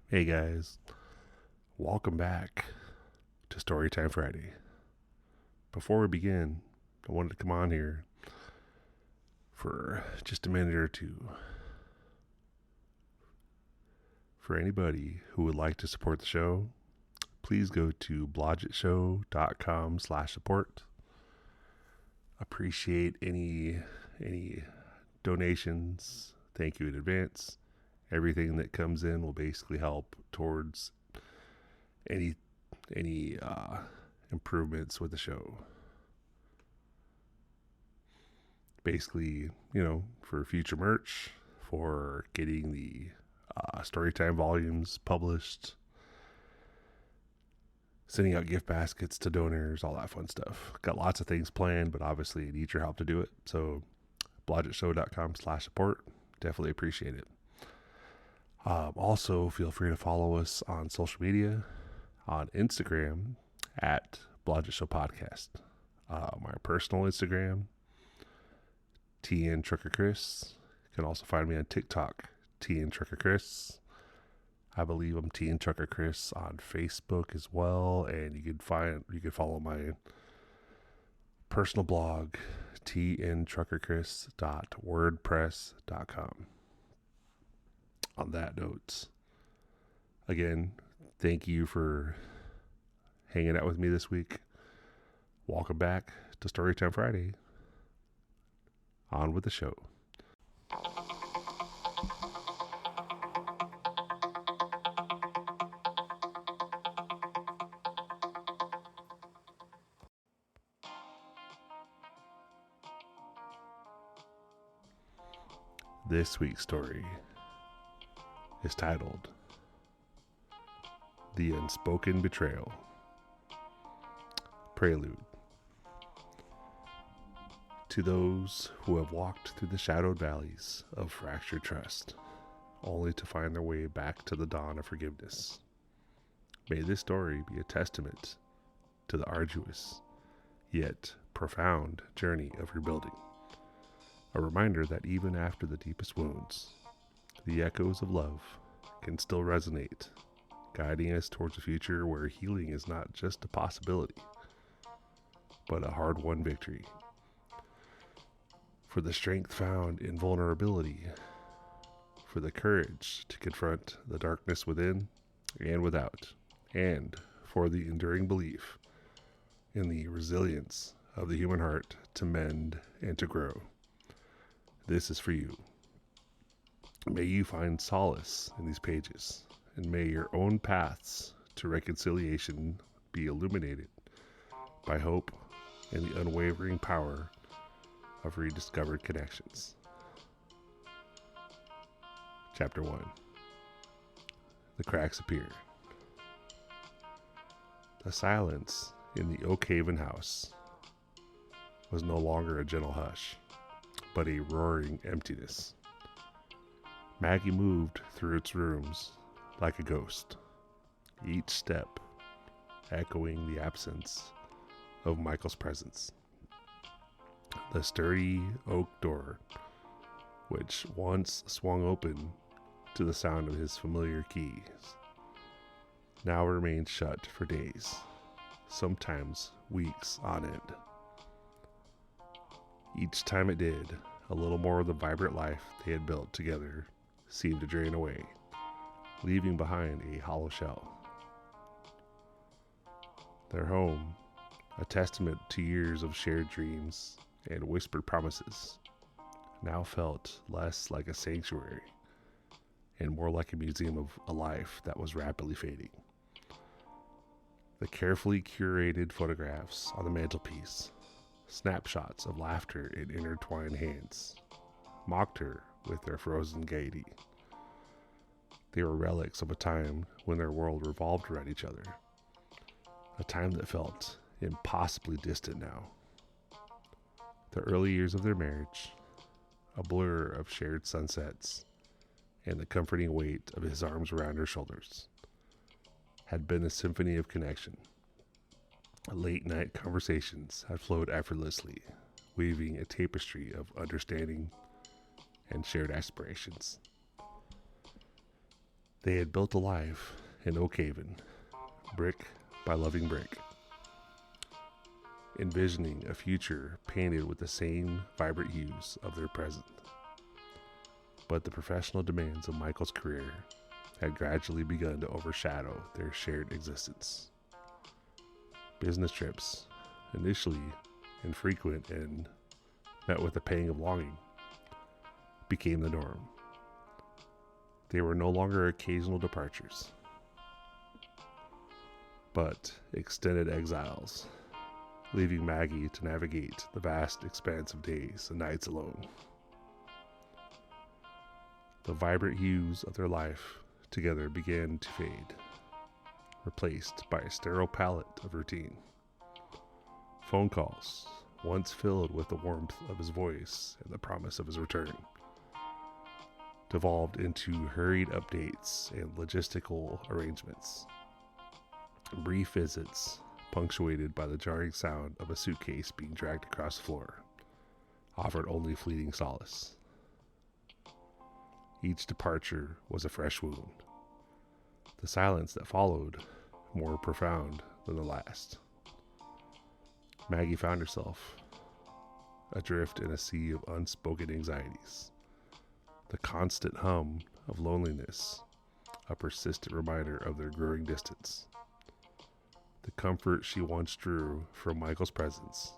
Hey guys, welcome back to Storytime Friday. Before we begin, I wanted to come on here for just a minute or two. For anybody who would like to support the show, please go to blodgettshowpodcast.com/support. Appreciate any donations. Thank you in advance. Everything that comes in will basically help towards any improvements with the show. Basically, for future merch, for getting the Storytime volumes published, sending out gift baskets to donors, all that fun stuff. Got lots of things planned, but obviously I need your help to do it. So blodgettshowpodcast.com/support. Definitely appreciate it. Also, feel free to follow us on social media, on Instagram at blodgettshowpodcast. My personal Instagram, TNTruckerChris. You can also find me on TikTok, TNTruckerChris. I believe I'm TNTruckerChris on Facebook as well, and you can follow my personal blog, tntruckerchris.wordpress.com. On that note, again, thank you for hanging out with me this week. Welcome back to Storytime Friday. On with the show. This week's story is titled The Unspoken Betrayal. Prelude. To those who have walked through the shadowed valleys of fractured trust, only to find their way back to the dawn of forgiveness, may this story be a testament to the arduous, yet profound journey of rebuilding. A reminder that even after the deepest wounds, the echoes of love can still resonate, guiding us towards a future where healing is not just a possibility, but a hard-won victory. For the strength found in vulnerability, for the courage to confront the darkness within and without, and for the enduring belief in the resilience of the human heart to mend and to grow. This is for you. May you find solace in these pages, and may your own paths to reconciliation be illuminated by hope and the unwavering power of rediscovered connections. Chapter 1. The cracks appear. The silence in the Oak Haven house was no longer a gentle hush, but a roaring emptiness. Maggie moved through its rooms like a ghost, each step echoing the absence of Michael's presence. The sturdy oak door, which once swung open to the sound of his familiar keys, now remained shut for days, sometimes weeks on end. Each time it did, a little more of the vibrant life they had built together seemed to drain away, leaving behind a hollow shell. Their home, a testament to years of shared dreams and whispered promises, now felt less like a sanctuary and more like a museum of a life that was rapidly fading. The carefully curated photographs on the mantelpiece, snapshots of laughter in intertwined hands, mocked her with their frozen gaiety. They were relics of a time when their world revolved around each other, a time that felt impossibly distant now. The early years of their marriage, a blur of shared sunsets, and the comforting weight of his arms around her shoulders, had been a symphony of connection. Late-night conversations had flowed effortlessly, weaving a tapestry of understanding and shared aspirations. They had built a life in Oak Haven, brick by loving brick, envisioning a future painted with the same vibrant hues of their present. But the professional demands of Michael's career had gradually begun to overshadow their shared existence. Business trips, initially infrequent and met with a pang of longing, became the norm. They were no longer occasional departures, but extended exiles, leaving Maggie to navigate the vast expanse of days and nights alone. The vibrant hues of their life together began to fade, replaced by a sterile palette of routine. Phone calls, once filled with the warmth of his voice and the promise of his return, devolved into hurried updates and logistical arrangements. Brief visits, punctuated by the jarring sound of a suitcase being dragged across the floor, offered only fleeting solace. Each departure was a fresh wound, the silence that followed more profound than the last. Maggie found herself adrift in a sea of unspoken anxieties, the constant hum of loneliness, a persistent reminder of their growing distance. The comfort she once drew from Michael's presence,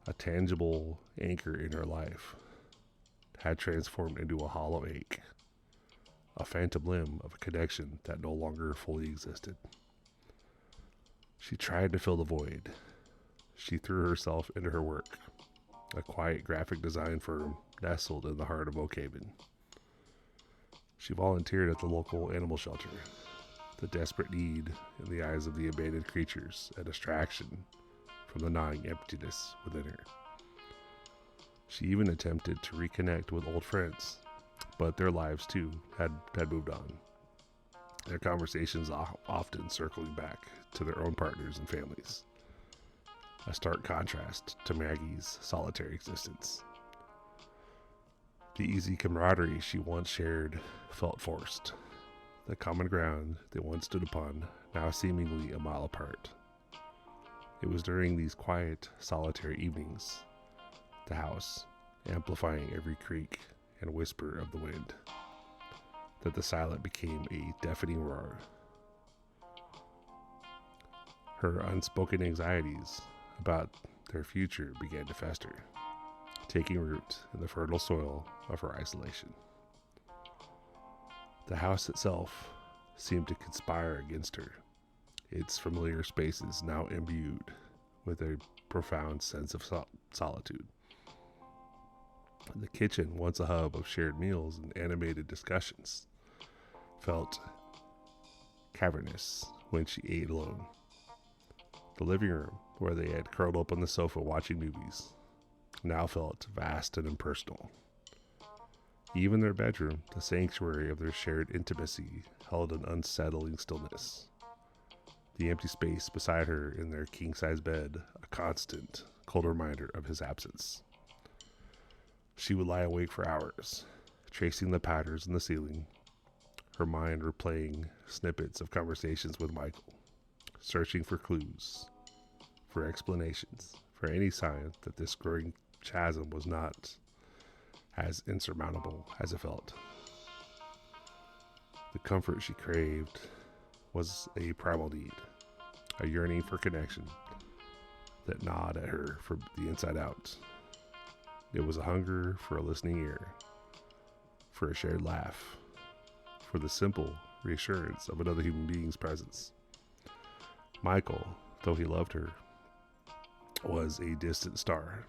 a tangible anchor in her life, had transformed into a hollow ache, a phantom limb of a connection that no longer fully existed. She tried to fill the void. She threw herself into her work, a quiet graphic design firm nestled in the heart of Oak Haven. She volunteered at the local animal shelter, the desperate need in the eyes of the abandoned creatures a distraction from the gnawing emptiness within her. She even attempted to reconnect with old friends, but their lives too had moved on, their conversations often circling back to their own partners and families, a stark contrast to Maggie's solitary existence. The easy camaraderie she once shared felt forced, the common ground they once stood upon now seemingly a mile apart. It was during these quiet, solitary evenings, the house amplifying every creak and whisper of the wind, that the silence became a deafening roar. Her unspoken anxieties about their future began to fester, taking root in the fertile soil of her isolation. The house itself seemed to conspire against her, its familiar spaces now imbued with a profound sense of solitude. The kitchen, once a hub of shared meals and animated discussions, felt cavernous when she ate alone. The living room, where they had curled up on the sofa watching movies, now felt vast and impersonal. Even their bedroom, the sanctuary of their shared intimacy, held an unsettling stillness. The empty space beside her in their king-size bed, a constant, cold reminder of his absence. She would lie awake for hours, tracing the patterns in the ceiling, her mind replaying snippets of conversations with Michael, searching for clues, for explanations, for any sign that this growing chasm was not as insurmountable as it felt. The comfort she craved was a primal need, a yearning for connection that gnawed at her from the inside out. It was a hunger for a listening ear, for a shared laugh, for the simple reassurance of another human being's presence. Michael, though he loved her, was a distant star,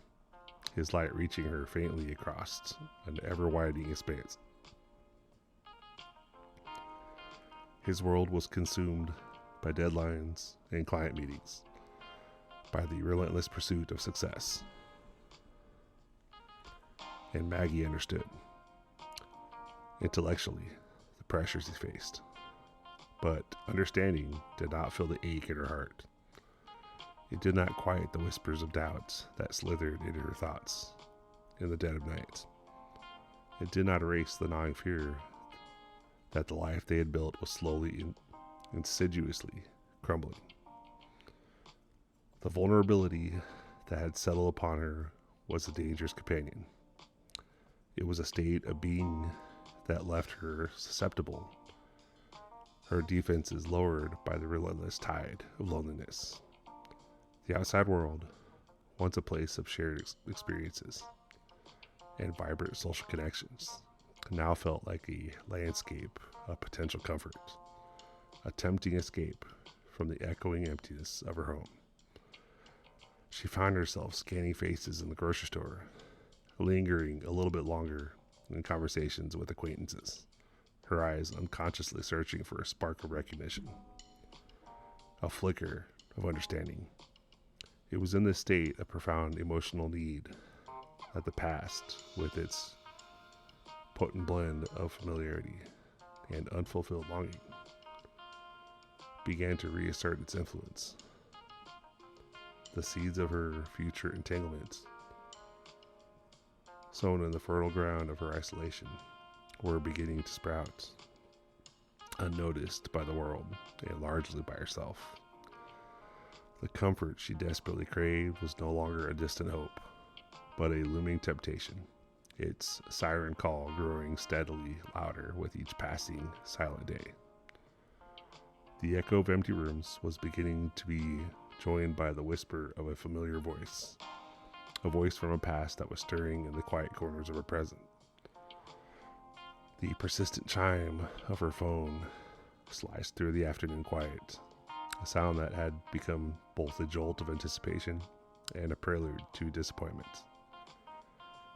his light reaching her faintly across an ever-widening expanse. His world was consumed by deadlines and client meetings, by the relentless pursuit of success. And Maggie understood, intellectually, the pressures he faced. But understanding did not fill the ache in her heart. It did not quiet the whispers of doubt that slithered into her thoughts in the dead of night. It did not erase the gnawing fear that the life they had built was slowly and insidiously crumbling. The vulnerability that had settled upon her was a dangerous companion. It was a state of being that left her susceptible, her defenses lowered by the relentless tide of loneliness. The outside world, once a place of shared experiences and vibrant social connections, now felt like a landscape of potential comfort, a tempting escape from the echoing emptiness of her home. She found herself scanning faces in the grocery store, lingering a little bit longer in conversations with acquaintances, her eyes unconsciously searching for a spark of recognition, a flicker of understanding. It was in this state of profound emotional need that the past, with its potent blend of familiarity and unfulfilled longing, began to reassert its influence. The seeds of her future entanglements, sown in the fertile ground of her isolation, were beginning to sprout, unnoticed by the world and largely by herself. The comfort she desperately craved was no longer a distant hope, but a looming temptation, its siren call growing steadily louder with each passing silent day. The echo of empty rooms was beginning to be joined by the whisper of a familiar voice, a voice from a past that was stirring in the quiet corners of her present. The persistent chime of her phone sliced through the afternoon quiet, a sound that had become both a jolt of anticipation and a prelude to disappointment.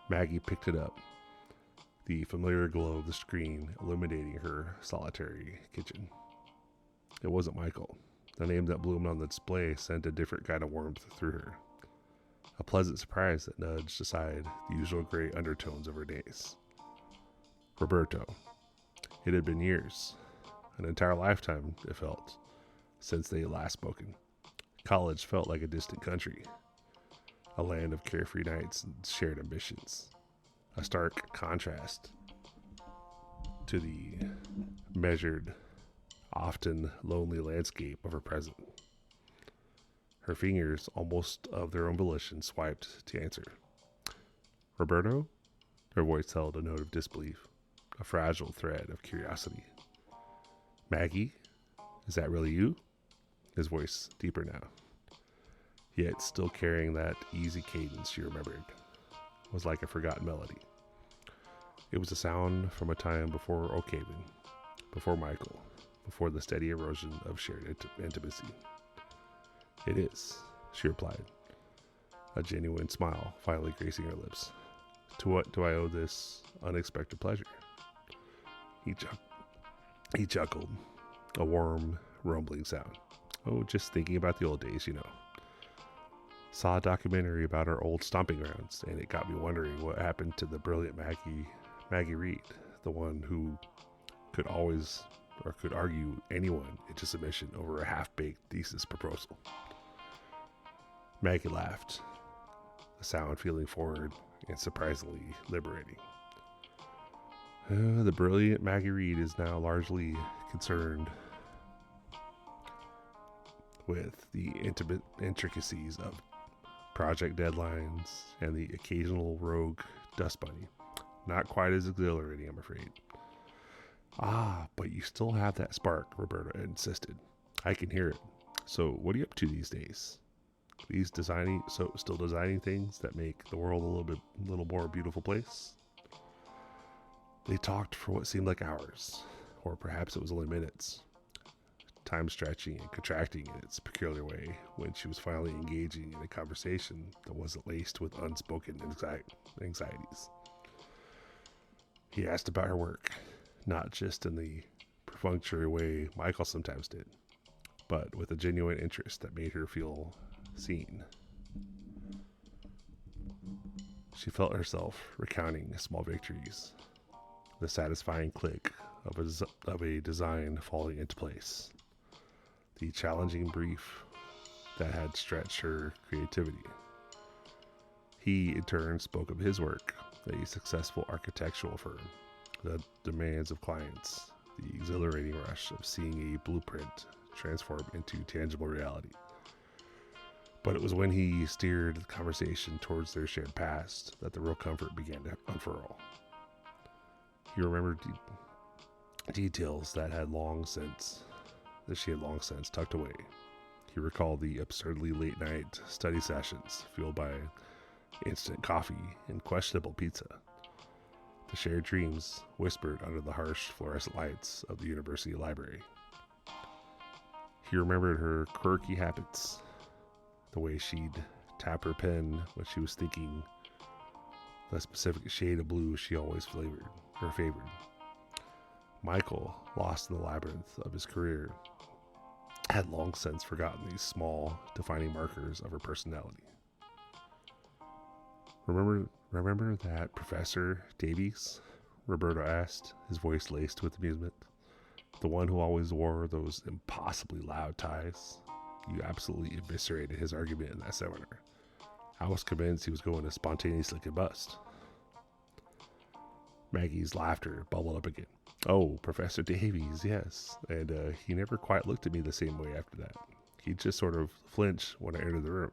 Maggie picked it up, the familiar glow of the screen illuminating her solitary kitchen. It wasn't Michael. The name that bloomed on the display sent a different kind of warmth through her, a pleasant surprise that nudged aside the usual gray undertones of her days. Roberto. It had been years, an entire lifetime, it felt, since they had last spoken. College felt like a distant country, a land of carefree nights and shared ambitions, a stark contrast to the measured, often lonely landscape of her present. Her fingers, almost of their own volition, swiped to answer. Roberto? Her voice held a note of disbelief, a fragile thread of curiosity. Maggie? Is that really you? His voice deeper now, yet still carrying that easy cadence she remembered. It was like a forgotten melody. It was a sound from a time before Oakhaven, before Michael, before the steady erosion of shared intimacy. It is, she replied, a genuine smile finally gracing her lips. To what do I owe this unexpected pleasure? He chuckled, a warm, rumbling sound. Oh, just thinking about the old days, you know. Saw a documentary about our old stomping grounds, and it got me wondering what happened to the brilliant Maggie Reed, the one who could always or could argue anyone into submission over a half-baked thesis proposal. Maggie laughed, the sound feeling forward and surprisingly liberating. The brilliant Maggie Reed is now largely concerned with the intimate intricacies of project deadlines and the occasional rogue dust bunny. Not quite as exhilarating, I'm afraid. Ah, but you still have that spark, Roberta insisted. I can hear it. So what are you up to these days? Still designing things that make the world a little more beautiful place? They talked for what seemed like hours, or perhaps it was only minutes. Time stretching and contracting in its peculiar way when she was finally engaging in a conversation that wasn't laced with unspoken anxieties. He asked about her work, not just in the perfunctory way Michael sometimes did, but with a genuine interest that made her feel seen. She felt herself recounting small victories, the satisfying click of a design falling into place, the challenging brief that had stretched her creativity. He, in turn, spoke of his work, a successful architectural firm, the demands of clients, the exhilarating rush of seeing a blueprint transform into tangible reality. But it was when he steered the conversation towards their shared past that the real comfort began to unfurl. He remembered details that she had long since tucked away. He recalled the absurdly late-night study sessions fueled by instant coffee and questionable pizza. The shared dreams whispered under the harsh fluorescent lights of the university library. He remembered her quirky habits, the way she'd tap her pen when she was thinking, the specific shade of blue she always favored. Michael, lost in the labyrinth of his career, had long since forgotten these small, defining markers of her personality. Remember that Professor Davies? Roberto asked, his voice laced with amusement. The one who always wore those impossibly loud ties. You absolutely eviscerated his argument in that seminar. I was convinced he was going to spontaneously combust. Maggie's laughter bubbled up again. Oh, Professor Davies, yes. And he never quite looked at me the same way after that. He'd just sort of flinch when I entered the room.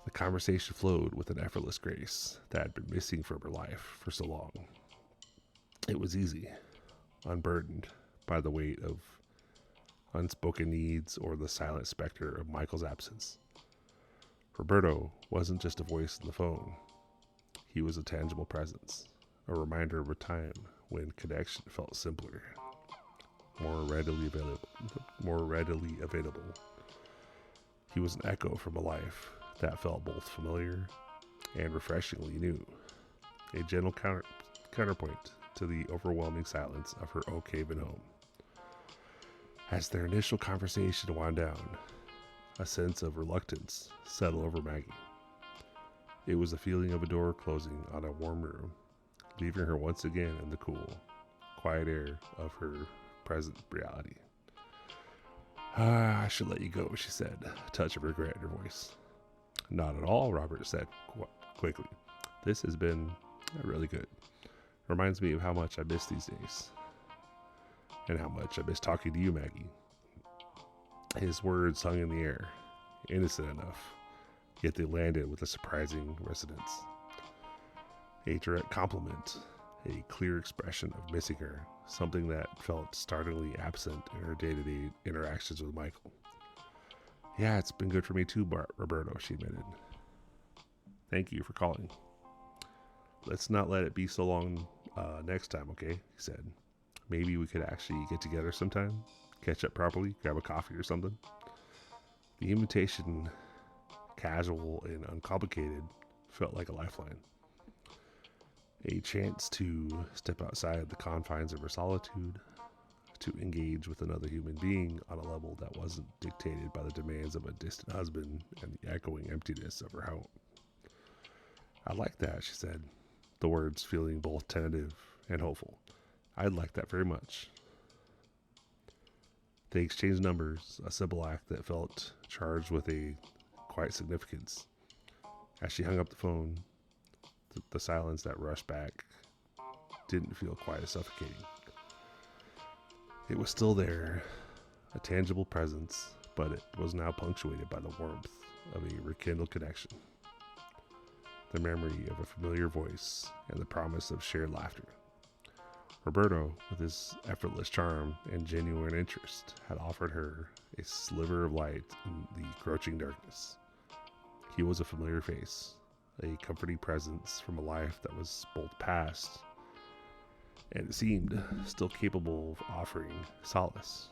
The conversation flowed with an effortless grace that had been missing from her life for so long. It was easy, unburdened by the weight of unspoken needs or the silent specter of Michael's absence. Roberto wasn't just a voice on the phone. He was a tangible presence, a reminder of a time when connection felt simpler, more readily available. He was an echo from a life that felt both familiar and refreshingly new, a gentle counterpoint to the overwhelming silence of her oak haven home. As their initial conversation wound down, a sense of reluctance settled over Maggie. It was the feeling of a door closing on a warm room, leaving her once again in the cool, quiet air of her present reality. I should let you go, she said, a touch of regret in her voice. Not at all, Robert said quickly. This has been really good. Reminds me of how much I miss these days. And how much I miss talking to you, Maggie. His words hung in the air, innocent enough, yet they landed with a surprising resonance. A direct compliment, a clear expression of missing her, something that felt startlingly absent in her day-to-day interactions with Michael. Yeah, it's been good for me too, Roberto, she admitted. Thank you for calling. Let's not let it be so long next time, okay? He said. Maybe we could actually get together sometime, catch up properly, grab a coffee or something. The invitation, casual and uncomplicated, felt like a lifeline. A chance to step outside the confines of her solitude, to engage with another human being on a level that wasn't dictated by the demands of a distant husband and the echoing emptiness of her home. I like that, she said, the words feeling both tentative and hopeful. I'd like that very much. They exchanged numbers, a simple act that felt charged with a quiet significance. As she hung up the phone, the silence that rushed back didn't feel quite as suffocating. It was still there, a tangible presence, but it was now punctuated by the warmth of a rekindled connection, the memory of a familiar voice, and the promise of shared laughter. Roberto, with his effortless charm and genuine interest, had offered her a sliver of light in the encroaching darkness. He was a familiar face, a comforting presence from a life that was both past and it seemed still capable of offering solace.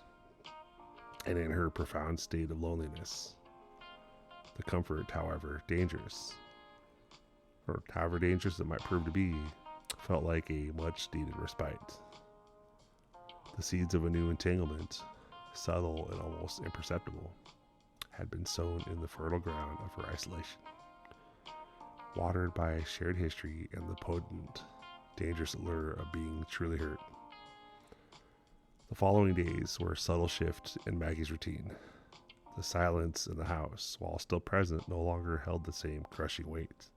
And in her profound state of loneliness, the comfort, however dangerous it might prove to be, felt like a much-needed respite. The seeds of a new entanglement, subtle and almost imperceptible, had been sown in the fertile ground of her isolation, watered by shared history and the potent, dangerous allure of being truly hurt. The following days were a subtle shift in Maggie's routine. The silence in the house, while still present, no longer held the same crushing weight.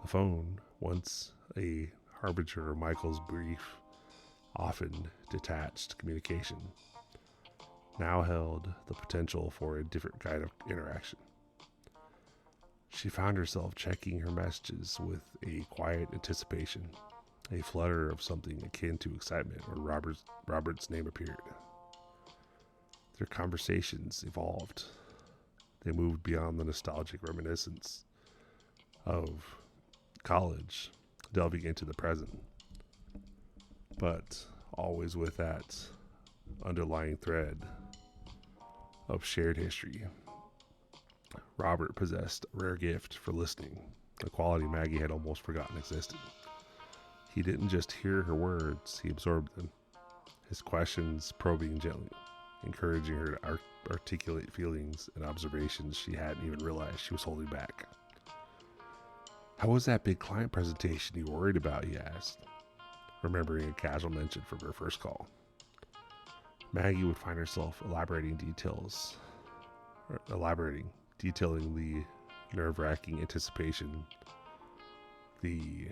The phone, once a harbinger of Michael's brief, often detached communication, now held the potential for a different kind of interaction. She found herself checking her messages with a quiet anticipation, a flutter of something akin to excitement when Robert's name appeared. Their conversations evolved. They moved beyond the nostalgic reminiscence of college, delving into the present, but always with that underlying thread of shared history. Robert possessed a rare gift for listening, a quality Maggie had almost forgotten existed. He didn't just hear her words, he absorbed them, his questions probing gently, encouraging her to articulate feelings and observations she hadn't even realized she was holding back. "How was that big client presentation you worried about?" he asked, remembering a casual mention from her first call. Maggie would find herself detailing the nerve-wracking anticipation, the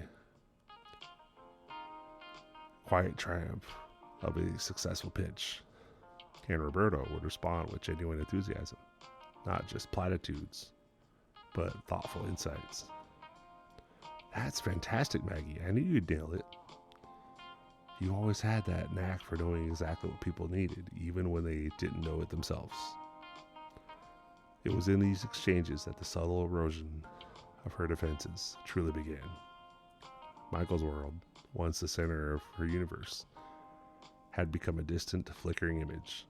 quiet triumph of a successful pitch, and Roberto would respond with genuine enthusiasm, not just platitudes, but thoughtful insights. "That's fantastic, Maggie. I knew you'd nail it. You always had that knack for knowing exactly what people needed, even when they didn't know it themselves." It was in these exchanges that the subtle erosion of her defenses truly began. Michael's world, once the center of her universe, had become a distant, flickering image.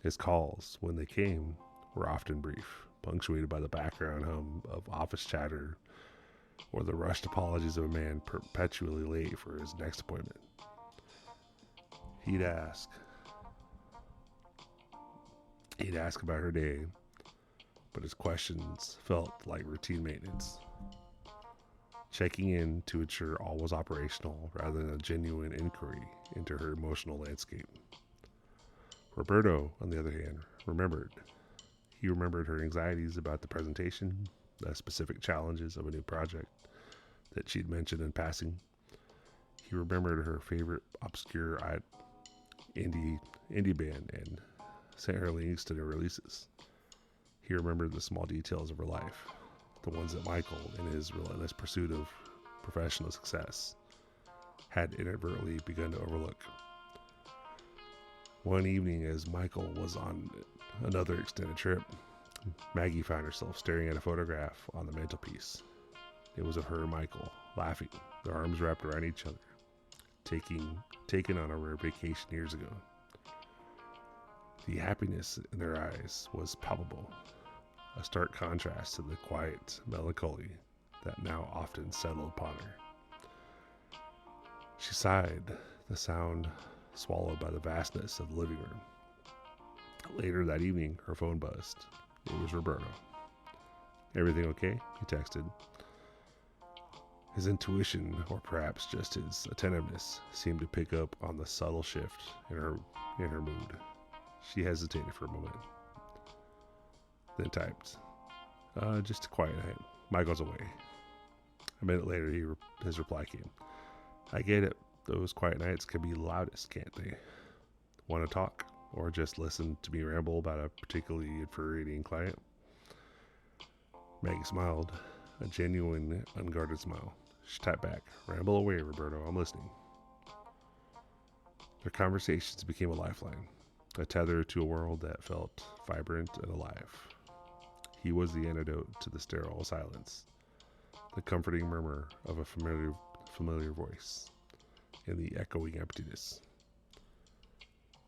His calls, when they came, were often brief, punctuated by the background hum of office chatter or the rushed apologies of a man perpetually late for his next appointment. He'd ask about her day, but his questions felt like routine maintenance, checking in to ensure all was operational rather than a genuine inquiry into her emotional landscape. Roberto, on the other hand, remembered her anxieties about the presentation, the specific challenges of a new project that she'd mentioned in passing. He remembered her favorite obscure indie band and sent her links to their releases. He remembered the small details of her life, the ones that Michael, in his relentless pursuit of professional success, had inadvertently begun to overlook. One evening, as Michael was on another extended trip, Maggie found herself staring at a photograph on the mantelpiece. It was of her and Michael, laughing, their arms wrapped around each other, taken on a rare vacation years ago. The happiness in their eyes was palpable, a stark contrast to the quiet melancholy that now often settled upon her. She sighed, the sound swallowed by the vastness of the living room. Later that evening, her phone buzzed. It was Roberto. "Everything okay?" he texted. His intuition, or perhaps just his attentiveness, seemed to pick up on the subtle shift in her mood. She hesitated for a moment, then typed, "Just a quiet night. Michael's away." A minute later, his reply came. "I get it. Those quiet nights can be loudest, can't they? Want to talk? Or just listen to me ramble about a particularly infuriating client?" Maggie smiled, a genuine, unguarded smile. She typed back, "Ramble away, Roberto. I'm listening." Their conversations became a lifeline, a tether to a world that felt vibrant and alive. He was the antidote to the sterile silence, the comforting murmur of a familiar voice, and the echoing emptiness.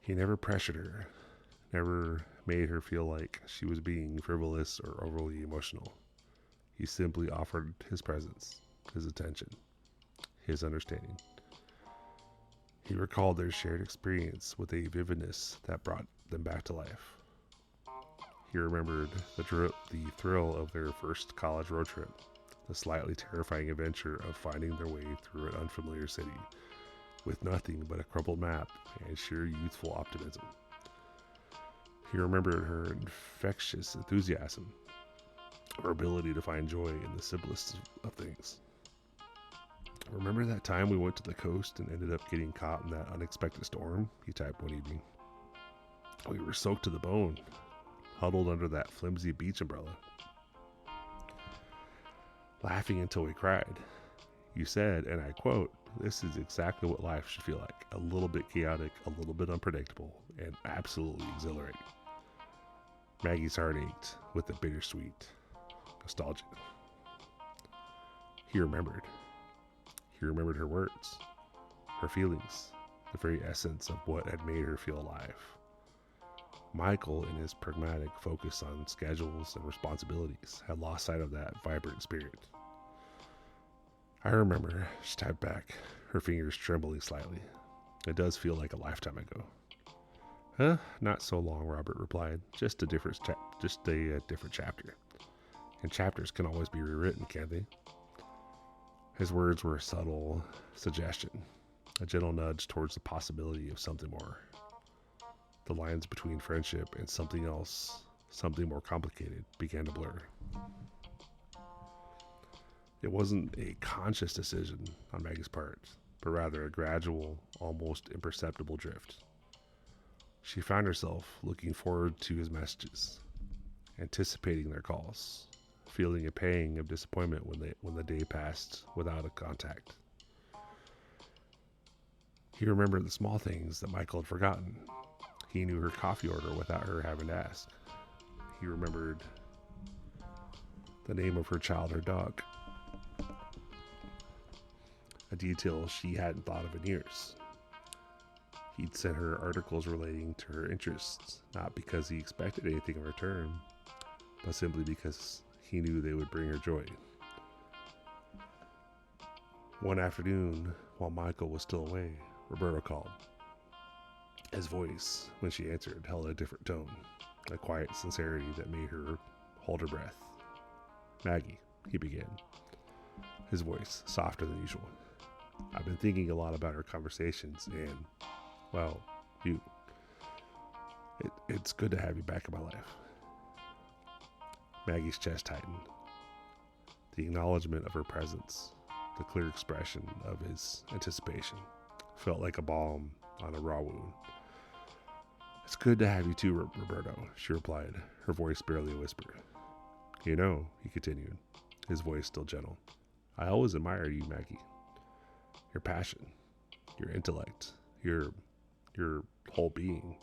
He never pressured her, never made her feel like she was being frivolous or overly emotional. He simply offered his presence, his attention, his understanding. He recalled their shared experience with a vividness that brought them back to life. He remembered the thrill of their first college road trip, the slightly terrifying adventure of finding their way through an unfamiliar city with nothing but a crumpled map and sheer youthful optimism. He remembered her infectious, her ability to find joy in the simplest of things, Remember that time we went to the coast and ended up getting caught in that unexpected storm? He typed one evening. We were soaked to the bone, huddled under that flimsy beach umbrella, laughing until we cried. You said, and I quote, "This is exactly what life should feel like. A little bit chaotic, a little bit unpredictable, and absolutely exhilarating." Maggie's heart ached with the bittersweet nostalgia. He remembered. He remembered her words, her feelings, the very essence of what had made her feel alive. Michael, in his pragmatic focus on schedules and responsibilities, had lost sight of that vibrant spirit. I remember, she typed back, her fingers trembling slightly. It does feel like a lifetime ago. Huh? Not so long, Robert replied. Just a different chapter. And chapters can always be rewritten, can't they? His words were a subtle suggestion, a gentle nudge towards the possibility of something more. The lines between friendship and something else, something more complicated, began to blur. It wasn't a conscious decision on Maggie's part, but rather a gradual, almost imperceptible drift. She found herself looking forward to his messages, anticipating their calls, feeling a pang of disappointment when the day passed without a contact. He remembered the small things that Michael had forgotten. He knew her coffee order without her having to ask. He remembered the name of her child or dog, a detail she hadn't thought of in years. He'd sent her articles relating to her interests, not because he expected anything in return, but simply because he knew they would bring her joy. One afternoon, while Michael was still away, Roberto called. His voice, when she answered, held a different tone, a quiet sincerity that made her hold her breath. "Maggie," he began, his voice softer than usual. "I've been thinking a lot about our conversations and, well, you. It's good to have you back in my life." Maggie's chest tightened. The acknowledgement of her presence, the clear expression of his anticipation, felt like a balm on a raw wound. "It's good to have you too, Roberto," she replied, her voice barely a whisper. "You know," he continued, his voice still gentle, "I always admire you, Maggie. Your passion, your intellect, your whole being.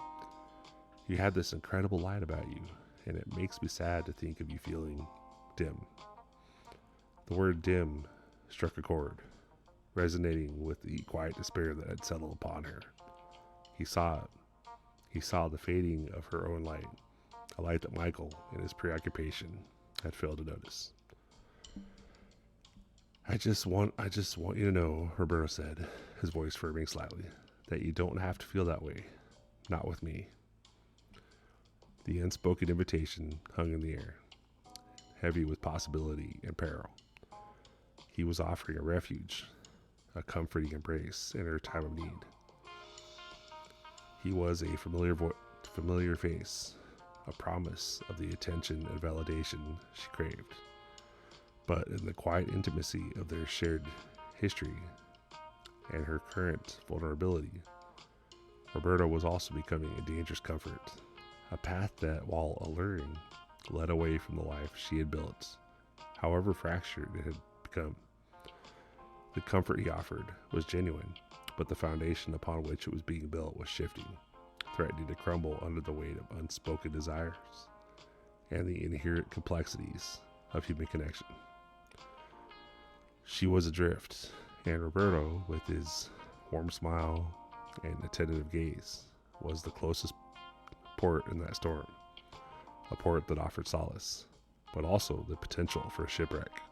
You have this incredible light about you, and it makes me sad to think of you feeling dim." The word dim struck a chord, resonating with the quiet despair that had settled upon her. He saw it. He saw the fading of her own light, a light that Michael, in his preoccupation, had failed to notice. I just want you to know," Roberto said, his voice firming slightly, "that you don't have to feel that way. Not with me." The unspoken invitation hung in the air, heavy with possibility and peril. He was offering a refuge, a comforting embrace in her time of need. He was a familiar face, a promise of the attention and validation she craved. But in the quiet intimacy of their shared history and her current vulnerability, Roberto was also becoming a dangerous comfort, a path that, while alluring, led away from the life she had built, however fractured it had become. The comfort he offered was genuine, but the foundation upon which it was being built was shifting, threatening to crumble under the weight of unspoken desires and the inherent complexities of human connection. She was adrift, and Roberto, with his warm smile and attentive gaze, was the closest port in that storm, a port that offered solace, but also the potential for a shipwreck.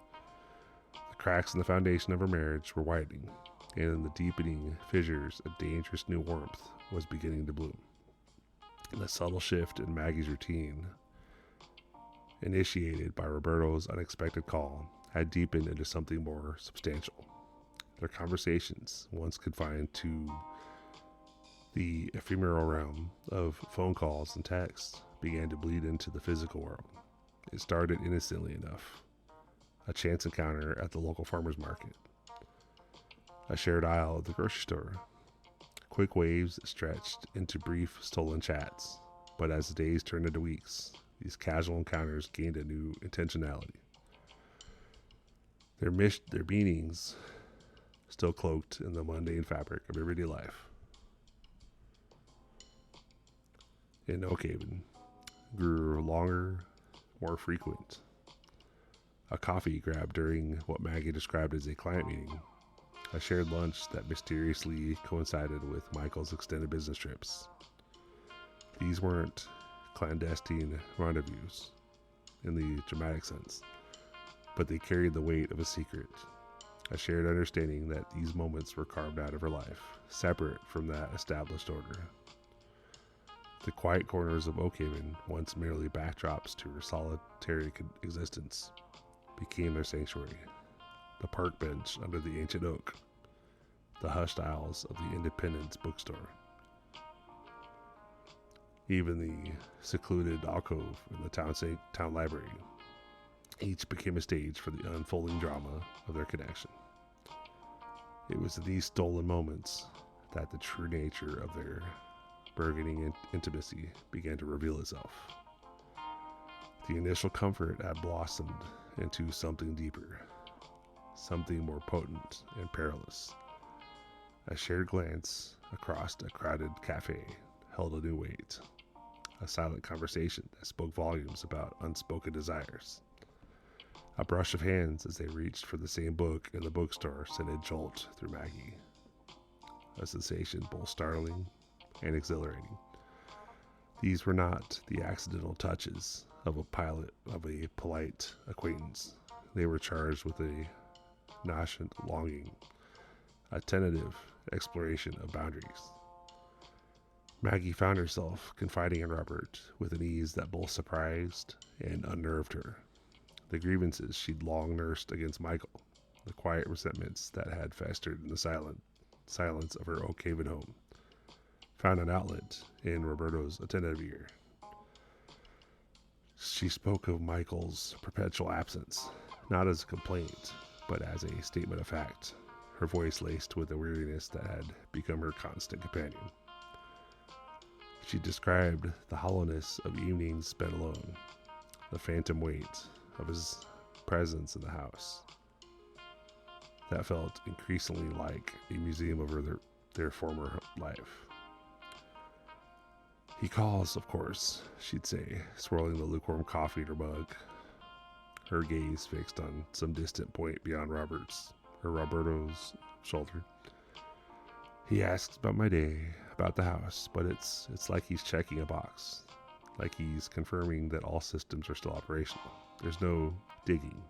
The cracks in the foundation of her marriage were widening, and in the deepening fissures, a dangerous new warmth was beginning to bloom. The subtle shift in Maggie's routine, initiated by Roberto's unexpected call, had deepened into something more substantial. Their conversations, once confined to the ephemeral realm of phone calls and texts, began to bleed into the physical world. It started innocently enough, a chance encounter at the local farmer's market. A shared aisle at the grocery store. Quick waves that stretched into brief, stolen chats. But as the days turned into weeks, these casual encounters gained a new intentionality. Their meanings still cloaked in the mundane fabric of everyday life. In Oakhaven, grew longer, more frequent. A coffee grab during what Maggie described as a client meeting. A shared lunch that mysteriously coincided with Michael's extended business trips. These weren't clandestine rendezvous in the dramatic sense, but they carried the weight of a secret, a shared understanding that these moments were carved out of her life, separate from that established order. The quiet corners of Oakhaven, once merely backdrops to her solitary existence, became their sanctuary. The park bench under the ancient oak, the hushed aisles of the Independence bookstore, even the secluded alcove in the town library, each became a stage for the unfolding drama of their connection. It was these stolen moments that the true nature of their burgeoning intimacy began to reveal itself. The initial comfort had blossomed into something deeper, something more potent and perilous. A shared glance across a crowded cafe held a new weight, a silent conversation that spoke volumes about unspoken desires. A brush of hands as they reached for the same book in the bookstore sent a jolt through Maggie, a sensation both startling and exhilarating. These were not the accidental touches of a polite acquaintance. They were charged with a nascent longing, a tentative exploration of boundaries. Maggie found herself confiding in Robert with an ease that both surprised and unnerved her. The grievances she'd long nursed against Michael, the quiet resentments that had festered in the silence of her Oakhaven home, found an outlet in Roberto's attentive ear. She spoke of Michael's perpetual absence, not as a complaint, but as a statement of fact, her voice laced with a weariness that had become her constant companion. She described the hollowness of evenings spent alone, the phantom weight of his presence in the house that felt increasingly like a museum of their former life. He calls, of course, she'd say, swirling the lukewarm coffee in her mug, her gaze fixed on some distant point beyond Roberto's shoulder. He asks about my day, about the house, but it's like he's checking a box, like he's confirming that all systems are still operational. There's no digging,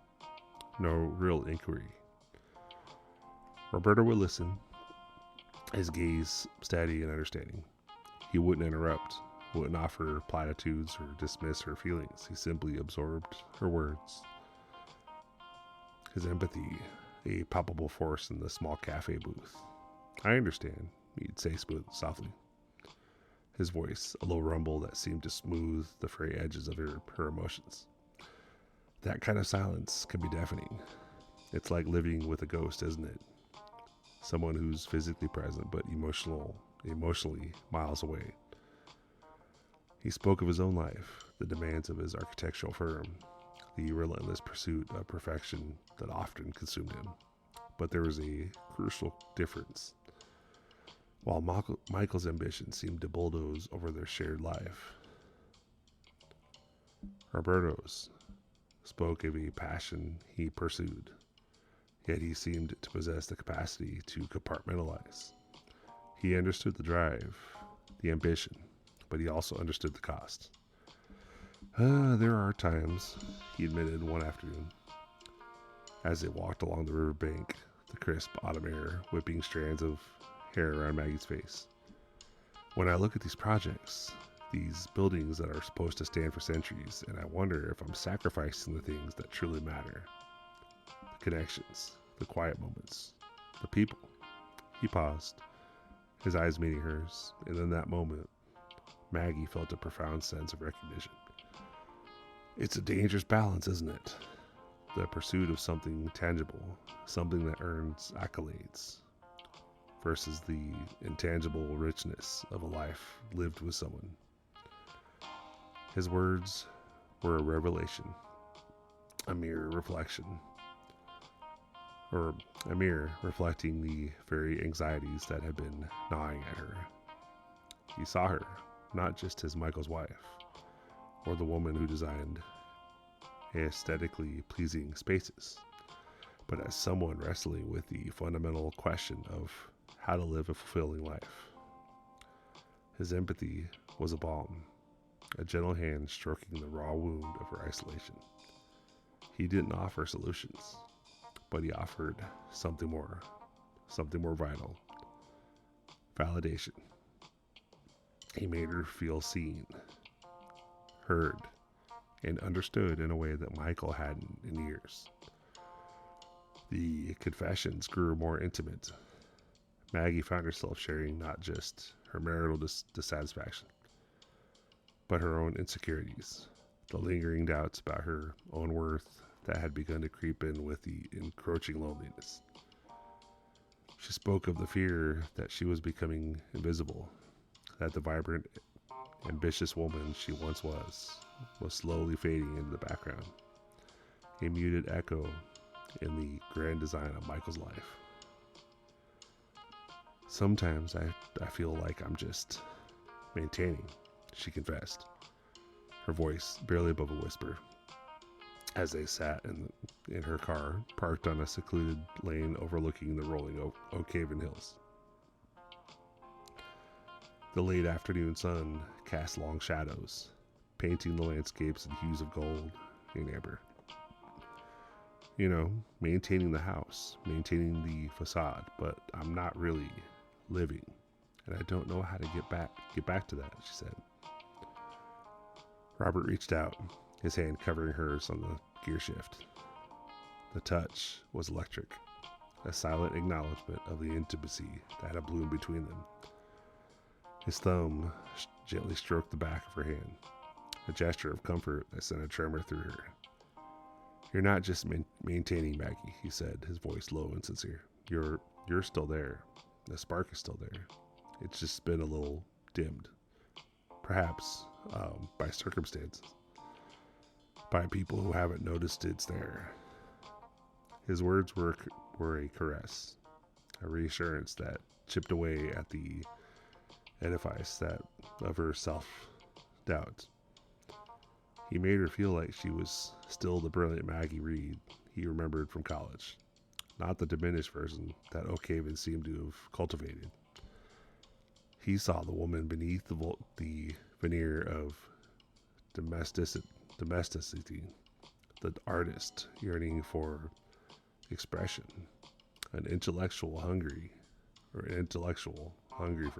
no real inquiry. Roberto would listen, his gaze steady and understanding. He wouldn't interrupt, wouldn't offer platitudes or dismiss her feelings. He simply absorbed her words. His empathy, a palpable force in the small cafe booth. I understand, he'd say softly. His voice, a low rumble that seemed to smooth the fray edges of her emotions. That kind of silence can be deafening. It's like living with a ghost, isn't it? Someone who's physically present but emotionally miles away. He spoke of his own life, the demands of his architectural firm, the relentless pursuit of perfection that often consumed him. But there was a crucial difference. While Michael's ambition seemed to bulldoze over their shared life, Roberto's spoke of a passion he pursued, yet he seemed to possess the capacity to compartmentalize. He understood the drive, the ambition, but he also understood the cost. There are times, he admitted one afternoon, as they walked along the riverbank, the crisp autumn air whipping strands of hair around Maggie's face. When I look at these projects, these buildings that are supposed to stand for centuries, and I wonder if I'm sacrificing the things that truly matter. The connections, the quiet moments, the people. He paused, his eyes meeting hers, and in that moment, Maggie felt a profound sense of recognition. It's a dangerous balance, isn't it? The pursuit of something tangible, something that earns accolades, versus the intangible richness of a life lived with someone. His words were a revelation, a mirror reflection, or a mirror reflecting the very anxieties that had been gnawing at her. He saw her not just as Michael's wife, or the woman who designed aesthetically pleasing spaces, but as someone wrestling with the fundamental question of how to live a fulfilling life. His empathy was a balm, a gentle hand stroking the raw wound of her isolation. He didn't offer solutions, but he offered something more vital: validation. He made her feel seen, heard, and understood in a way that Michael hadn't in years. The confessions grew more intimate. Maggie found herself sharing not just her marital dissatisfaction, but her own insecurities, the lingering doubts about her own worth that had begun to creep in with the encroaching loneliness. She spoke of the fear that she was becoming invisible, that the vibrant, ambitious woman she once was slowly fading into the background, a muted echo in the grand design of Michael's life. Sometimes I feel like I'm just maintaining, she confessed, her voice barely above a whisper, as they sat in her car, parked on a secluded lane overlooking the rolling Oakhaven Hills. The late afternoon sun cast long shadows, painting the landscapes in hues of gold and amber. You know, maintaining the house, maintaining the facade, but I'm not really living, and I don't know how to get back to that, she said. Robert reached out, his hand covering hers on the gear shift. The touch was electric, a silent acknowledgement of the intimacy that had bloomed between them. His thumb gently stroked the back of her hand, a gesture of comfort that sent a tremor through her. "You're not just maintaining, Maggie," he said, his voice low and sincere. You're still there. The spark is still there. It's just been a little dimmed. Perhaps by circumstances. By people who haven't noticed it's there. His words were a caress, a reassurance that chipped away at the edifice of her self-doubt. He made her feel like she was still the brilliant Maggie Reed he remembered from college, not the diminished version that Oakhaven seemed to have cultivated. He saw the woman beneath the veneer of domesticity, the artist yearning for expression, an intellectual hungry for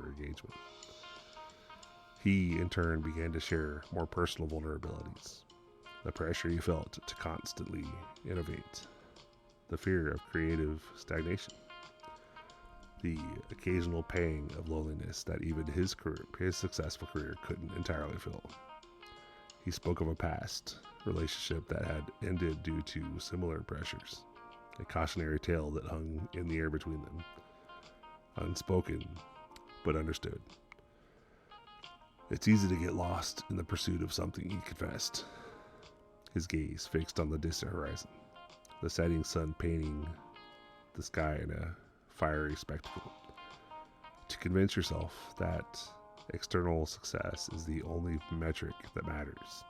engagement. He, in turn, began to share more personal vulnerabilities, the pressure he felt to constantly innovate, the fear of creative stagnation, the occasional pang of loneliness that even his successful career couldn't entirely fill. He spoke of a past relationship that had ended due to similar pressures, a cautionary tale that hung in the air between them, unspoken but understood. "It's easy to get lost in the pursuit of something," he confessed, his gaze fixed on the distant horizon, the setting sun painting the sky in a fiery spectacle. To convince yourself that external success is the only metric that matters.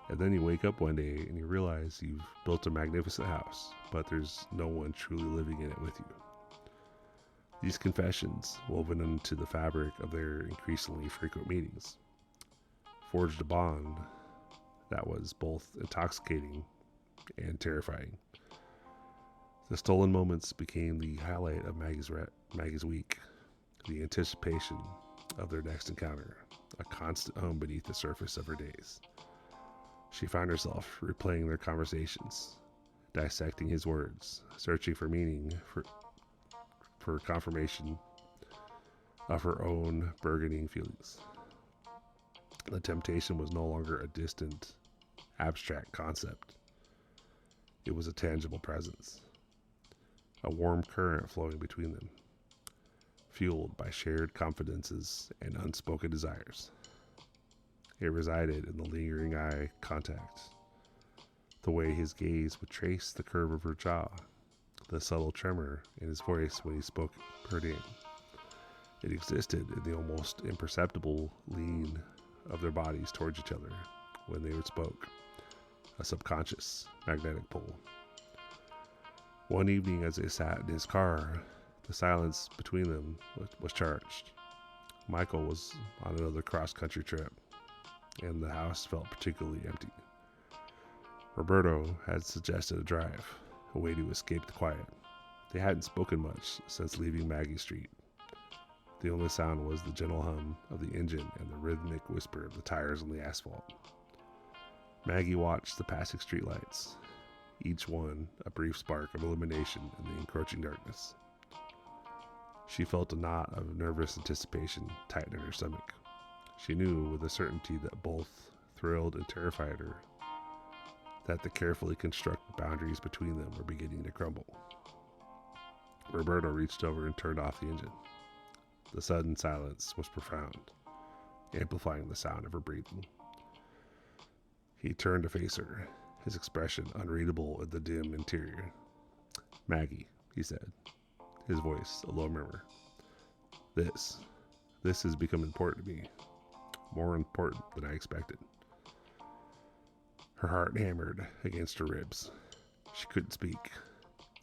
And then you wake up one day and you realize you've built a magnificent house, but there's no one truly living in it with you. These confessions, woven into the fabric of their increasingly frequent meetings, forged a bond that was both intoxicating and terrifying. The stolen moments became the highlight of Maggie's week, the anticipation of their next encounter, a constant hum beneath the surface of her days. She found herself replaying their conversations, dissecting his words, searching for meaning, for confirmation of her own burgeoning feelings. The temptation was no longer a distant, abstract concept. It was a tangible presence, a warm current flowing between them, fueled by shared confidences and unspoken desires. It resided in the lingering eye contact, the way his gaze would trace the curve of her jaw, the subtle tremor in his voice when he spoke her name. It existed in the almost imperceptible lean of their bodies towards each other when they spoke, a subconscious magnetic pull. One evening as they sat in his car, the silence between them was charged. Michael was on another cross-country trip, and the house felt particularly empty. Roberto had suggested a drive, a way to escape the quiet. They hadn't spoken much since leaving Maggie Street. The only sound was the gentle hum of the engine and the rhythmic whisper of the tires on the asphalt. Maggie watched the passing streetlights, each one a brief spark of illumination in the encroaching darkness. She felt a knot of nervous anticipation tighten in her stomach. She knew with a certainty that both thrilled and terrified her, that the carefully constructed boundaries between them were beginning to crumble. Roberto reached over and turned off the engine. The sudden silence was profound, amplifying the sound of her breathing. He turned to face her, his expression unreadable in the dim interior. "Maggie," he said, his voice a low murmur. This has become important to me, more important than I expected." Her heart hammered against her ribs. She couldn't speak,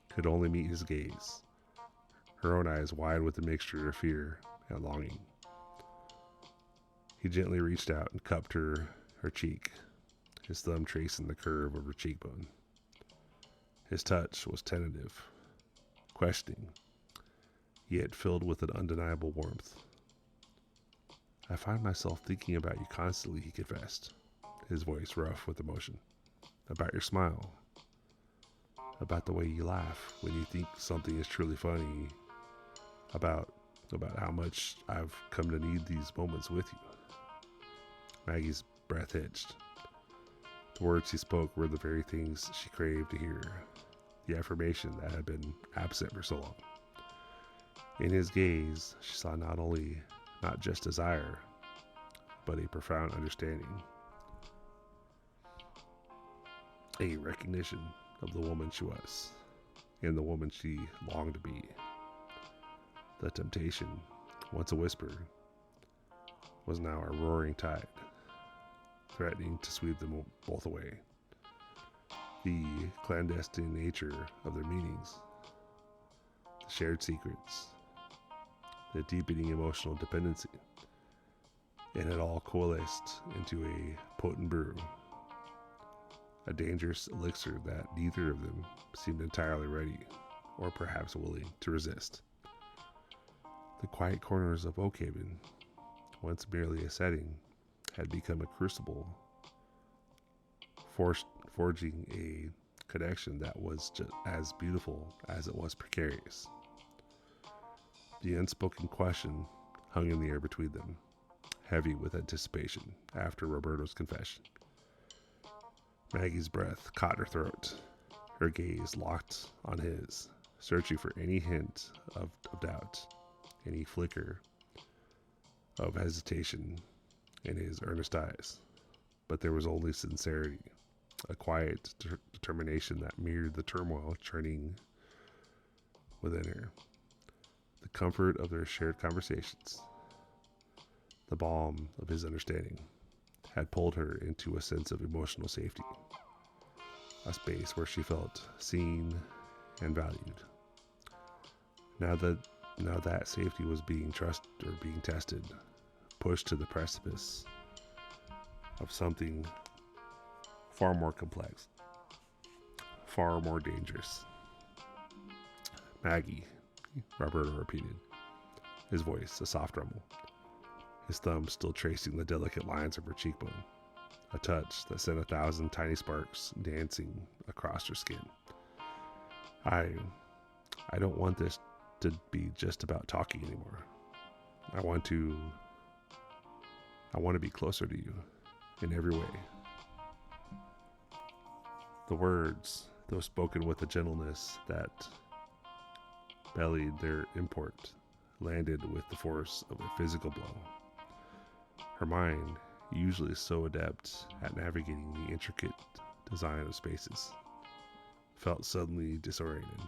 could only meet his gaze, her own eyes wide with a mixture of fear and longing. He gently reached out and cupped her cheek, his thumb tracing the curve of her cheekbone. His touch was tentative, questioning, yet filled with an undeniable warmth. "I find myself thinking about you constantly," he confessed, his voice rough with emotion. "About your smile, about the way you laugh when you think something is truly funny, about how much I've come to need these moments with you." Maggie's breath hitched. The words he spoke were the very things she craved to hear, the affirmation that had been absent for so long. In his gaze, she saw not just desire, but a profound understanding, a recognition of the woman she was, and the woman she longed to be. The temptation, once a whisper, was now a roaring tide, threatening to sweep them both away. The clandestine nature of their meetings, the shared secrets, the deepening emotional dependency, it had all coalesced into a potent brew, a dangerous elixir that neither of them seemed entirely ready, or perhaps willing, to resist. The quiet corners of Oakhaven, once merely a setting, had become a crucible, forging a connection that was just as beautiful as it was precarious. The unspoken question hung in the air between them, heavy with anticipation after Roberto's confession. Maggie's breath caught her throat, her gaze locked on his, searching for any hint of doubt, any flicker of hesitation in his earnest eyes. But there was only sincerity, a quiet determination that mirrored the turmoil churning within her. The comfort of their shared conversations, the balm of his understanding, had pulled her into a sense of emotional safety, a space where she felt seen and valued. Now that safety was being tested, pushed to the precipice of something far more complex, far more dangerous. "Maggie," Roberto repeated, his voice a soft rumble, his thumb still tracing the delicate lines of her cheekbone, a touch that sent 1,000 tiny sparks dancing across her skin. I don't want this to be just about talking anymore. I want to be closer to you in every way." The words, though spoken with a gentleness that belied their import, landed with the force of a physical blow. Her mind, usually so adept at navigating the intricate design of spaces, felt suddenly disoriented.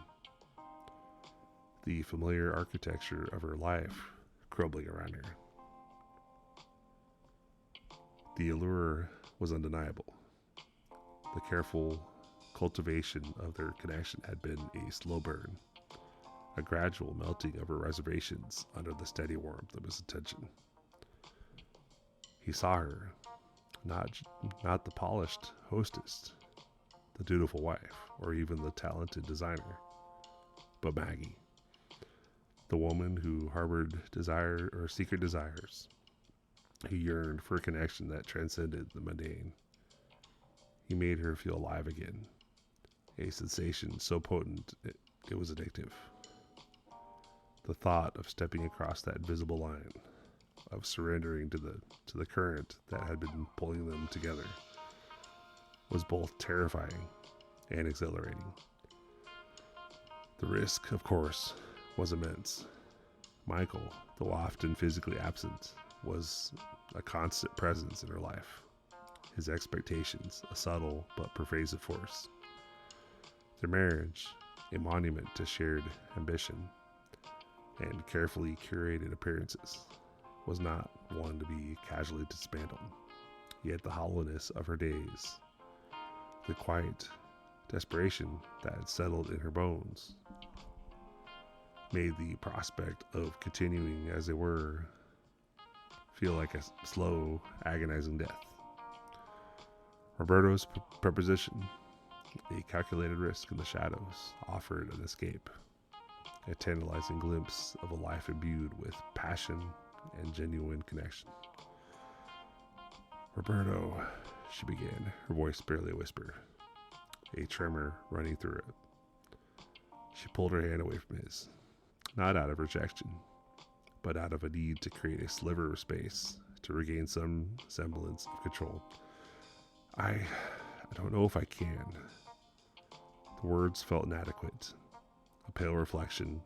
The familiar architecture of her life crumbling around her. The allure was undeniable. The careful cultivation of their connection had been a slow burn, a gradual melting of her reservations under the steady warmth of his attention. He saw her, not the polished hostess, the dutiful wife, or even the talented designer, but Maggie, the woman who harbored secret desires, who yearned for a connection that transcended the mundane. He made her feel alive again, a sensation so potent it was addictive. The thought of stepping across that invisible line, of surrendering to the current that had been pulling them together, was both terrifying and exhilarating. The risk, of course, was immense. Michael, though often physically absent, was a constant presence in her life. His expectations, a subtle but pervasive force. Their marriage, a monument to shared ambition and carefully curated appearances, was not one to be casually dismantled. Yet the hollowness of her days, the quiet desperation that had settled in her bones, made the prospect of continuing as they were feel like a slow, agonizing death. Roberto's proposition, a calculated risk in the shadows, offered an escape, a tantalizing glimpse of a life imbued with passion and genuine connection. "Roberto," she began, her voice barely a whisper, a tremor running through it. She pulled her hand away from his, not out of rejection, but out of a need to create a sliver of space to regain some semblance of control. I don't know if I can." The words felt inadequate, a pale reflection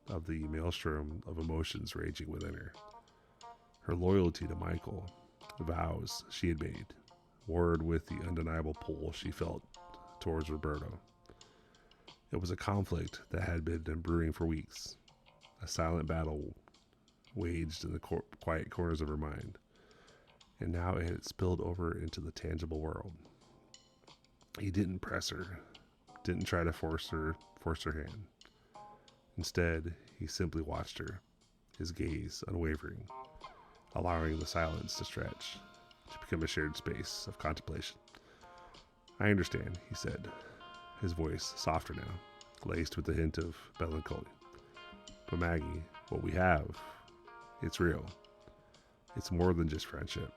of the maelstrom of emotions raging within her. Her loyalty to Michael, the vows she had made, warred with the undeniable pull she felt towards Roberto. It was a conflict that had been brewing for weeks, a silent battle waged in the quiet corners of her mind, and now it had spilled over into the tangible world. He didn't press her, didn't try to force her hand. Instead, he simply watched her, his gaze unwavering, allowing the silence to stretch, to become a shared space of contemplation. "I understand," he said, his voice softer now, laced with a hint of melancholy. "But Maggie, what we have, it's real. It's more than just friendship,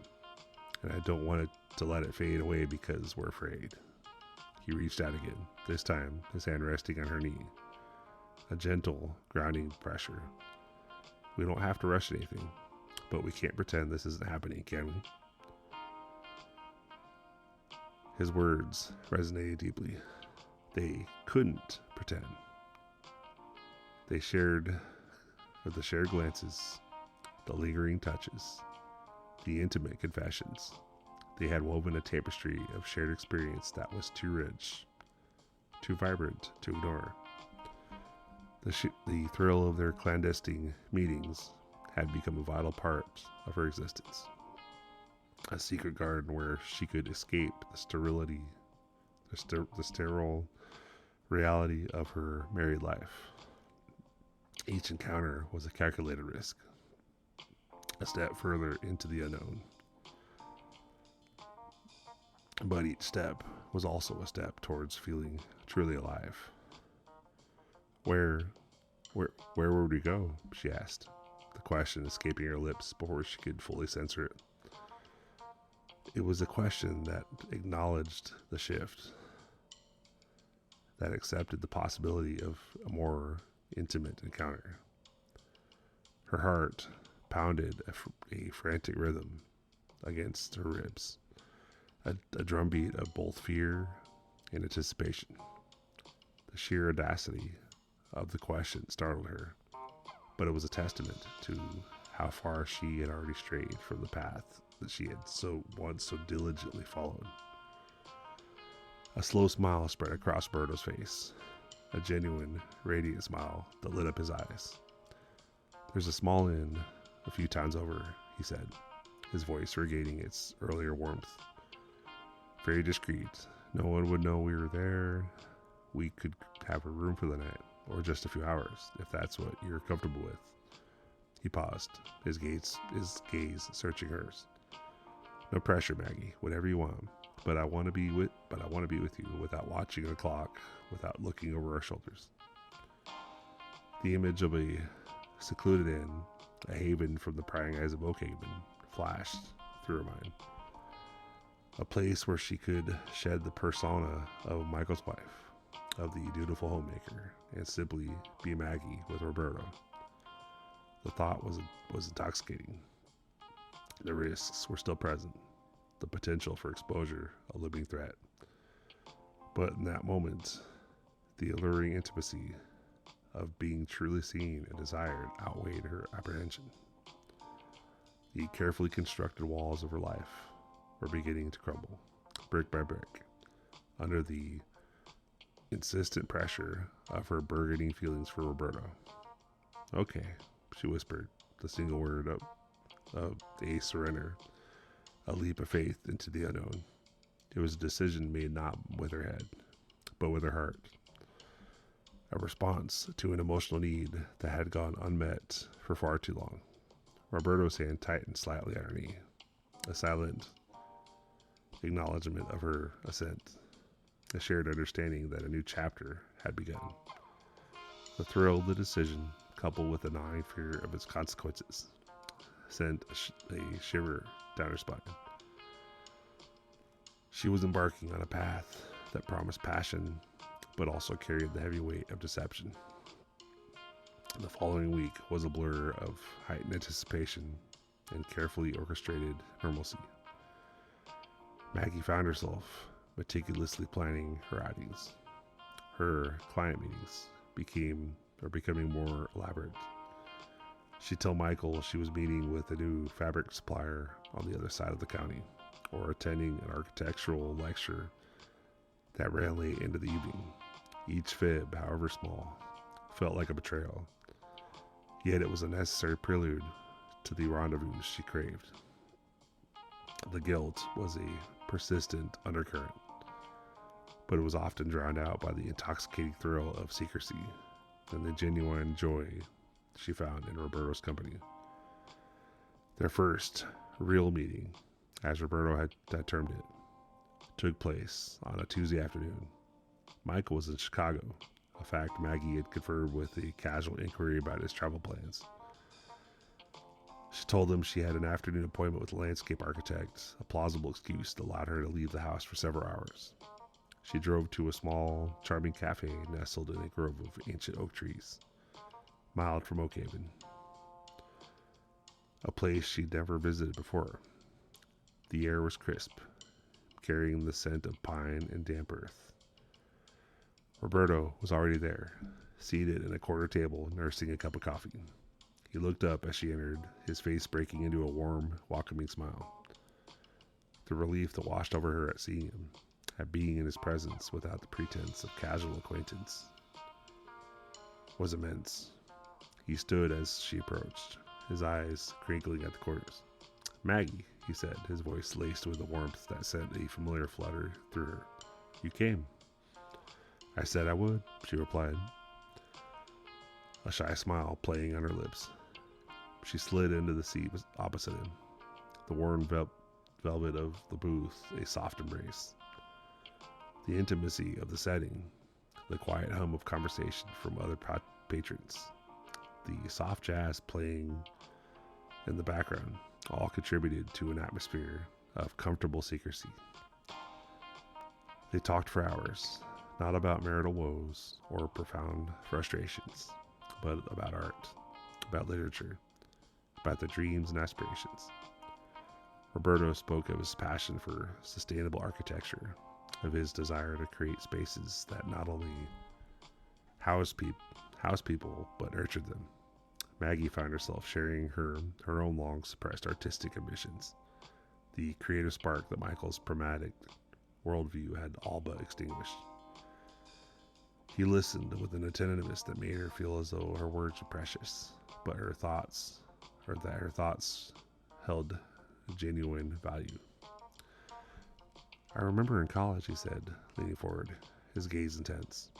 and I don't want to let it fade away because we're afraid." He reached out again, this time his hand resting on her knee, a gentle, grounding pressure. "We don't have to rush anything, but we can't pretend this isn't happening, can we?" His words resonated deeply. They couldn't pretend. The shared glances, the lingering touches, the intimate confessions. They had woven a tapestry of shared experience that was too rich, too vibrant to ignore. The thrill of their clandestine meetings had become a vital part of her existence. A secret garden where she could escape the sterility, the sterile reality of her married life. Each encounter was a calculated risk, a step further into the unknown. But each step was also a step towards feeling truly alive. Where would we go?" she asked, the question escaping her lips before she could fully censor it. It was a question that acknowledged the shift, that accepted the possibility of a more intimate encounter. Her heart pounded a frantic rhythm against her ribs, a drumbeat of both fear and anticipation. The sheer audacity of the question startled her, but it was a testament to how far she had already strayed from the path that she had once so diligently followed. A slow smile spread across Roberto's face, a genuine, radiant smile that lit up his eyes. "There's a small inn a few towns over," he said, his voice regaining its earlier warmth. "Very discreet. No one would know we were there. We could have a room for the night, or just a few hours, if that's what you're comfortable with." He paused, his gaze searching hers. "No pressure, Maggie. Whatever you want. But I want to be with you without watching the clock, without looking over our shoulders." The image of a secluded inn, a haven from the prying eyes of Oakhaven, flashed through her mind. A place where she could shed the persona of Michael's wife, of the dutiful homemaker, and simply be Maggie with Roberto. The thought was intoxicating. The risks were still present, the potential for exposure a looming threat. But in that moment, the alluring intimacy of being truly seen and desired outweighed her apprehension. The carefully constructed walls of her life were beginning to crumble, brick by brick, under the insistent pressure of her burgeoning feelings for Roberto. "Okay," she whispered, the single word of a surrender, a leap of faith into the unknown. It was a decision made not with her head, but with her heart. A response to an emotional need that had gone unmet for far too long. Roberto's hand tightened slightly on her knee, a silent acknowledgement of her assent, a shared understanding that a new chapter had begun. The thrill of the decision, coupled with a gnawing fear of its consequences, sent a shiver down her spine. She was embarking on a path that promised passion, but also carried the heavy weight of deception. The following week was a blur of heightened anticipation and carefully orchestrated normalcy. Maggie found herself meticulously planning her outings. Her client meetings becoming more elaborate. She told Michael she was meeting with a new fabric supplier on the other side of the county, or attending an architectural lecture that ran late into the evening. Each fib, however small, felt like a betrayal. Yet it was a necessary prelude to the rendezvous she craved. The guilt was a persistent undercurrent, but it was often drowned out by the intoxicating thrill of secrecy and the genuine joy she found in Roberto's company. Their first real meeting, as Roberto had termed it, took place on a Tuesday afternoon. Michael was in Chicago, a fact Maggie had confirmed with a casual inquiry about his travel plans. She told him she had an afternoon appointment with a landscape architect, a plausible excuse that allowed her to leave the house for several hours. She drove to a small, charming cafe nestled in a grove of ancient oak trees, mild from Oakhaven, a place she'd never visited before. The air was crisp, carrying the scent of pine and damp earth. Roberto was already there, seated at a corner table, nursing a cup of coffee. He looked up as she entered, his face breaking into a warm, welcoming smile. The relief that washed over her at seeing him, at being in his presence without the pretense of casual acquaintance, was immense. He stood as she approached, his eyes crinkling at the corners. "Maggie," he said, his voice laced with a warmth that sent a familiar flutter through her. "You came." "I said I would," she replied, a shy smile playing on her lips. She slid into the seat opposite him, the worn velvet of the booth a soft embrace. The intimacy of the setting, the quiet hum of conversation from other patrons, the soft jazz playing in the background, all contributed to an atmosphere of comfortable secrecy. They talked for hours, not about marital woes or profound frustrations, but about art, about literature, about their dreams and aspirations. Roberto spoke of his passion for sustainable architecture, of his desire to create spaces that not only house people but nurtured them, Maggie found herself sharing her own long-suppressed artistic ambitions. The creative spark that Michael's pragmatic worldview had all but extinguished. He listened with an attentiveness that made her feel as though her words were precious, but her thoughts held genuine value. I remember in college, he said, leaning forward, his gaze intense.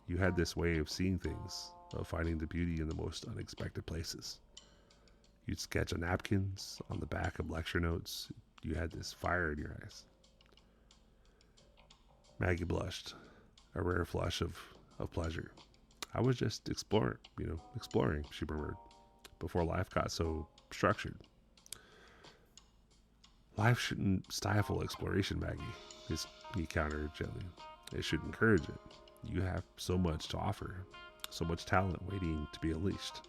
You had this way of seeing things, of finding the beauty in the most unexpected places. You'd sketch on napkins, on the back of lecture notes. You had this fire in your eyes. Maggie blushed, a rare flush of pleasure. I was just exploring, she murmured, before life got so structured. Life shouldn't stifle exploration, Maggie, he countered gently. It should encourage it. You have so much to offer, so much talent waiting to be unleashed.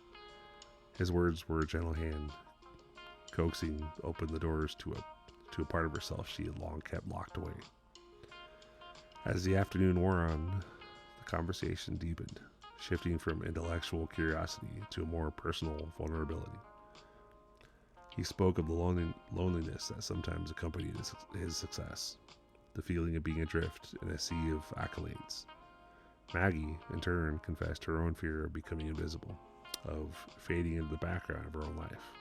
His words were a gentle hand, coaxing open the doors to a part of herself she had long kept locked away. As the afternoon wore on, the conversation deepened, shifting from intellectual curiosity to a more personal vulnerability. He spoke of the loneliness that sometimes accompanied his success, the feeling of being adrift in a sea of accolades. Maggie, in turn, confessed her own fear of becoming invisible, of fading into the background of her own life.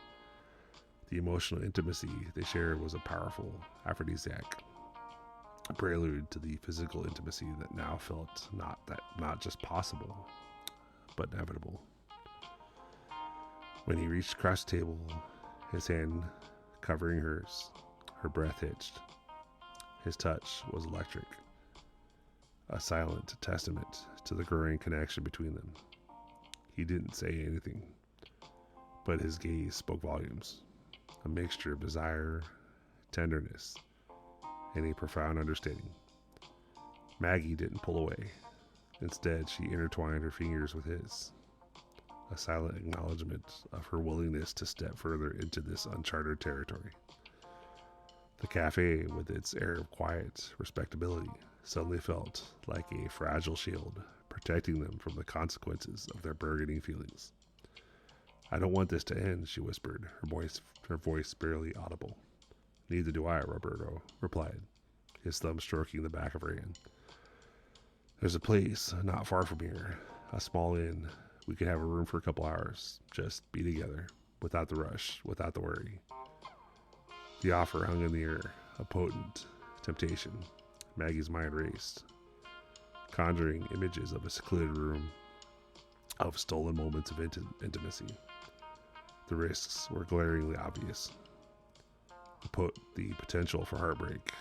The emotional intimacy they shared was a powerful aphrodisiac, a prelude to the physical intimacy that now felt not just possible, but inevitable. When he reached across the table, his hand covering hers, her breath hitched. His touch was electric, a silent testament to the growing connection between them. He didn't say anything, but his gaze spoke volumes, a mixture of desire, tenderness, and a profound understanding. Maggie didn't pull away. Instead, she intertwined her fingers with his, a silent acknowledgement of her willingness to step further into this uncharted territory. The cafe, with its air of quiet respectability, suddenly felt like a fragile shield, protecting them from the consequences of their burgeoning feelings. I don't want this to end, she whispered, her voice barely audible. Neither do I, Roberto replied, his thumb stroking the back of her hand. There's a place not far from here, a small inn. We could have a room for a couple hours, just be together, without the rush, without the worry. The offer hung in the air, a potent temptation. Maggie's mind raced, conjuring images of a secluded room, of stolen moments of intimacy. The risks were glaringly obvious. The potential for heartbreak,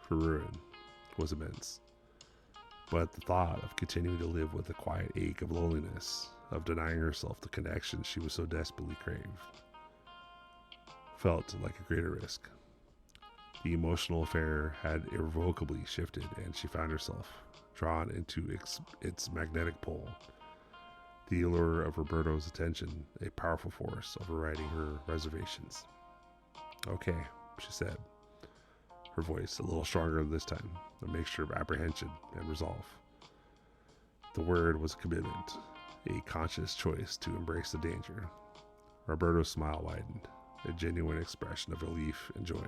for ruin, was immense. But the thought of continuing to live with the quiet ache of loneliness, of denying herself the connection she was so desperately craved, felt like a greater risk. The emotional affair had irrevocably shifted, and she found herself drawn into its magnetic pull. The allure of Roberto's attention, a powerful force overriding her reservations. Okay, she said, her voice a little stronger this time, a mixture of apprehension and resolve. The word was a commitment, a conscious choice to embrace the danger. Roberto's smile widened, a genuine expression of relief and joy.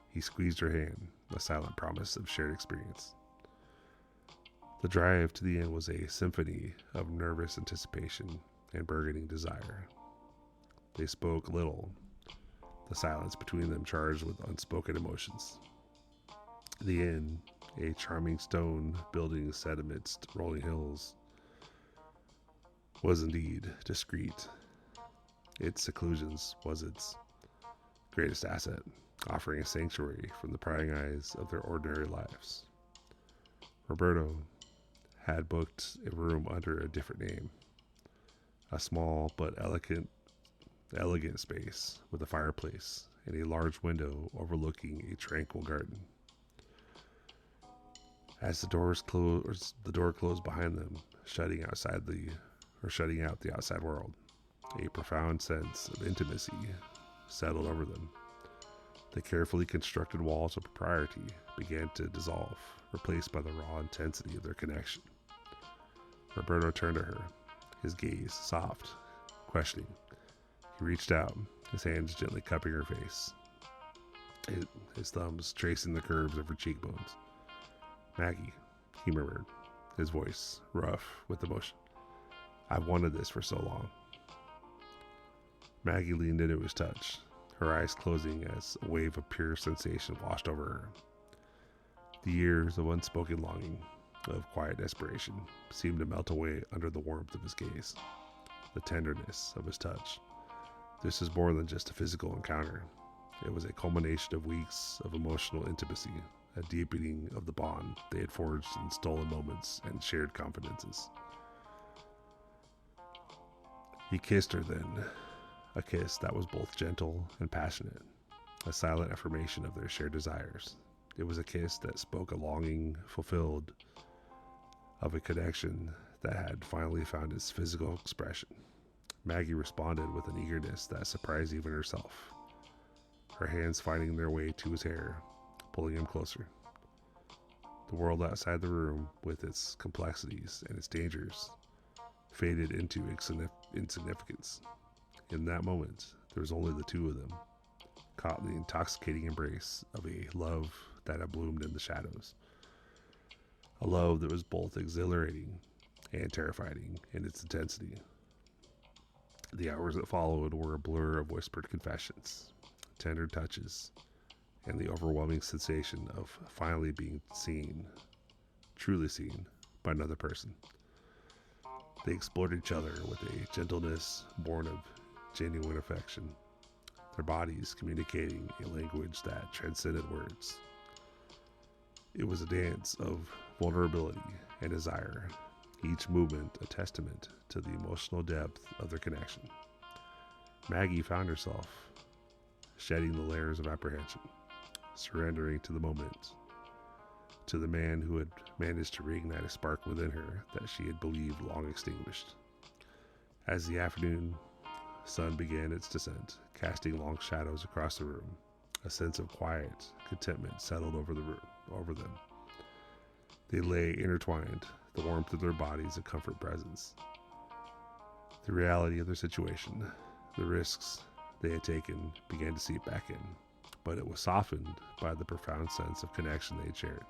He squeezed her hand, a silent promise of shared experience. The drive to the inn was a symphony of nervous anticipation and burgeoning desire. They spoke little, the silence between them charged with unspoken emotions. The inn, a charming stone building set amidst rolling hills, was indeed discreet. Its seclusions was its greatest asset, offering a sanctuary from the prying eyes of their ordinary lives. Roberto had booked a room under a different name, a small but elegant space with a fireplace and a large window overlooking a tranquil garden. As the door closed behind them, shutting out the outside world, a profound sense of intimacy settled over them. The carefully constructed walls of propriety began to dissolve, replaced by the raw intensity of their connection. Roberto turned to her, his gaze soft, questioning. He reached out, his hands gently cupping her face, his thumbs tracing the curves of her cheekbones. "Maggie," he murmured, his voice rough with emotion. "I've wanted this for so long." Maggie leaned into his touch, her eyes closing as a wave of pure sensation washed over her. The years of unspoken longing, of quiet desperation, seemed to melt away under the warmth of his gaze, the tenderness of his touch. This was more than just a physical encounter. It was a culmination of weeks of emotional intimacy, a deepening of the bond they had forged in stolen moments and shared confidences. He kissed her then, a kiss that was both gentle and passionate, a silent affirmation of their shared desires. It was a kiss that spoke a longing fulfilled of a connection that had finally found its physical expression. Maggie responded with an eagerness that surprised even herself, her hands finding their way to his hair, pulling him closer. The world outside the room, with its complexities and its dangers, faded into insignificance. In that moment, there was only the two of them, caught in the intoxicating embrace of a love that had bloomed in the shadows. A love that was both exhilarating and terrifying in its intensity. The hours that followed were a blur of whispered confessions, tender touches, and the overwhelming sensation of finally being seen, truly seen, by another person. They explored each other with a gentleness born of genuine affection, their bodies communicating a language that transcended words. It was a dance of vulnerability and desire, each movement a testament to the emotional depth of their connection. Maggie found herself shedding the layers of apprehension, surrendering to the moment, to the man who had managed to reignite a spark within her that she had believed long extinguished. As the afternoon sun began its descent, casting long shadows across the room, a sense of quiet contentment settled over them. They lay intertwined, the warmth of their bodies a comfort presence. The reality of their situation, the risks they had taken, began to seep back in, but it was softened by the profound sense of connection they had shared.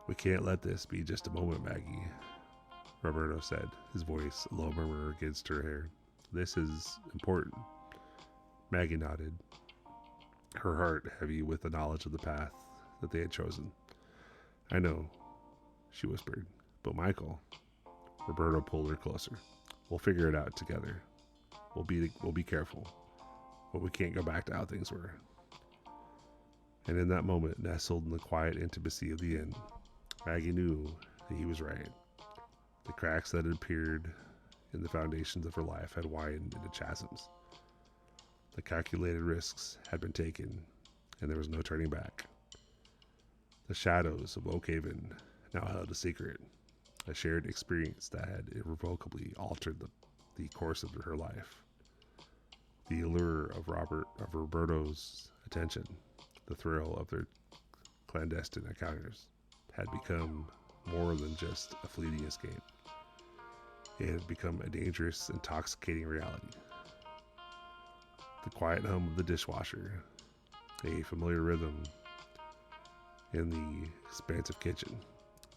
"We can't let this be just a moment, Maggie," Roberto said, his voice a low murmur against her hair. "This is important." Maggie nodded, her heart heavy with the knowledge of the path that they had chosen. "I know," she whispered, "but Michael..." Roberto pulled her closer. "We'll figure it out together. We'll be careful, but we can't go back to how things were." And in that moment, nestled in the quiet intimacy of the inn, Maggie knew that he was right. The cracks that had appeared in the foundations of her life had widened into chasms. The calculated risks had been taken, and there was no turning back. The shadows of Oakhaven now held a secret, a shared experience that had irrevocably altered the course of her life. The allure of Roberto's attention, the thrill of their clandestine encounters, had become more than just a fleeting escape. It had become a dangerous, intoxicating reality. The quiet hum of the dishwasher, a familiar rhythm in the expansive kitchen,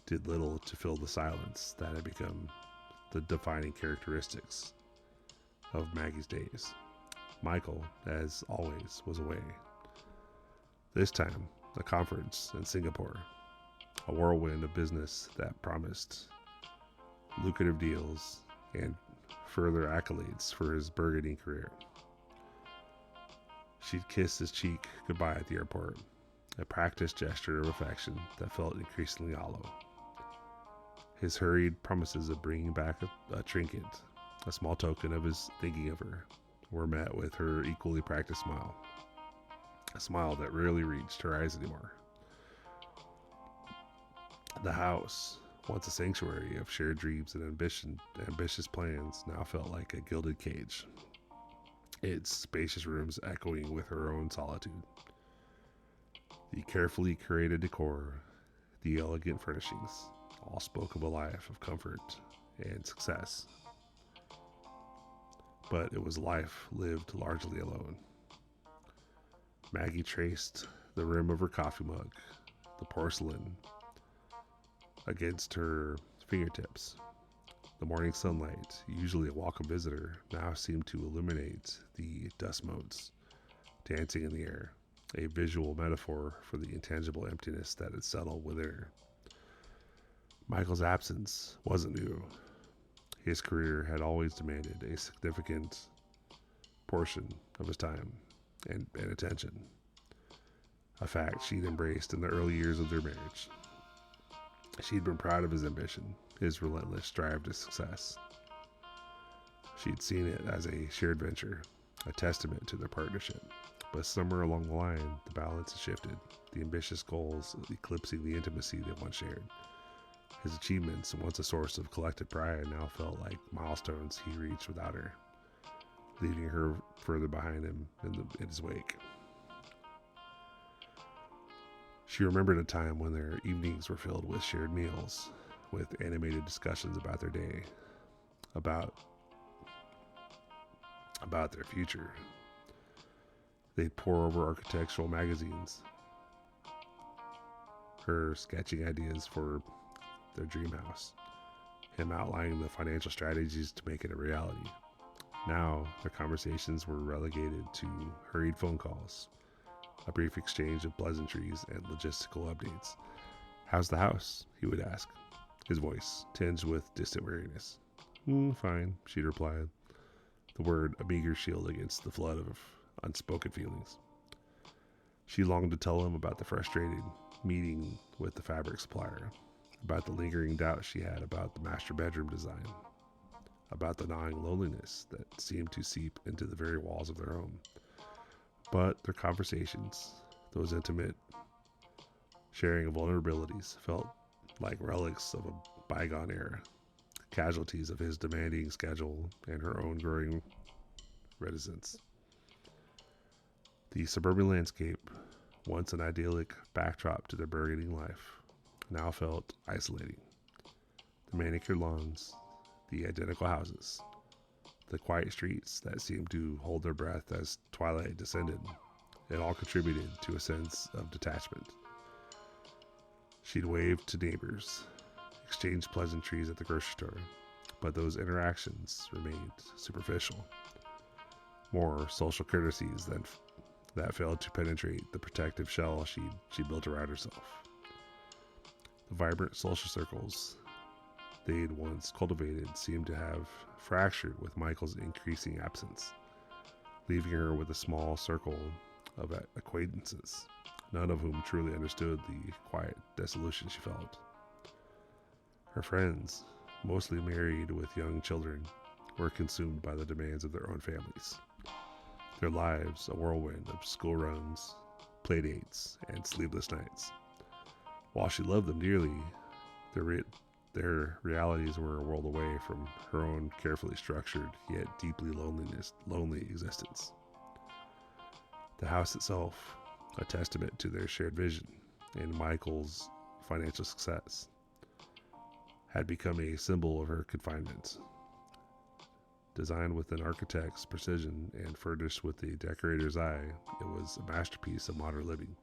did little to fill the silence that had become the defining characteristics of Maggie's days. Michael, as always, was away. This time, a conference in Singapore, a whirlwind of business that promised lucrative deals and further accolades for his burgeoning career. She'd kissed his cheek goodbye at the airport, a practiced gesture of affection that felt increasingly hollow. His hurried promises of bringing back a trinket, a small token of his thinking of her, were met with her equally practiced smile, a smile that rarely reached her eyes anymore. The house, once a sanctuary of shared dreams and ambitious plans, now felt like a gilded cage, its spacious rooms echoing with her own solitude. The carefully curated decor, the elegant furnishings, all spoke of a life of comfort and success. but it was life lived largely alone. Maggie traced the rim of her coffee mug, the porcelain, against her fingertips. The morning sunlight, usually a welcome visitor, now seemed to illuminate the dust motes dancing in the air, a visual metaphor for the intangible emptiness that had settled within her. Michael's absence wasn't new. His career had always demanded a significant portion of his time and attention, a fact she'd embraced in the early years of their marriage. She'd been proud of his ambition, his relentless drive to success. She'd seen it as a shared venture, a testament to their partnership. But somewhere along the line, the balance had shifted, the ambitious goals eclipsing the intimacy they once shared. His achievements, once a source of collective pride, now felt like milestones he reached without her, leaving her further behind him in his wake. She remembered a time when their evenings were filled with shared meals, with animated discussions about their day, about their future. They'd pore over architectural magazines, her sketching ideas for their dream house, him outlining the financial strategies to make it a reality. Now, their conversations were relegated to hurried phone calls, a brief exchange of pleasantries and logistical updates. "How's the house?" he would ask, his voice tinged with distant weariness. Fine," she'd replied, the word a meager shield against the flood of unspoken feelings. She longed to tell him about the frustrated meeting with the fabric supplier, about the lingering doubts she had about the master bedroom design, about the gnawing loneliness that seemed to seep into the very walls of their home. But their conversations, those intimate sharing of vulnerabilities, felt like relics of a bygone era, casualties of his demanding schedule and her own growing reticence. The suburban landscape, once an idyllic backdrop to their burgeoning life, now felt isolating. The manicured lawns, the identical houses, the quiet streets that seemed to hold their breath as twilight descended, it all contributed to a sense of detachment. She'd waved to neighbors, exchanged pleasantries at the grocery store, but those interactions remained superficial. More social courtesies that failed to penetrate the protective shell she built around herself. The vibrant social circles they'd once cultivated seemed to have fractured with Michael's increasing absence, leaving her with a small circle of acquaintances, none of whom truly understood the quiet dissolution she felt. Her friends, mostly married with young children, were consumed by the demands of their own families. Their lives a whirlwind of school runs, playdates, and sleepless nights. While she loved them dearly, their realities were a world away from her own carefully structured yet deeply lonely existence. The house itself, a testament to their shared vision and Michael's financial success, had become a symbol of her confinement. Designed with an architect's precision and furnished with the decorator's eye, it was a masterpiece of modern living.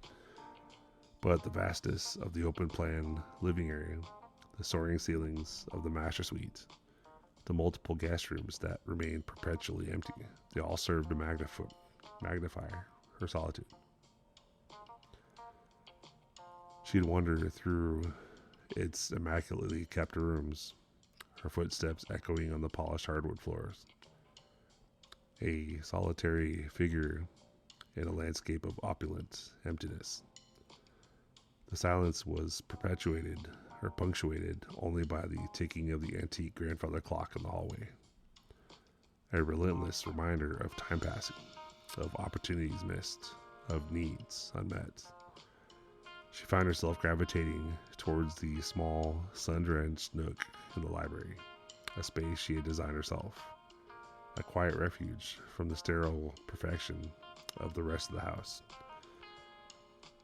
But the vastness of the open-plan living area, the soaring ceilings of the master suite, the multiple guest rooms that remained perpetually empty, they all served to magnify her solitude. She'd wander through its immaculately kept rooms, her footsteps echoing on the polished hardwood floors. A solitary figure in a landscape of opulent emptiness. The silence was punctuated only by the ticking of the antique grandfather clock in the hallway. A relentless reminder of time passing, of opportunities missed, of needs unmet. She found herself gravitating towards the small, sun-drenched nook in the library, a space she had designed herself, a quiet refuge from the sterile perfection of the rest of the house.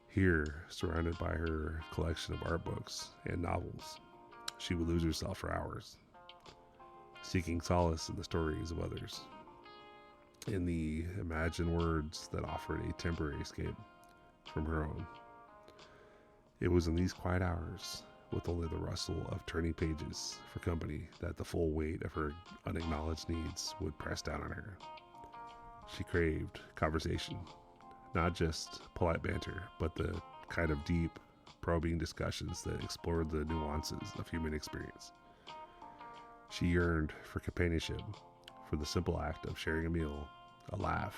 Here, surrounded by her collection of art books and novels, she would lose herself for hours, seeking solace in the stories of others, in the imagined words that offered a temporary escape from her own. It was in these quiet hours, with only the rustle of turning pages for company, that the full weight of her unacknowledged needs would press down on her. She craved conversation, not just polite banter, but the kind of deep, probing discussions that explored the nuances of human experience. She yearned for companionship, for the simple act of sharing a meal, a laugh,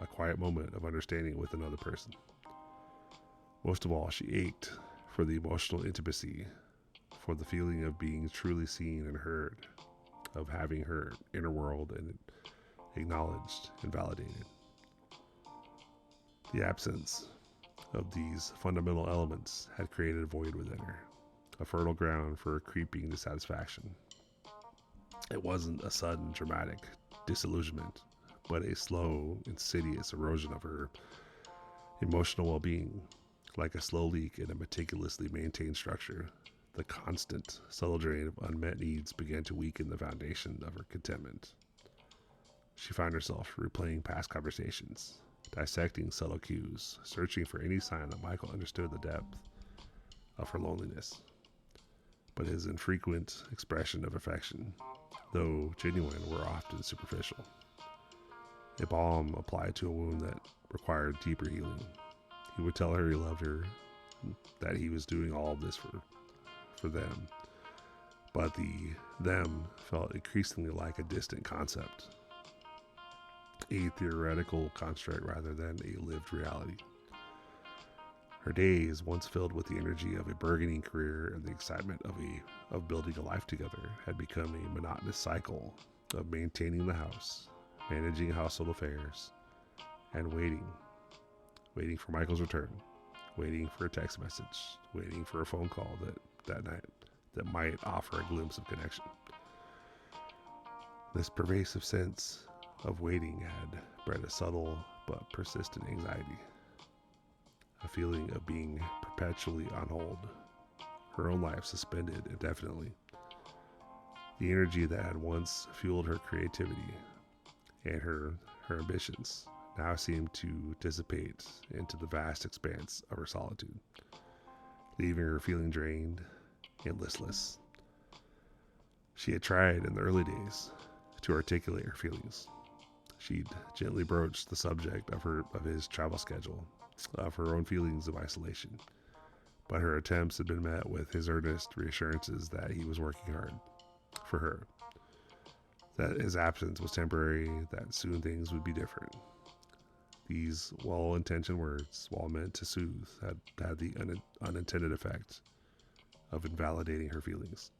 a quiet moment of understanding with another person. Most of all, she ached for the emotional intimacy, for the feeling of being truly seen and heard, of having her inner world and acknowledged and validated. The absence of these fundamental elements had created a void within her, a fertile ground for creeping dissatisfaction. It wasn't a sudden, dramatic disillusionment, but a slow, insidious erosion of her emotional well-being, like a slow leak in a meticulously maintained structure. The constant, subtle drain of unmet needs began to weaken the foundation of her contentment. She found herself replaying past conversations, dissecting subtle cues, searching for any sign that Michael understood the depth of her loneliness. But his infrequent expression of affection, though genuine, were often superficial. A balm applied to a wound that required deeper healing. He would tell her he loved her, that he was doing all of this for them. But the them felt increasingly like a distant concept, a theoretical construct rather than a lived reality. Her days, once filled with the energy of a burgeoning career and the excitement of building a life together, had become a monotonous cycle of maintaining the house, managing household affairs, and waiting for Michael's return, waiting for a text message, waiting for a phone call that night that might offer a glimpse of connection. This pervasive sense of waiting had bred a subtle but persistent anxiety, a feeling of being perpetually on hold, her own life suspended indefinitely. The energy that had once fueled her creativity and her ambitions now seemed to dissipate into the vast expanse of her solitude, leaving her feeling drained and listless. She had tried in the early days to articulate her feelings. She'd gently broached the subject of his travel schedule, of her own feelings of isolation, but her attempts had been met with his earnest reassurances that he was working hard for her, that his absence was temporary, that soon things would be different. These well-intentioned words, while meant to soothe, had the unintended effect of invalidating her feelings.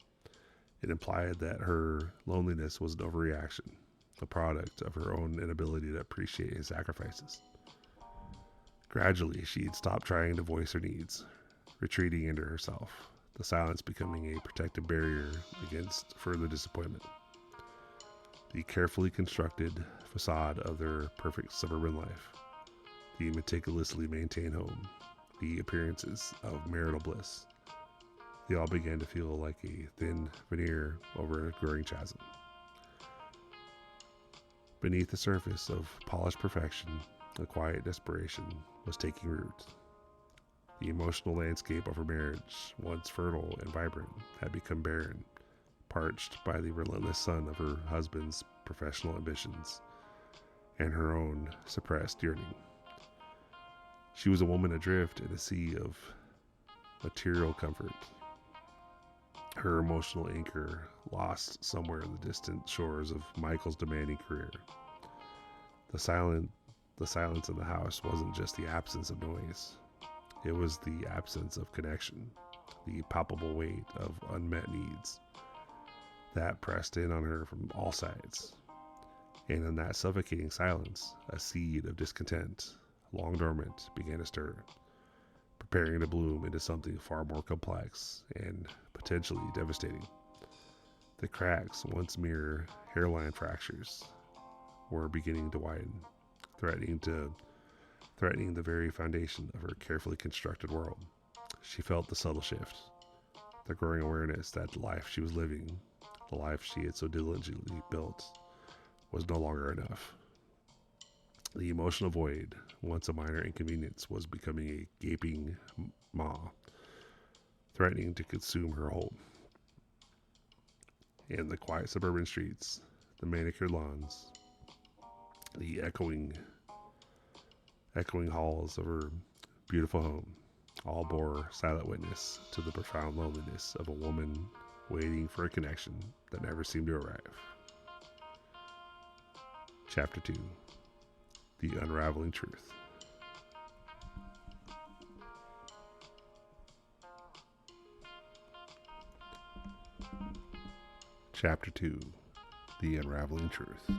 It implied that her loneliness was an overreaction, the product of her own inability to appreciate his sacrifices. Gradually, she had stopped trying to voice her needs, retreating into herself, the silence becoming a protective barrier against further disappointment. The carefully constructed facade of their perfect suburban life, the meticulously maintained home, the appearances of marital bliss, they all began to feel like a thin veneer over a growing chasm. Beneath the surface of polished perfection, a quiet desperation was taking root. The emotional landscape of her marriage, once fertile and vibrant, had become barren, parched by the relentless sun of her husband's professional ambitions and her own suppressed yearning. She was a woman adrift in a sea of material comfort, her emotional anchor lost somewhere in the distant shores of Michael's demanding career. The silence in the house wasn't just the absence of noise. It was the absence of connection, the palpable weight of unmet needs that pressed in on her from all sides. And in that suffocating silence, a seed of discontent, long dormant, began to stir, preparing to bloom into something far more complex and potentially devastating. The cracks, once mere hairline fractures, were beginning to widen, threatening the very foundation of her carefully constructed world. She felt the subtle shift, the growing awareness that the life she was living, the life she had so diligently built, was no longer enough. The emotional void, once a minor inconvenience, was becoming a gaping maw, threatening to consume her home. In the quiet suburban streets, the manicured lawns, the echoing halls of her beautiful home, all bore silent witness to the profound loneliness of a woman waiting for a connection that never seemed to arrive. Chapter 2: The Unraveling Truth. Chapter 2: The Unraveling Truth.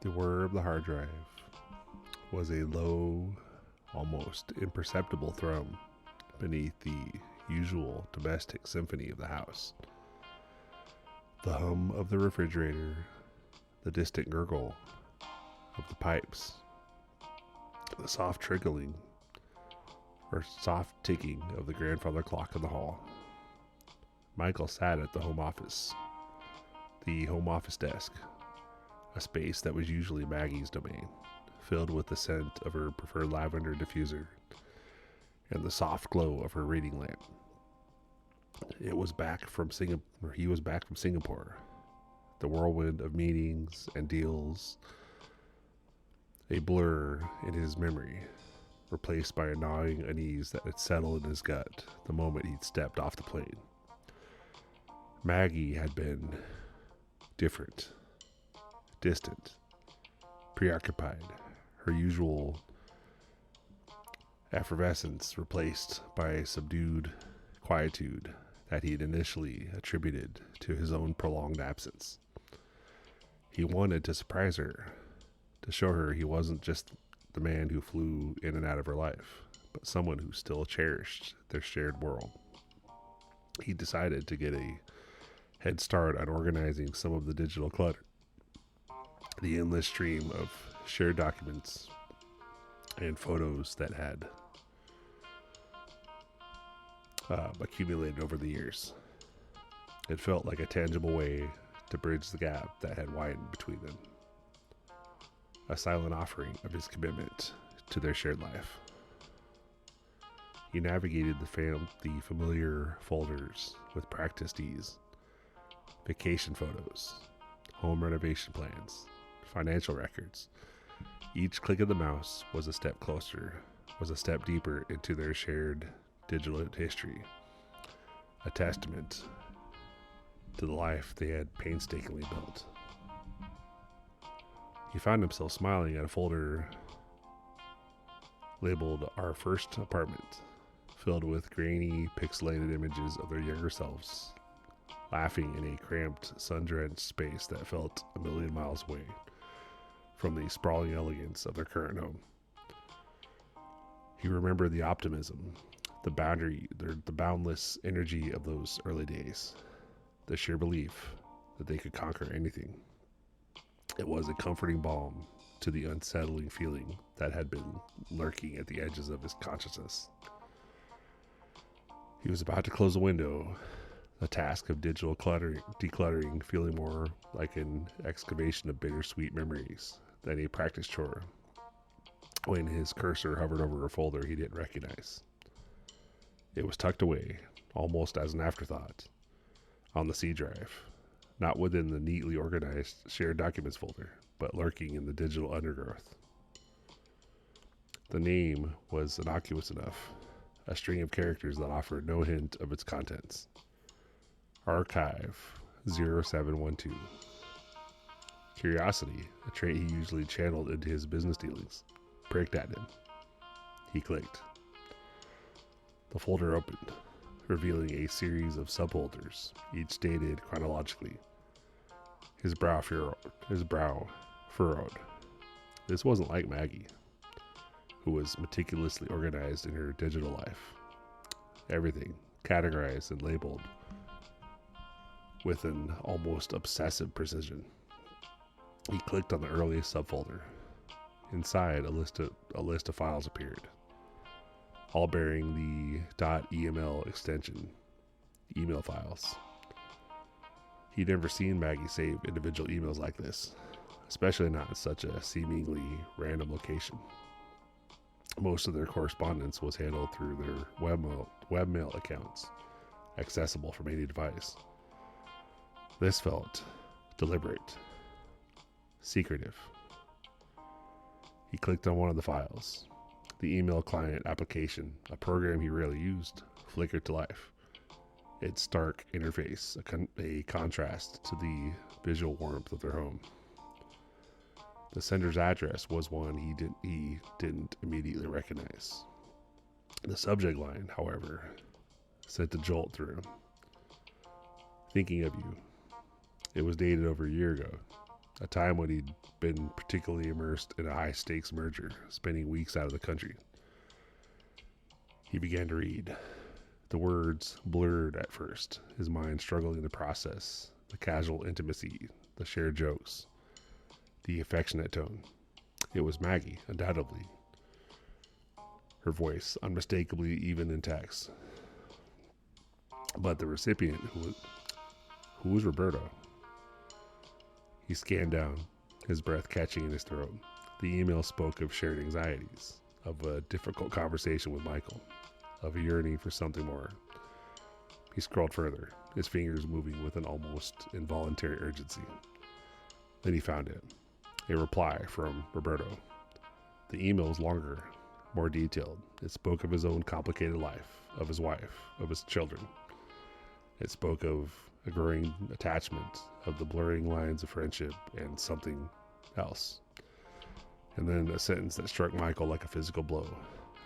The whir of the hard drive was a low, almost imperceptible thrum beneath the usual domestic symphony of the house. The hum of the refrigerator, the distant gurgle of the pipes, the soft trickling or soft ticking of the grandfather clock in the hall. Michael sat at the home office desk, a space that was usually Maggie's domain, filled with the scent of her preferred lavender diffuser and the soft glow of her reading lamp. He was back from Singapore, the whirlwind of meetings and deals, a blur in his memory, replaced by a gnawing unease that had settled in his gut the moment he'd stepped off the plane. Maggie had been different, distant, preoccupied, her usual effervescence replaced by a subdued quietude that he'd initially attributed to his own prolonged absence. He wanted to surprise her, to show her he wasn't just the man who flew in and out of her life, but someone who still cherished their shared world. He decided to get a head start on organizing some of the digital clutter, the endless stream of shared documents and photos that had accumulated over the years. It felt like a tangible way to bridge the gap that had widened between them, a silent offering of his commitment to their shared life. He navigated the familiar folders with practiced ease: vacation photos, home renovation plans, financial records. Each click of the mouse was a step closer, was a step deeper into their shared digital history, a testament to the life they had painstakingly built. He found himself smiling at a folder labeled "Our First Apartment," filled with grainy, pixelated images of their younger selves, laughing in a cramped, sun-drenched space that felt a million miles away from the sprawling elegance of their current home. He remembered the optimism, the boundless energy of those early days, the sheer belief that they could conquer anything. It was a comforting balm to the unsettling feeling that had been lurking at the edges of his consciousness. He was about to close the window, the task of digital decluttering feeling more like an excavation of bittersweet memories than a practice chore, when his cursor hovered over a folder he didn't recognize. It was tucked away, almost as an afterthought, on the C drive, not within the neatly organized shared documents folder, but lurking in the digital undergrowth. The name was innocuous enough, a string of characters that offered no hint of its contents. Archive 0712. Curiosity, a trait he usually channeled into his business dealings, pricked at him. He clicked. The folder opened, revealing a series of subfolders, each dated chronologically. His brow furrowed. This wasn't like Maggie, who was meticulously organized in her digital life. Everything categorized and labeled with an almost obsessive precision. He clicked on the earliest subfolder. Inside, a list of files appeared, all bearing the .eml extension, email files. He'd never seen Maggie save individual emails like this, especially not in such a seemingly random location. Most of their correspondence was handled through their webmail accounts, accessible from any device. This felt deliberate, secretive. He clicked on one of the files. The email client application, a program he rarely used, flickered to life. Its stark interface, a contrast to the visual warmth of their home. The sender's address was one he didn't immediately recognize. The subject line, however, sent a jolt through him. Thinking of you. It was dated over a year ago, a time when he'd been particularly immersed in a high-stakes merger, spending weeks out of the country. He began to read. The words blurred at first, his mind struggling to process the casual intimacy, the shared jokes, the affectionate tone. It was Maggie, undoubtedly. Her voice, unmistakably even in text. But the recipient, who was Roberto? He scanned down, his breath catching in his throat. The email spoke of shared anxieties, of a difficult conversation with Michael, of a yearning for something more. He scrolled further, his fingers moving with an almost involuntary urgency. Then he found it. A reply from Roberto. The email was longer, more detailed. It spoke of his own complicated life, of his wife, of his children. It spoke of a growing attachment, of the blurring lines of friendship, and something else. And then a sentence that struck Michael like a physical blow.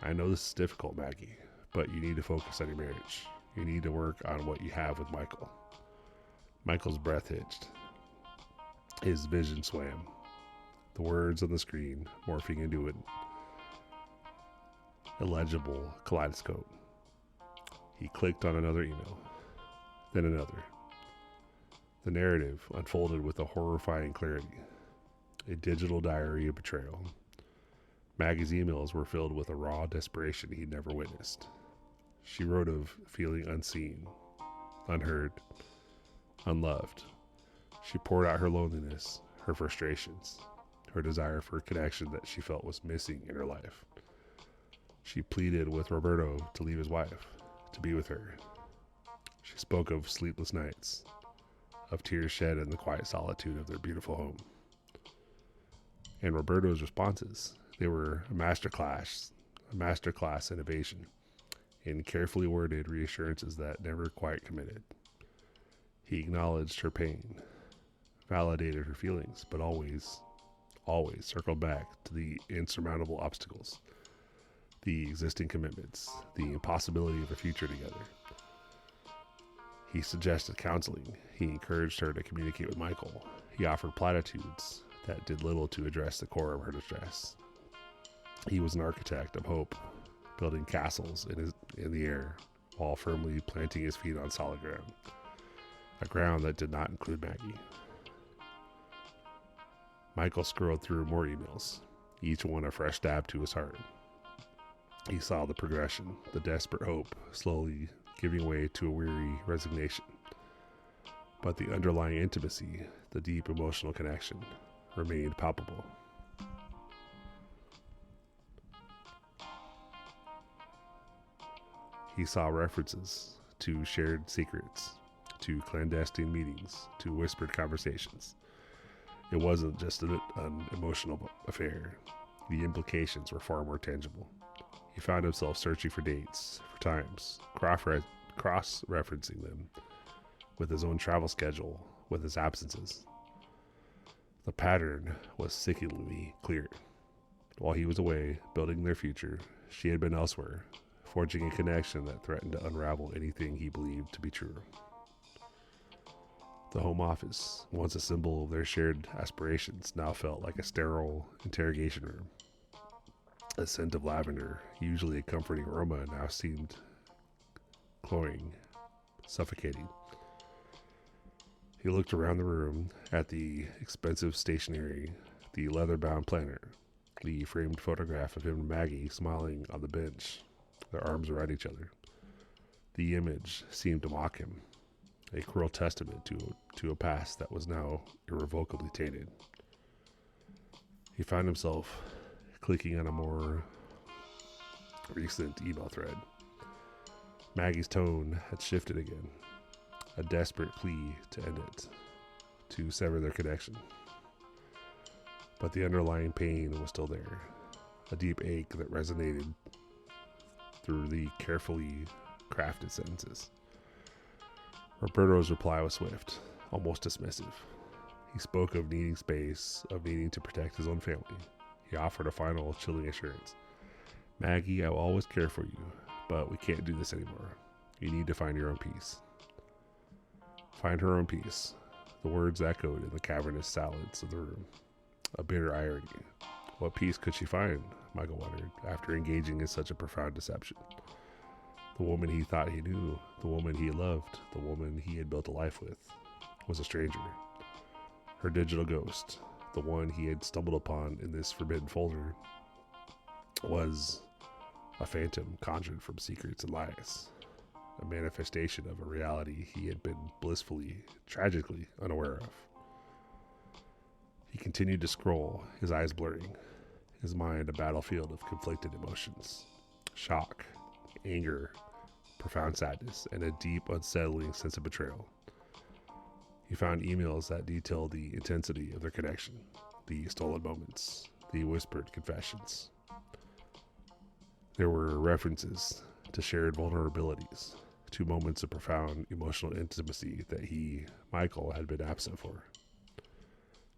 I know this is difficult, Maggie, but you need to focus on your marriage. You need to work on what you have with Michael. Michael's breath hitched. His vision swam. The words on the screen morphing into an illegible kaleidoscope. He clicked on another email, then another. The narrative unfolded with a horrifying clarity. A digital diary of betrayal. Maggie's emails were filled with a raw desperation he'd never witnessed. She wrote of feeling unseen, unheard, unloved. She poured out her loneliness, her frustrations, her desire for a connection that she felt was missing in her life. She pleaded with Roberto to leave his wife, to be with her. She spoke of sleepless nights, of tears shed in the quiet solitude of their beautiful home. And Roberto's responses, they were a masterclass innovation in carefully worded reassurances that never quite committed. He acknowledged her pain, validated her feelings, but always circled back to the insurmountable obstacles, the existing commitments, the impossibility of a future together. He suggested counseling. He encouraged her to communicate with Michael. He offered platitudes that did little to address the core of her distress. He was an architect of hope, building castles in the air while firmly planting his feet on solid ground, a ground that did not include Maggie. Michael scrolled through more emails, each one a fresh stab to his heart. He saw the progression, the desperate hope, slowly giving way to a weary resignation. But the underlying intimacy, the deep emotional connection, remained palpable. He saw references to shared secrets, to clandestine meetings, to whispered conversations. It wasn't just an emotional affair. The implications were far more tangible. He found himself searching for dates, for times, cross-referencing them with his own travel schedule, with his absences. The pattern was sickeningly clear. While he was away, building their future, she had been elsewhere, forging a connection that threatened to unravel anything he believed to be true. The home office, once a symbol of their shared aspirations, now felt like a sterile interrogation room. A scent of lavender, usually a comforting aroma, now seemed cloying, suffocating. He looked around the room at the expensive stationery, the leather-bound planner, the framed photograph of him and Maggie smiling on the bench, their arms around each other. The image seemed to mock him, a cruel testament to a past that was now irrevocably tainted. He found himself clicking on a more recent email thread. Maggie's tone had shifted again, a desperate plea to end it, to sever their connection. But the underlying pain was still there, a deep ache that resonated through the carefully crafted sentences. Roberto's reply was swift, almost dismissive. He spoke of needing space, of needing to protect his own family. He offered a final chilling assurance. Maggie, I will always care for you, but we can't do this anymore. You need to find your own peace. Find her own peace. The words echoed in the cavernous silence of the room. A bitter irony. What peace could she find, Michael wondered, after engaging in such a profound deception? The woman he thought he knew, the woman he loved, the woman he had built a life with, was a stranger. Her digital ghost, the one he had stumbled upon in this forbidden folder, was a phantom conjured from secrets and lies, a manifestation of a reality he had been blissfully, tragically unaware of. He continued to scroll, his eyes blurring, his mind a battlefield of conflicted emotions. Shock, anger, profound sadness, and a deep, unsettling sense of betrayal. He found emails that detailed the intensity of their connection, the stolen moments, the whispered confessions. There were references to shared vulnerabilities, to moments of profound emotional intimacy that he, Michael, had been absent for.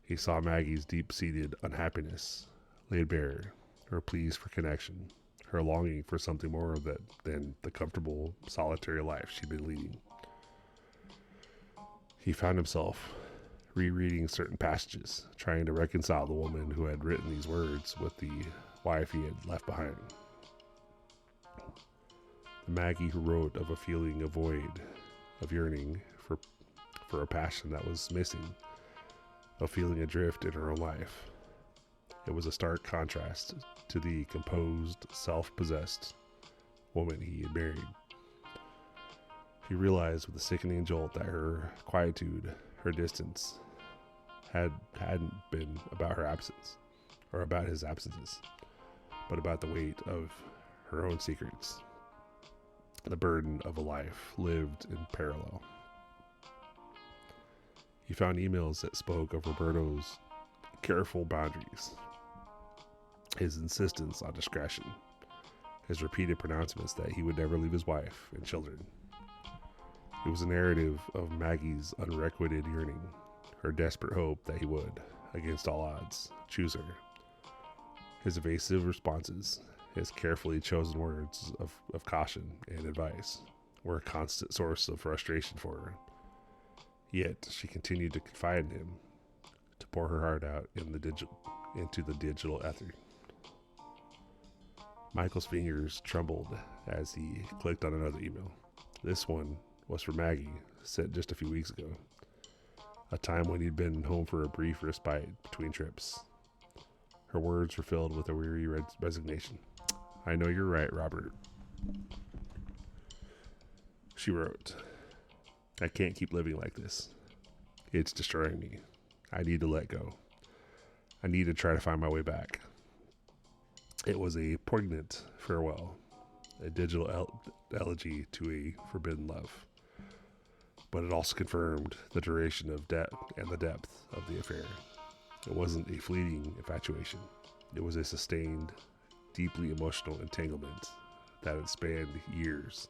He saw Maggie's deep-seated unhappiness laid bare, her pleas for connection, her longing for something more than the comfortable, solitary life she'd been leading. He found himself rereading certain passages, trying to reconcile the woman who had written these words with the wife he had left behind. The Maggie who wrote of a feeling of void, of yearning for a passion that was missing, of feeling adrift in her own life. It was a stark contrast to the composed, self-possessed woman he had married. He realized with a sickening jolt that her quietude, her distance, hadn't been about her absence, or about his absences, but about the weight of her own secrets, the burden of a life lived in parallel. He found emails that spoke of Roberto's careful boundaries, his insistence on discretion, his repeated pronouncements that he would never leave his wife and children. It was a narrative of Maggie's unrequited yearning, her desperate hope that he would, against all odds, choose her. His evasive responses, his carefully chosen words of caution and advice, were a constant source of frustration for her. Yet she continued to confide in him, to pour her heart out into the digital ether. Michael's fingers trembled as he clicked on another email. This one was for Maggie, sent just a few weeks ago, a time when he'd been home for a brief respite between trips. Her words were filled with a weary resignation. I know you're right, Robert. She wrote, I can't keep living like this. It's destroying me. I need to let go. I need to try to find my way back. It was a poignant farewell, a digital elegy to a forbidden love. But it also confirmed the duration of and the depth of the affair. It wasn't a fleeting infatuation. It was a sustained, deeply emotional entanglement that had spanned years,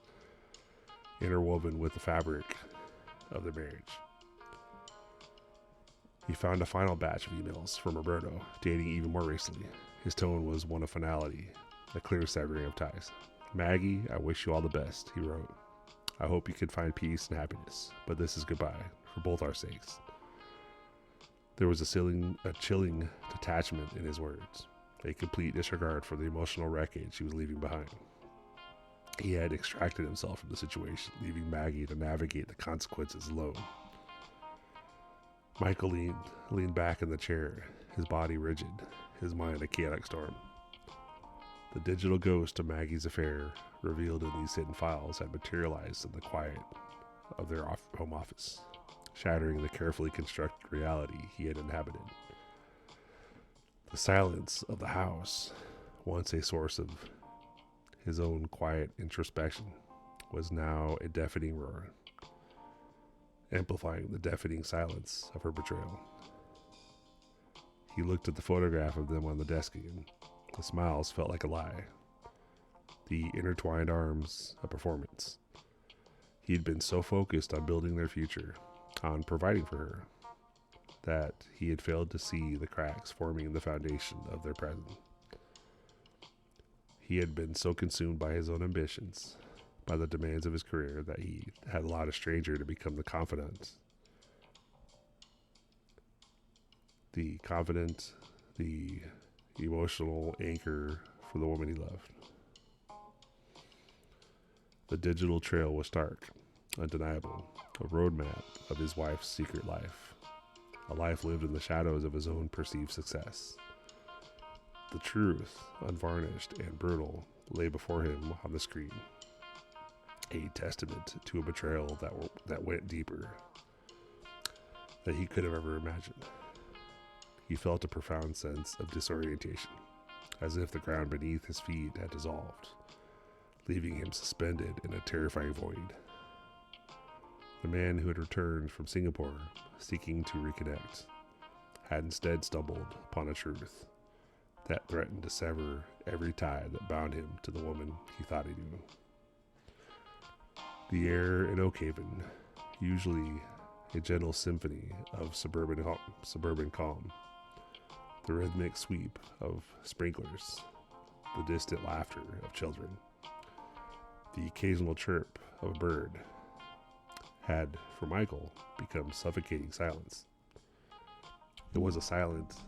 interwoven with the fabric of their marriage. He found a final batch of emails from Roberto, dating even more recently. His tone was one of finality, a clear severing of ties. Maggie, I wish you all the best, he wrote. I hope you can find peace and happiness, but this is goodbye, for both our sakes. There was a chilling detachment in his words, a complete disregard for the emotional wreckage he was leaving behind. He had extracted himself from the situation, leaving Maggie to navigate the consequences alone. Michael leaned back in the chair, his body rigid, his mind a chaotic storm. The digital ghost of Maggie's affair, revealed in these hidden files, had materialized in the quiet, of their home office, shattering the carefully constructed reality he had inhabited. The silence of the house, once a source of his own quiet introspection, was now a deafening roar, amplifying the deafening silence of her betrayal. He looked at the photograph of them on the desk again. The smiles felt like a lie. The intertwined arms, a performance. He had been so focused on building their future, on providing for her, that he had failed to see the cracks forming the foundation of their present. He had been so consumed by his own ambitions, by the demands of his career, that he had allowed a stranger to become the confidant, the emotional anchor for the woman he loved. The digital trail was stark, undeniable, a roadmap of his wife's secret life, a life lived in the shadows of his own perceived success. The truth, unvarnished and brutal, lay before him on the screen, a testament to a betrayal that went deeper than he could have ever imagined. He felt a profound sense of disorientation, as if the ground beneath his feet had dissolved, leaving him suspended in a terrifying void. The man who had returned from Singapore, seeking to reconnect, had instead stumbled upon a truth that threatened to sever every tie that bound him to the woman he thought he knew. The air in Oakhaven, usually a gentle symphony of suburban calm, the rhythmic sweep of sprinklers, the distant laughter of children, the occasional chirp of a bird, had, for Michael, become suffocating silence. It was a silence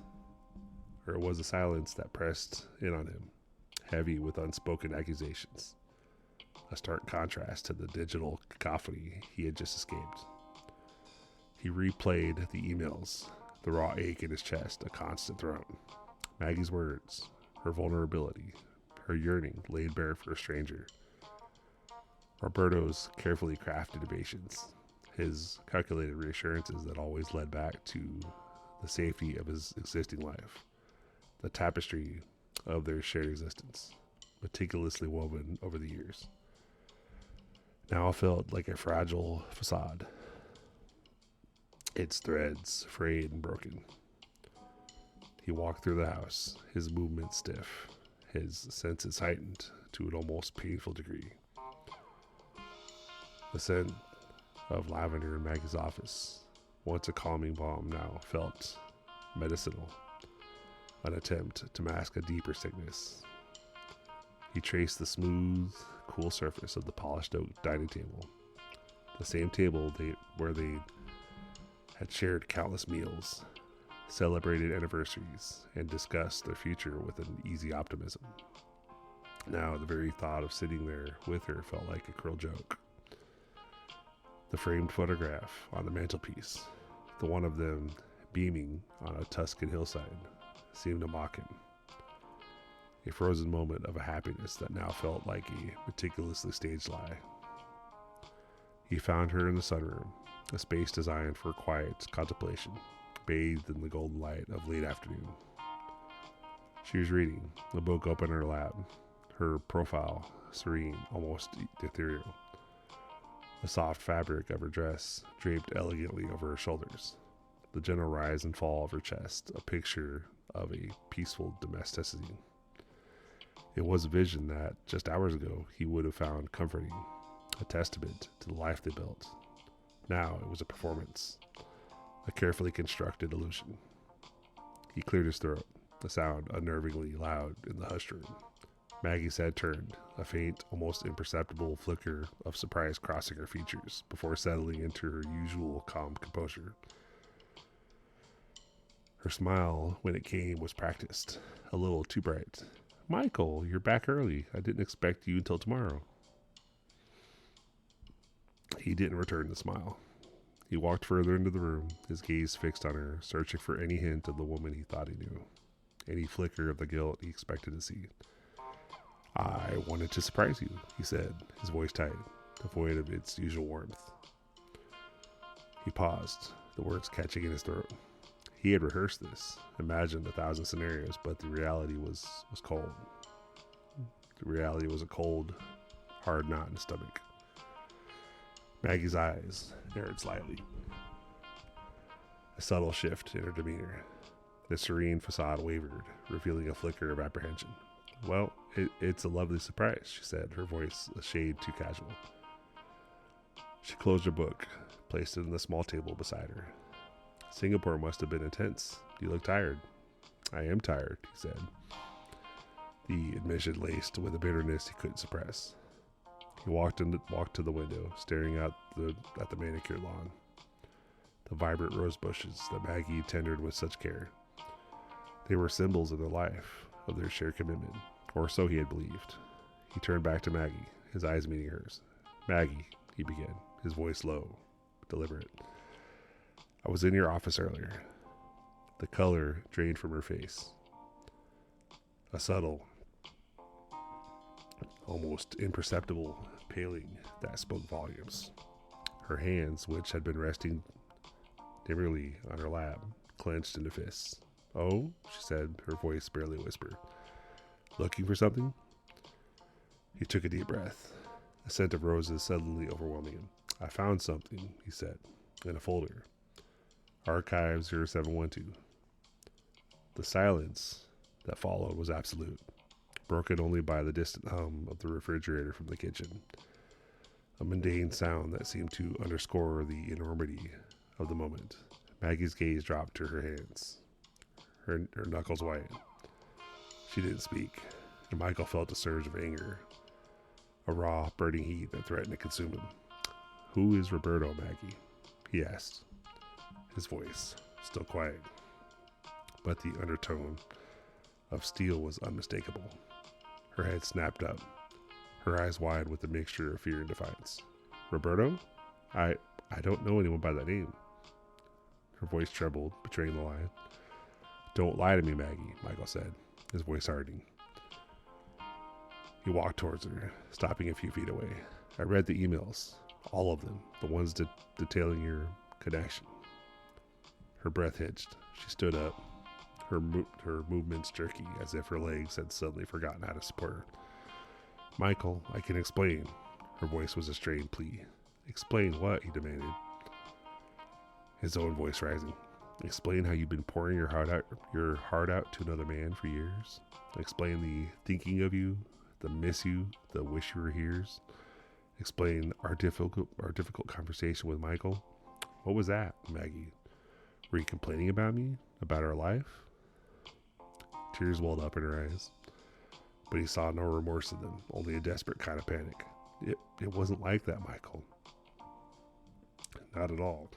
that pressed in on him, heavy with unspoken accusations, a stark contrast to the digital cacophony he had just escaped. He replayed the emails, the raw ache in his chest, a constant throat. Maggie's words, her vulnerability, her yearning laid bare for a stranger. Roberto's carefully crafted evasions, his calculated reassurances that always led back to the safety of his existing life, the tapestry of their shared existence, meticulously woven over the years, now felt like a fragile facade, its threads frayed and broken. He walked through the house, his movements stiff, his senses heightened to an almost painful degree. The scent of lavender in Maggie's office, once a calming balm, now felt medicinal, an attempt to mask a deeper sickness. He traced the smooth, cool surface of the polished oak dining table, the same table where they had shared countless meals, celebrated anniversaries, and discussed their future with an easy optimism. Now, the very thought of sitting there with her felt like a cruel joke. The framed photograph on the mantelpiece, the one of them beaming on a Tuscan hillside, seemed to mock him. A frozen moment of a happiness that now felt like a meticulously staged lie. He found her in the sunroom, a space designed for quiet contemplation, bathed in the golden light of late afternoon. She was reading, a book open in her lap, her profile serene, almost ethereal. The soft fabric of her dress draped elegantly over her shoulders, the gentle rise and fall of her chest, a picture of a peaceful domesticity. It was a vision that, just hours ago, he would have found comforting, a testament to the life they built. Now it was a performance, a carefully constructed illusion. He cleared his throat, the sound unnervingly loud in the hushed room. Maggie's head turned, a faint, almost imperceptible flicker of surprise crossing her features before settling into her usual calm composure. Her smile, when it came, was practiced, a little too bright. "Michael, you're back early. I didn't expect you until tomorrow." He didn't return the smile. He walked further into the room, his gaze fixed on her, searching for any hint of the woman he thought he knew, any flicker of the guilt he expected to see. "I wanted to surprise you," he said, his voice tight, devoid of its usual warmth. He paused, the words catching in his throat. He had rehearsed this, imagined 1,000 scenarios, but the reality was cold. The reality was a cold, hard knot in his stomach. Maggie's eyes narrowed slightly. A subtle shift in her demeanor. The serene facade wavered, revealing a flicker of apprehension. Well, it's a lovely surprise, she said, her voice a shade too casual. She closed her book, placed it on the small table beside her. Singapore must have been intense. You look tired. I am tired, he said, the admission laced with a bitterness he couldn't suppress. He walked to the window, staring out at the manicured lawn, the vibrant rose bushes that Maggie tended with such care. They were symbols of their life, of their shared commitment, or so he had believed. He turned back to Maggie, his eyes meeting hers. Maggie, he began, his voice low, deliberate. I was in your office earlier. The color drained from her face. A subtle, almost imperceptible paling that spoke volumes. Her hands, which had been resting demurely on her lap, clenched into fists. Oh, she said, her voice barely a whisper. Looking for something? He took a deep breath, a scent of roses suddenly overwhelming him. I found something, he said, in a folder. Archive 0712. The silence that followed was absolute, broken only by the distant hum of the refrigerator from the kitchen, a mundane sound that seemed to underscore the enormity of the moment. Maggie's gaze dropped to her hands, her knuckles white. She didn't speak, and Michael felt a surge of anger, a raw, burning heat that threatened to consume him. Who is Roberto, Maggie? He asked, his voice still quiet, but the undertone of steel was unmistakable. Her head snapped up, her eyes wide with a mixture of fear and defiance. Roberto? I don't know anyone by that name. Her voice trembled, betraying the lie. Don't lie to me, Maggie, Michael said, his voice hardening. He walked towards her, stopping a few feet away. I read the emails, all of them, the ones detailing your connection. Her breath hitched. She stood up, her movements jerky, as if her legs had suddenly forgotten how to support her. Michael, I can explain. Her voice was a strained plea. Explain what? He demanded, his own voice rising. Explain how you've been pouring your heart out to another man for years. Explain the thinking of you, the miss you, the wish you were here's. Explain our difficult conversation with Michael. What was that, Maggie? Were you complaining about me? About our life? Tears welled up in her eyes, but he saw no remorse in them, only a desperate kind of panic. It wasn't like that, Michael. Not at all.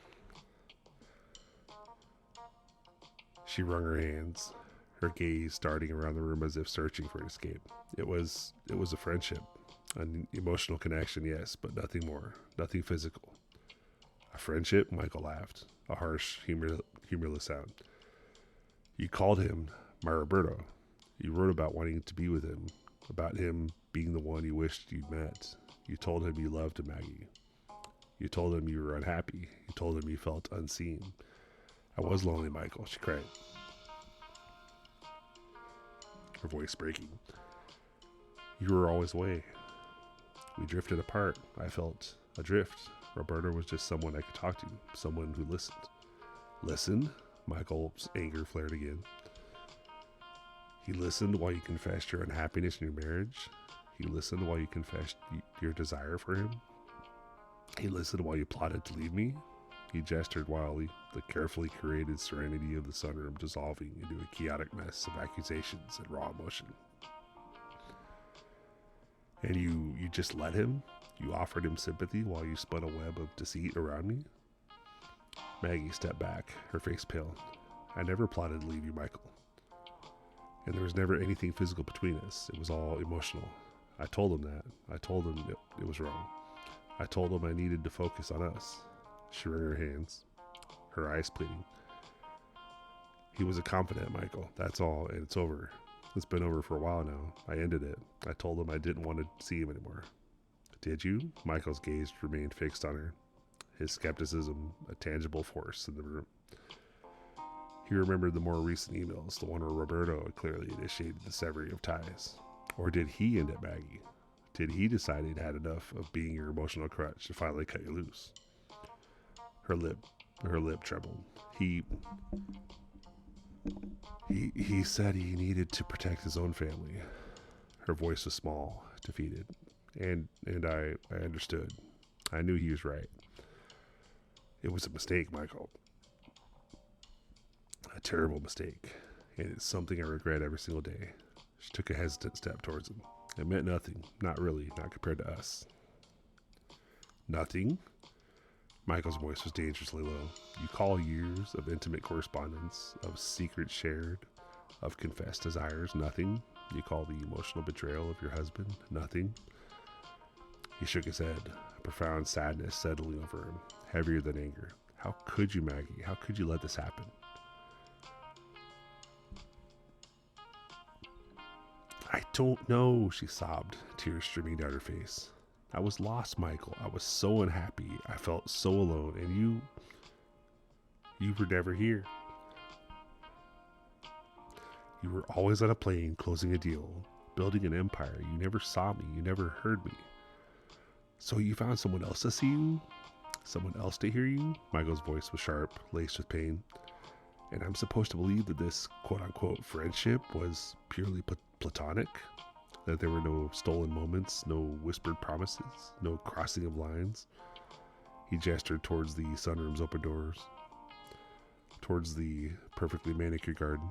She wrung her hands, her gaze darting around the room as if searching for an escape. It was a friendship, an emotional connection, yes, but nothing more, nothing physical. A friendship? Michael laughed, a harsh, humorless sound. You called him my Roberto. You wrote about wanting to be with him, about him being the one you wished you'd met. You told him you loved him, Maggie. You told him you were unhappy. You told him you felt unseen. I was lonely, Michael, she cried, her voice breaking. You were always away. We drifted apart. I felt adrift. Roberto was just someone I could talk to, someone who listened. Listen? Michael's anger flared again. He listened while you confessed your unhappiness in your marriage. He listened while you confessed your desire for him. He listened while you plotted to leave me. He gestured wildly, the carefully curated serenity of the sunroom dissolving into a chaotic mess of accusations and raw emotion. And you just let him? You offered him sympathy while you spun a web of deceit around me? Maggie stepped back, her face pale. I never plotted to leave you, Michael. And there was never anything physical between us. It was all emotional. I told him that. I told him it was wrong. I told him I needed to focus on us. She wrung her hands, her eyes pleading. He was a confidant, Michael. That's all, and it's over. It's been over for a while now. I ended it. I told him I didn't want to see him anymore. Did you? Michael's gaze remained fixed on her, his skepticism a tangible force in the room. He remembered the more recent emails, the one where Roberto had clearly initiated the severing of ties. Or did he end at Maggie? Did he decide he'd had enough of being your emotional crutch to finally cut you loose? Her lip trembled. He said he needed to protect his own family. Her voice was small, defeated. And I understood. I knew he was right. It was a mistake, Michael. A terrible mistake. And it's something I regret every single day. She took a hesitant step towards him. It meant nothing. Not really. Not compared to us. Nothing? Michael's voice was dangerously low. You call years of intimate correspondence, of secrets shared, of confessed desires, nothing? You call the emotional betrayal of your husband, nothing? He shook his head, a profound sadness settling over him, heavier than anger. How could you, Maggie? How could you let this happen? I don't know, she sobbed, tears streaming down her face. I was lost, Michael. I was so unhappy. I felt so alone, and you were never here. You were always on a plane, closing a deal, building an empire. You never saw me. You never heard me. So you found someone else to see you? Someone else to hear you? Michael's voice was sharp, laced with pain. And I'm supposed to believe that this quote-unquote friendship was purely platonic? That there were no stolen moments, no whispered promises, no crossing of lines? He gestured towards the sunroom's open doors, towards the perfectly manicured garden.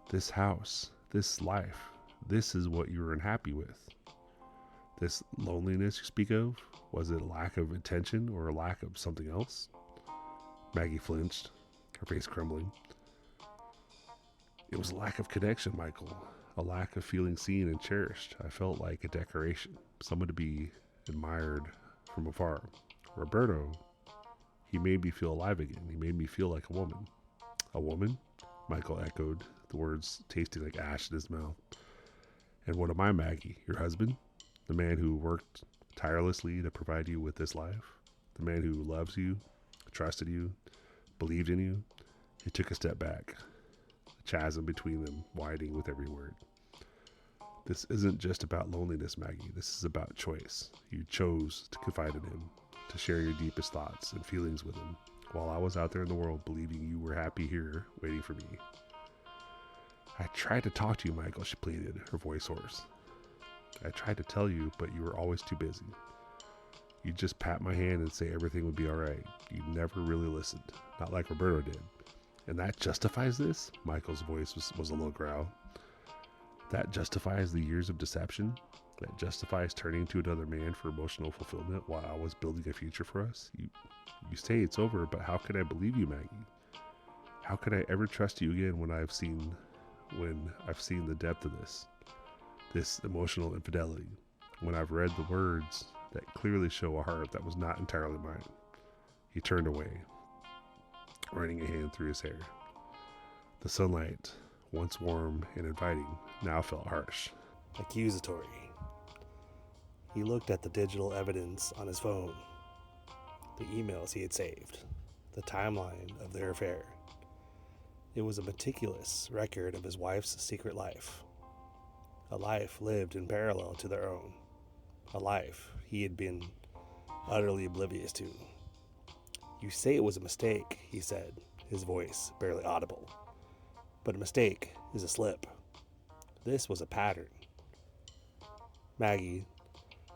This house, this life, this is what you were unhappy with. This loneliness you speak of, was it a lack of attention or a lack of something else? Maggie flinched, her face crumbling. It was a lack of connection, Michael. A lack of feeling seen and cherished. I felt like a decoration, someone to be admired from afar. Roberto, he made me feel alive again. He made me feel like a woman. A woman? Michael echoed, the words tasting like ash in his mouth. And what am I, Maggie? Your husband? The man who worked tirelessly to provide you with this life? The man who loves you, trusted you, believed in you? He took a step back, the chasm between them widening with every word. This isn't just about loneliness, Maggie. This is about choice. You chose to confide in him, to share your deepest thoughts and feelings with him, while I was out there in the world believing you were happy here, waiting for me. I tried to talk to you, Michael, she pleaded, her voice hoarse. I tried to tell you, but you were always too busy. You'd just pat my hand and say everything would be all right. You never really listened, not like Roberto did. And that justifies this? Michael's voice was a low growl. That justifies the years of deception? That justifies turning to another man for emotional fulfillment while I was building a future for us? You say it's over, but how could I believe you, Maggie? How could I ever trust you again when I've seen the depth of this emotional infidelity, when I've read the words that clearly show a heart that was not entirely mine? He turned away, running a hand through his hair. The sunlight, once warm and inviting, now felt harsh, accusatory. He looked at the digital evidence on his phone, the emails he had saved, the timeline of their affair. It was a meticulous record of his wife's secret life, a life lived in parallel to their own, a life he had been utterly oblivious to. You say it was a mistake, he said, his voice barely audible. But a mistake is a slip. This was a pattern. Maggie,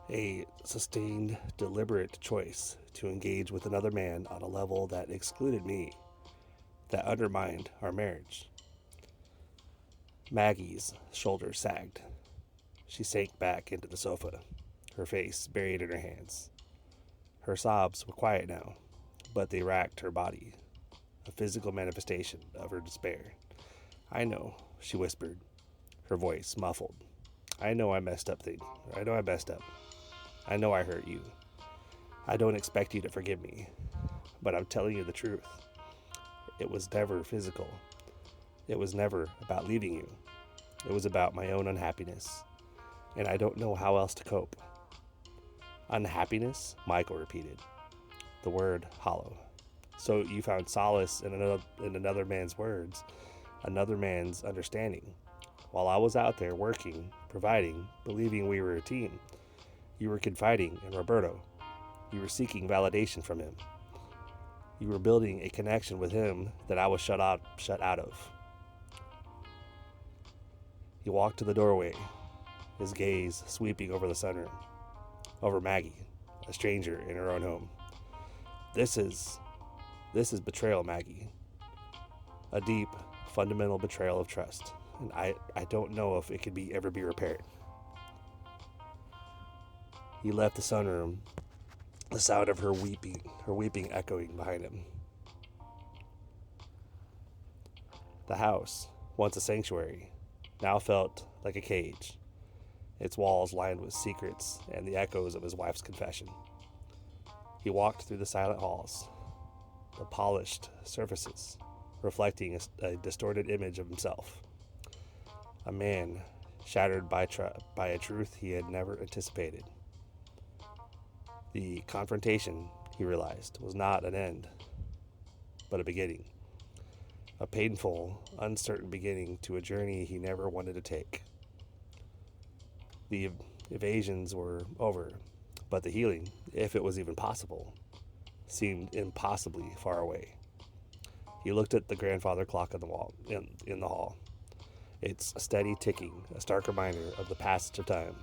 a sustained, deliberate choice to engage with another man on a level that excluded me, that undermined our marriage. Maggie's shoulders sagged. She sank back into the sofa, her face buried in her hands. Her sobs were quiet now, but they racked her body, a physical manifestation of her despair. I know, she whispered, her voice muffled. I know I messed up. I know I hurt you. I don't expect you to forgive me, but I'm telling you the truth. It was never physical. It was never about leaving you. It was about my own unhappiness, and I don't know how else to cope. Unhappiness? Michael repeated. the word hollow. So you found solace in another man's words, another man's understanding. While I was out there working, providing, believing we were a team, you were confiding in Roberto. You were seeking validation from him. You were building a connection with him that I was shut out of. He walked to the doorway, his gaze sweeping over the sunroom, over Maggie, a stranger in her own home. This is betrayal, Maggie. A deep, fundamental betrayal of trust. And I don't know if it could ever be repaired. He left the sunroom, the sound of her weeping echoing behind him. The house, once a sanctuary, now felt like a cage, its walls lined with secrets and the echoes of his wife's confession. He walked through the silent halls, the polished surfaces, reflecting a distorted image of himself. A man shattered by a truth he had never anticipated. The confrontation, he realized, was not an end, but a beginning. A painful, uncertain beginning to a journey he never wanted to take. The evasions were over, but the healing, if it was even possible, seemed impossibly far away. He looked at the grandfather clock on the wall in the hall. Its steady ticking, a stark reminder of the passage of time,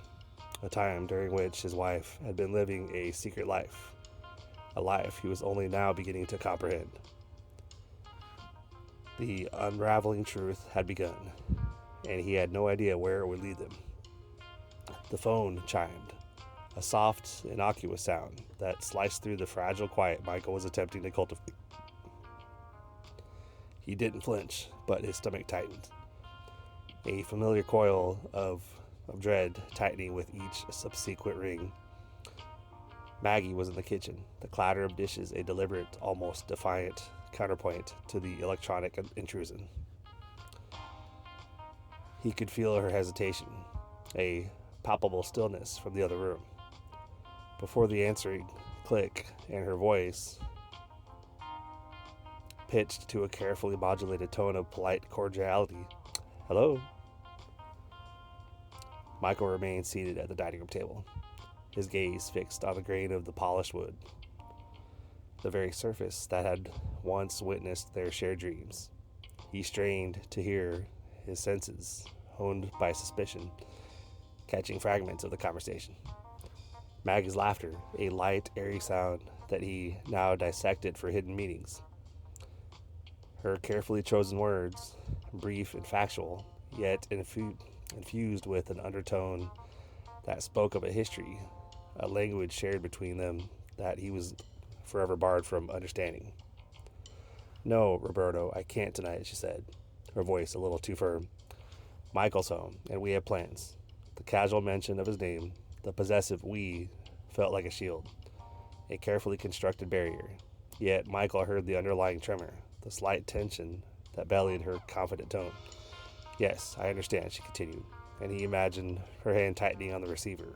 a time during which his wife had been living a secret life, a life he was only now beginning to comprehend. The unraveling truth had begun, and he had no idea where it would lead them. The phone chimed, a soft, innocuous sound that sliced through the fragile quiet Michael was attempting to cultivate. He didn't flinch, but his stomach tightened. A familiar coil of dread tightening with each subsequent ring. Maggie was in the kitchen, the clatter of dishes a deliberate, almost defiant counterpoint to the electronic intrusion. He could feel her hesitation, a palpable stillness from the other room. Before the answering click and her voice, pitched to a carefully modulated tone of polite cordiality, "Hello?" Michael remained seated at the dining room table, his gaze fixed on the grain of the polished wood, the very surface that had once witnessed their shared dreams. He strained to hear, his senses, honed by suspicion, catching fragments of the conversation. Maggie's laughter, a light, airy sound that he now dissected for hidden meanings. Her carefully chosen words, brief and factual, yet infused with an undertone that spoke of a history, a language shared between them that he was forever barred from understanding. "No, Roberto, I can't tonight," she said, her voice a little too firm. "Michael's home, and we have plans." The casual mention of his name, the possessive "we," felt like a shield, a carefully constructed barrier. Yet Michael heard the underlying tremor, the slight tension that bellied her confident tone. "Yes, I understand," she continued, and he imagined her hand tightening on the receiver,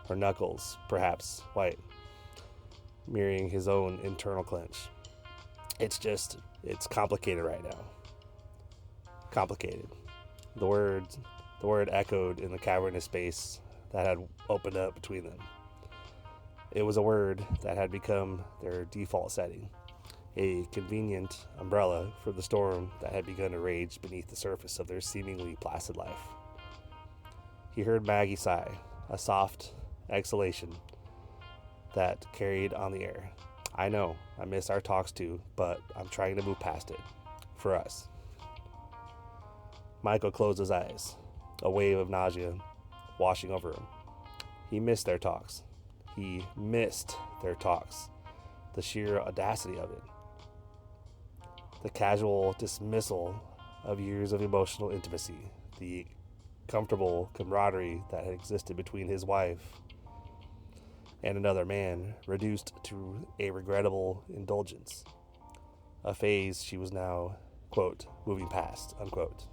her knuckles, perhaps, white, mirroring his own internal clench. It's complicated right now." Complicated. The word echoed in the cavernous space that had opened up between them. It was a word that had become their default setting, a convenient umbrella for the storm that had begun to rage beneath the surface of their seemingly placid life. He heard Maggie sigh, a soft exhalation that carried on the air. "I know, I miss our talks too, but I'm trying to move past it. For us." Michael closed his eyes, a wave of nausea washing over him. He missed their talks. He missed their talks. The sheer audacity of it. The casual dismissal of years of emotional intimacy. The comfortable camaraderie that had existed between his wife and another man, reduced to a regrettable indulgence. A phase she was now, quote, moving past, unquote.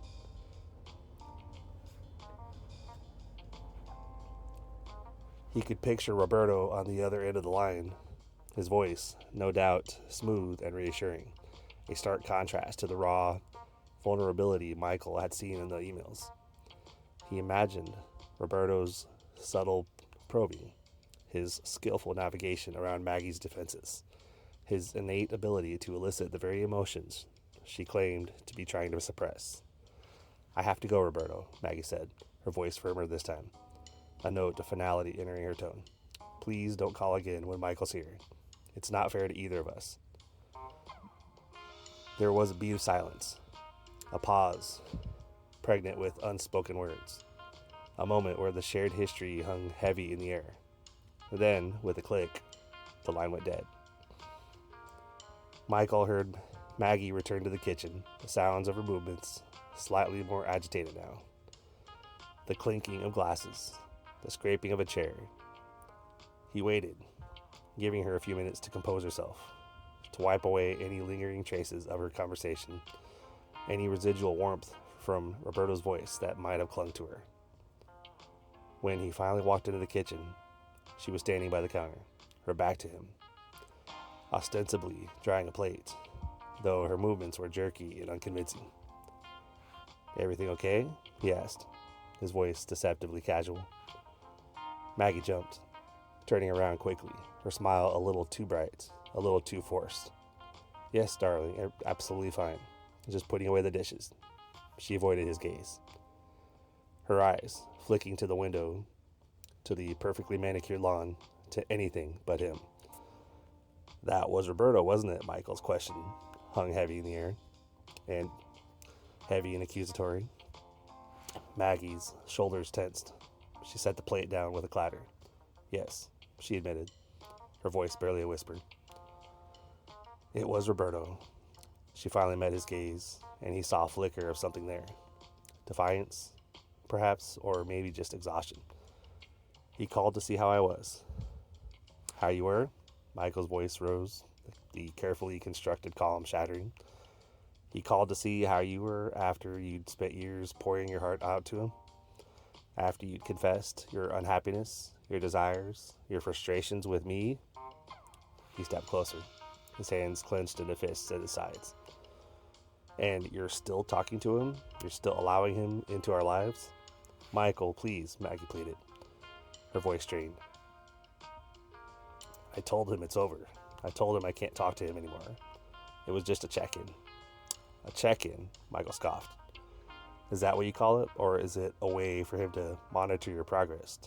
He could picture Roberto on the other end of the line, his voice, no doubt, smooth and reassuring, a stark contrast to the raw vulnerability Michael had seen in the emails. He imagined Roberto's subtle probing, his skillful navigation around Maggie's defenses, his innate ability to elicit the very emotions she claimed to be trying to suppress. "I have to go, Roberto," Maggie said, her voice firmer this time, a note of finality entering her tone. "Please don't call again when Michael's here. It's not fair to either of us." There was a beat of silence, a pause, pregnant with unspoken words, a moment where the shared history hung heavy in the air. Then, with a click, the line went dead. Michael heard Maggie return to the kitchen, the sounds of her movements slightly more agitated now. The clinking of glasses, the scraping of a chair. He waited, giving her a few minutes to compose herself, to wipe away any lingering traces of her conversation, any residual warmth from Roberto's voice that might have clung to her. When he finally walked into the kitchen, she was standing by the counter, her back to him, ostensibly drying a plate, though her movements were jerky and unconvincing. "Everything okay?" he asked, his voice deceptively casual. Maggie jumped, turning around quickly, her smile a little too bright, a little too forced. "Yes, darling, absolutely fine. Just putting away the dishes." She avoided his gaze, her eyes flicking to the window, to the perfectly manicured lawn, to anything but him. "That was Roberto, wasn't it?" Michael's question hung heavy in the air, and heavy and accusatory. Maggie's shoulders tensed. She set the plate down with a clatter. "Yes," she admitted, her voice barely a whisper. "It was Roberto." She finally met his gaze, and he saw a flicker of something there. Defiance, perhaps, or maybe just exhaustion. "He called to see how I was." "How you were?" Michael's voice rose, the carefully constructed column shattering. "He called to see how you were after you'd spent years pouring your heart out to him? After you'd confessed your unhappiness, your desires, your frustrations with me?" He stepped closer, his hands clenched into fists at his sides. "And you're still talking to him? You're still allowing him into our lives?" "Michael, please," Maggie pleaded, her voice strained. "I told him it's over. I told him I can't talk to him anymore. It was just a check-in." "A check-in?" Michael scoffed. "Is that what you call it? Or is it a way for him to monitor your progress?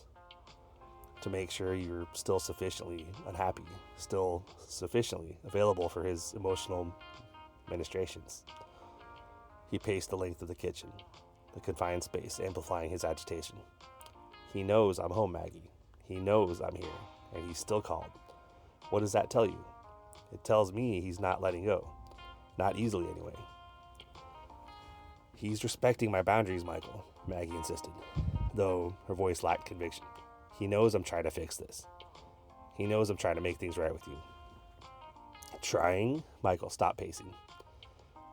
To make sure you're still sufficiently unhappy, still sufficiently available for his emotional ministrations?" He paced the length of the kitchen, the confined space amplifying his agitation. "He knows I'm home, Maggie. He knows I'm here, and he's still called. What does that tell you?" "It tells me he's not letting go. Not easily, anyway." "He's respecting my boundaries, Michael," Maggie insisted, though her voice lacked conviction. "He knows I'm trying to fix this. He knows I'm trying to make things right with you." "Trying?" Michael stopped pacing,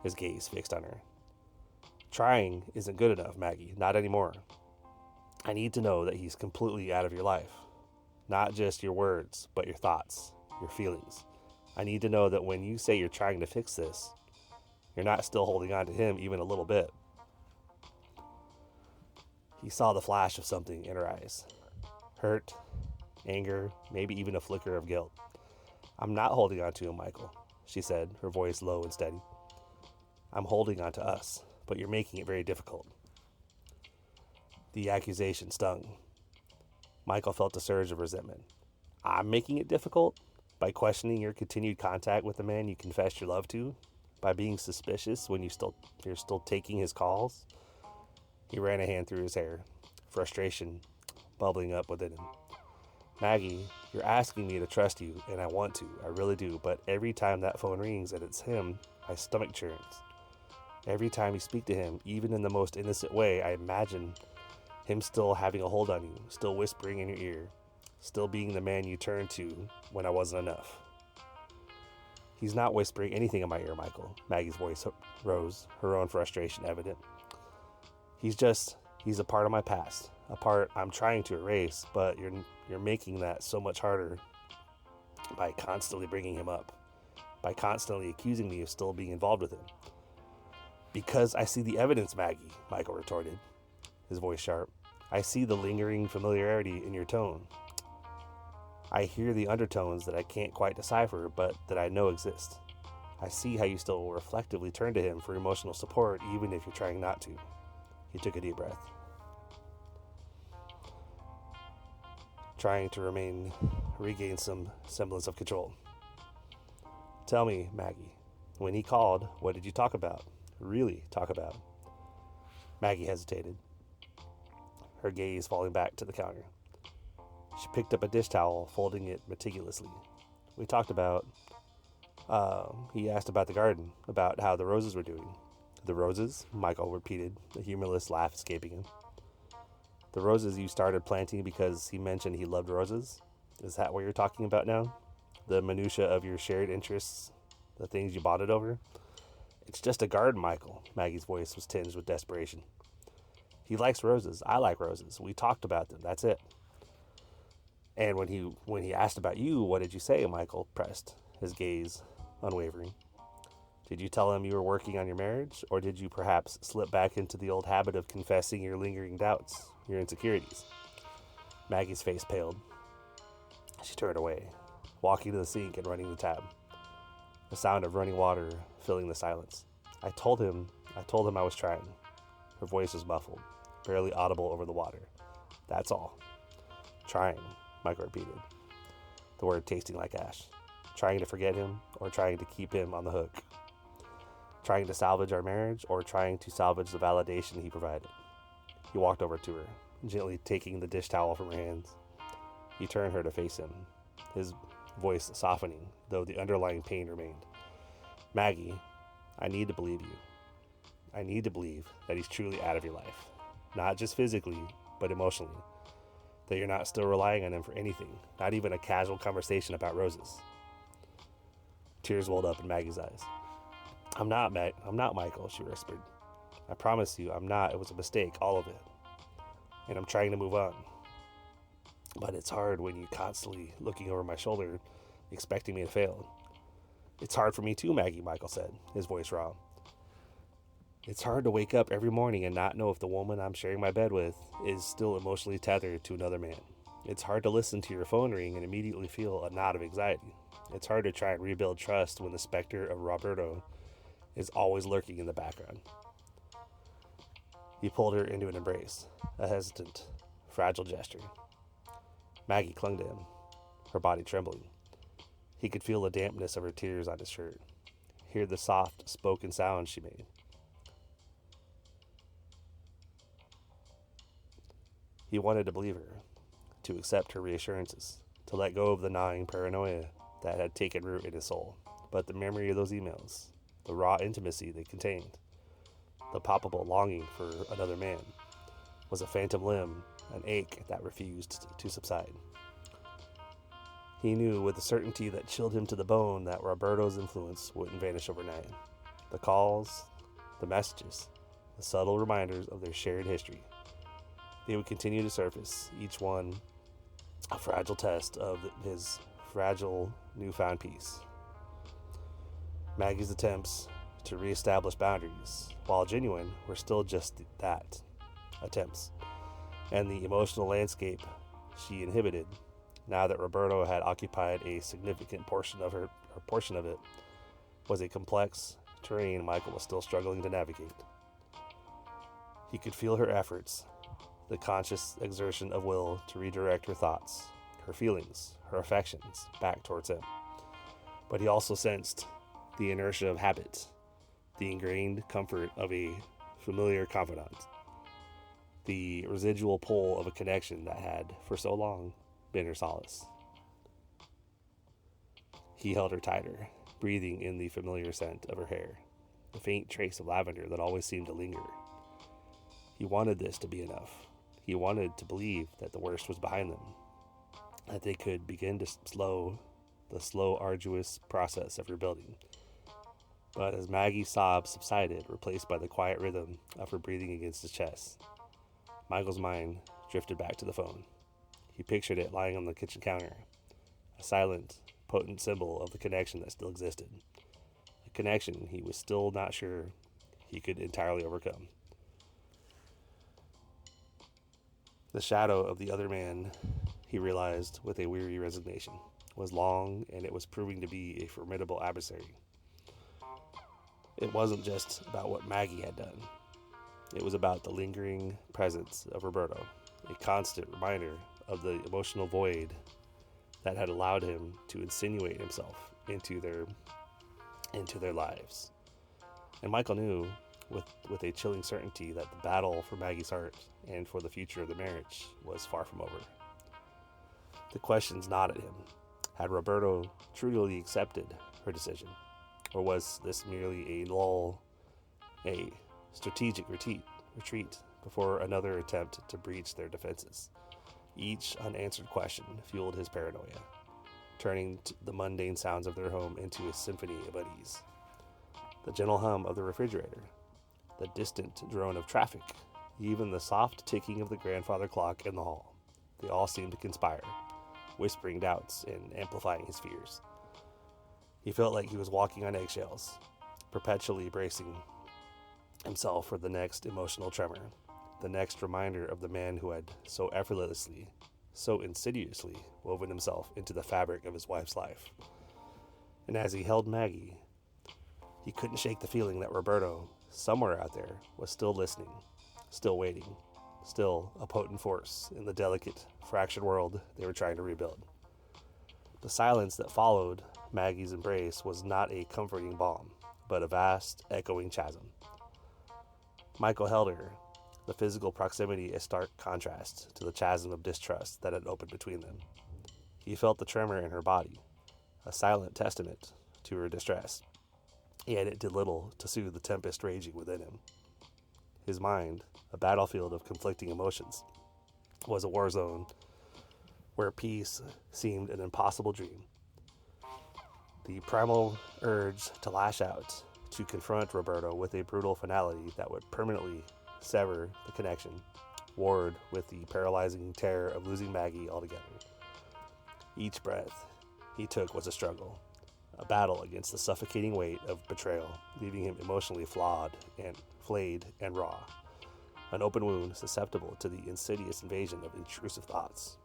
his gaze fixed on her. "Trying isn't good enough, Maggie. Not anymore. I need to know that he's completely out of your life. Not just your words, but your thoughts, your feelings. I need to know that when you say you're trying to fix this, you're not still holding on to him even a little bit." He saw the flash of something in her eyes. Hurt, anger, maybe even a flicker of guilt. "I'm not holding on to him, Michael," she said, her voice low and steady. "I'm holding on to us, but you're making it very difficult." The accusation stung. Michael felt a surge of resentment. "I'm making it difficult? By questioning your continued contact with the man you confessed your love to? By being suspicious when you're still taking his calls?" He ran a hand through his hair, frustration bubbling up within him. "Maggie, you're asking me to trust you, and I want to, I really do, but every time that phone rings and it's him, my stomach churns. Every time you speak to him, even in the most innocent way, I imagine him still having a hold on you, still whispering in your ear, still being the man you turned to when I wasn't enough." "He's not whispering anything in my ear, Michael." Maggie's voice rose, her own frustration evident. He's a part of my past, a part I'm trying to erase, but you're making that so much harder by constantly bringing him up, by constantly accusing me of still being involved with him. Because I see the evidence, Maggie, Michael retorted, his voice sharp. I see the lingering familiarity in your tone. I hear the undertones that I can't quite decipher, but that I know exist. I see how you still reflectively turn to him for emotional support, even if you're trying not to. He took a deep breath, trying to regain some semblance of control. Tell me, Maggie, when he called, what did you talk about? Really talk about? Maggie hesitated, her gaze falling back to the counter. She picked up a dish towel, folding it meticulously. We talked about, he asked about the garden, about how the roses were doing. The roses? Michael repeated, a humorless laugh escaping him. The roses you started planting because he mentioned he loved roses? Is that what you're talking about now? The minutiae of your shared interests, the things you bonded over? It's just a garden, Michael. Maggie's voice was tinged with desperation. He likes roses. I like roses. We talked about them. That's it. And when he asked about you, what did you say? Michael pressed, his gaze unwavering. Did you tell him you were working on your marriage, or did you perhaps slip back into the old habit of confessing your lingering doubts, your insecurities? Maggie's face paled. She turned away, walking to the sink and running the tab. The sound of running water filling the silence. I told him I was trying. Her voice was muffled, barely audible over the water. That's all. Trying, Michael repeated, the word tasting like ash. Trying to forget him, or trying to keep him on the hook. Trying to salvage our marriage, or trying to salvage the validation he provided. He walked over to her, gently taking the dish towel from her hands. He turned her to face him, his voice softening, though the underlying pain remained. Maggie, I need to believe you. I need to believe that he's truly out of your life. Not just physically, but emotionally. That you're not still relying on him for anything, not even a casual conversation about roses. Tears welled up in Maggie's eyes. I'm not, Michael, she whispered. I promise you, I'm not. It was a mistake, all of it. And I'm trying to move on. But it's hard when you're constantly looking over my shoulder, expecting me to fail. It's hard for me too, Maggie, Michael said, his voice raw. It's hard to wake up every morning and not know if the woman I'm sharing my bed with is still emotionally tethered to another man. It's hard to listen to your phone ring and immediately feel a knot of anxiety. It's hard to try and rebuild trust when the specter of Roberto is always lurking in the background. He pulled her into an embrace, a hesitant, fragile gesture. Maggie clung to him, her body trembling. He could feel the dampness of her tears on his shirt, hear the soft, spoken sounds she made. He wanted to believe her, to accept her reassurances, to let go of the gnawing paranoia that had taken root in his soul. But the memory of those emails, the raw intimacy they contained, the palpable longing for another man, was a phantom limb, an ache that refused to subside. He knew with a certainty that chilled him to the bone that Roberto's influence wouldn't vanish overnight. The calls, the messages, the subtle reminders of their shared history. They would continue to surface, each one a fragile test of his fragile newfound peace. Maggie's attempts to reestablish boundaries, while genuine, were still just that, attempts. And the emotional landscape she inhibited, now that Roberto had occupied a significant portion of it, was a complex terrain Michael was still struggling to navigate. He could feel her efforts, the conscious exertion of will to redirect her thoughts, her feelings, her affections back towards him. But he also sensed the inertia of habit, the ingrained comfort of a familiar confidant, the residual pull of a connection that had, for so long, been her solace. He held her tighter, breathing in the familiar scent of her hair, the faint trace of lavender that always seemed to linger. He wanted this to be enough. He wanted to believe that the worst was behind them, that they could begin to the slow, arduous process of rebuilding. But as Maggie's sobs subsided, replaced by the quiet rhythm of her breathing against his chest, Michael's mind drifted back to the phone. He pictured it lying on the kitchen counter, a silent, potent symbol of the connection that still existed. A connection he was still not sure he could entirely overcome. The shadow of the other man, he realized with a weary resignation, was long, and it was proving to be a formidable adversary. It wasn't just about what Maggie had done. It was about the lingering presence of Roberto, a constant reminder of the emotional void that had allowed him to insinuate himself into their lives. And Michael knew with a chilling certainty that the battle for Maggie's heart and for the future of the marriage was far from over. The questions gnawed at him. Had Roberto truly accepted her decision? Or was this merely a lull, a strategic retreat before another attempt to breach their defenses? Each unanswered question fueled his paranoia, turning the mundane sounds of their home into a symphony of unease. The gentle hum of the refrigerator, the distant drone of traffic, even the soft ticking of the grandfather clock in the hall. They all seemed to conspire, whispering doubts and amplifying his fears. He felt like he was walking on eggshells, perpetually bracing himself for the next emotional tremor, the next reminder of the man who had so effortlessly, so insidiously woven himself into the fabric of his wife's life. And as he held Maggie, he couldn't shake the feeling that Roberto, somewhere out there, was still listening, still waiting, still a potent force in the delicate, fractured world they were trying to rebuild. The silence that followed Maggie's embrace was not a comforting balm, but a vast, echoing chasm. Michael held her, the physical proximity a stark contrast to the chasm of distrust that had opened between them. He felt the tremor in her body, a silent testament to her distress, yet it did little to soothe the tempest raging within him. His mind, a battlefield of conflicting emotions, was a war zone where peace seemed an impossible dream. The primal urge to lash out, to confront Roberto with a brutal finality that would permanently sever the connection, warred with the paralyzing terror of losing Maggie altogether. Each breath he took was a struggle, a battle against the suffocating weight of betrayal, leaving him emotionally flawed and flayed and raw, an open wound susceptible to the insidious invasion of intrusive thoughts.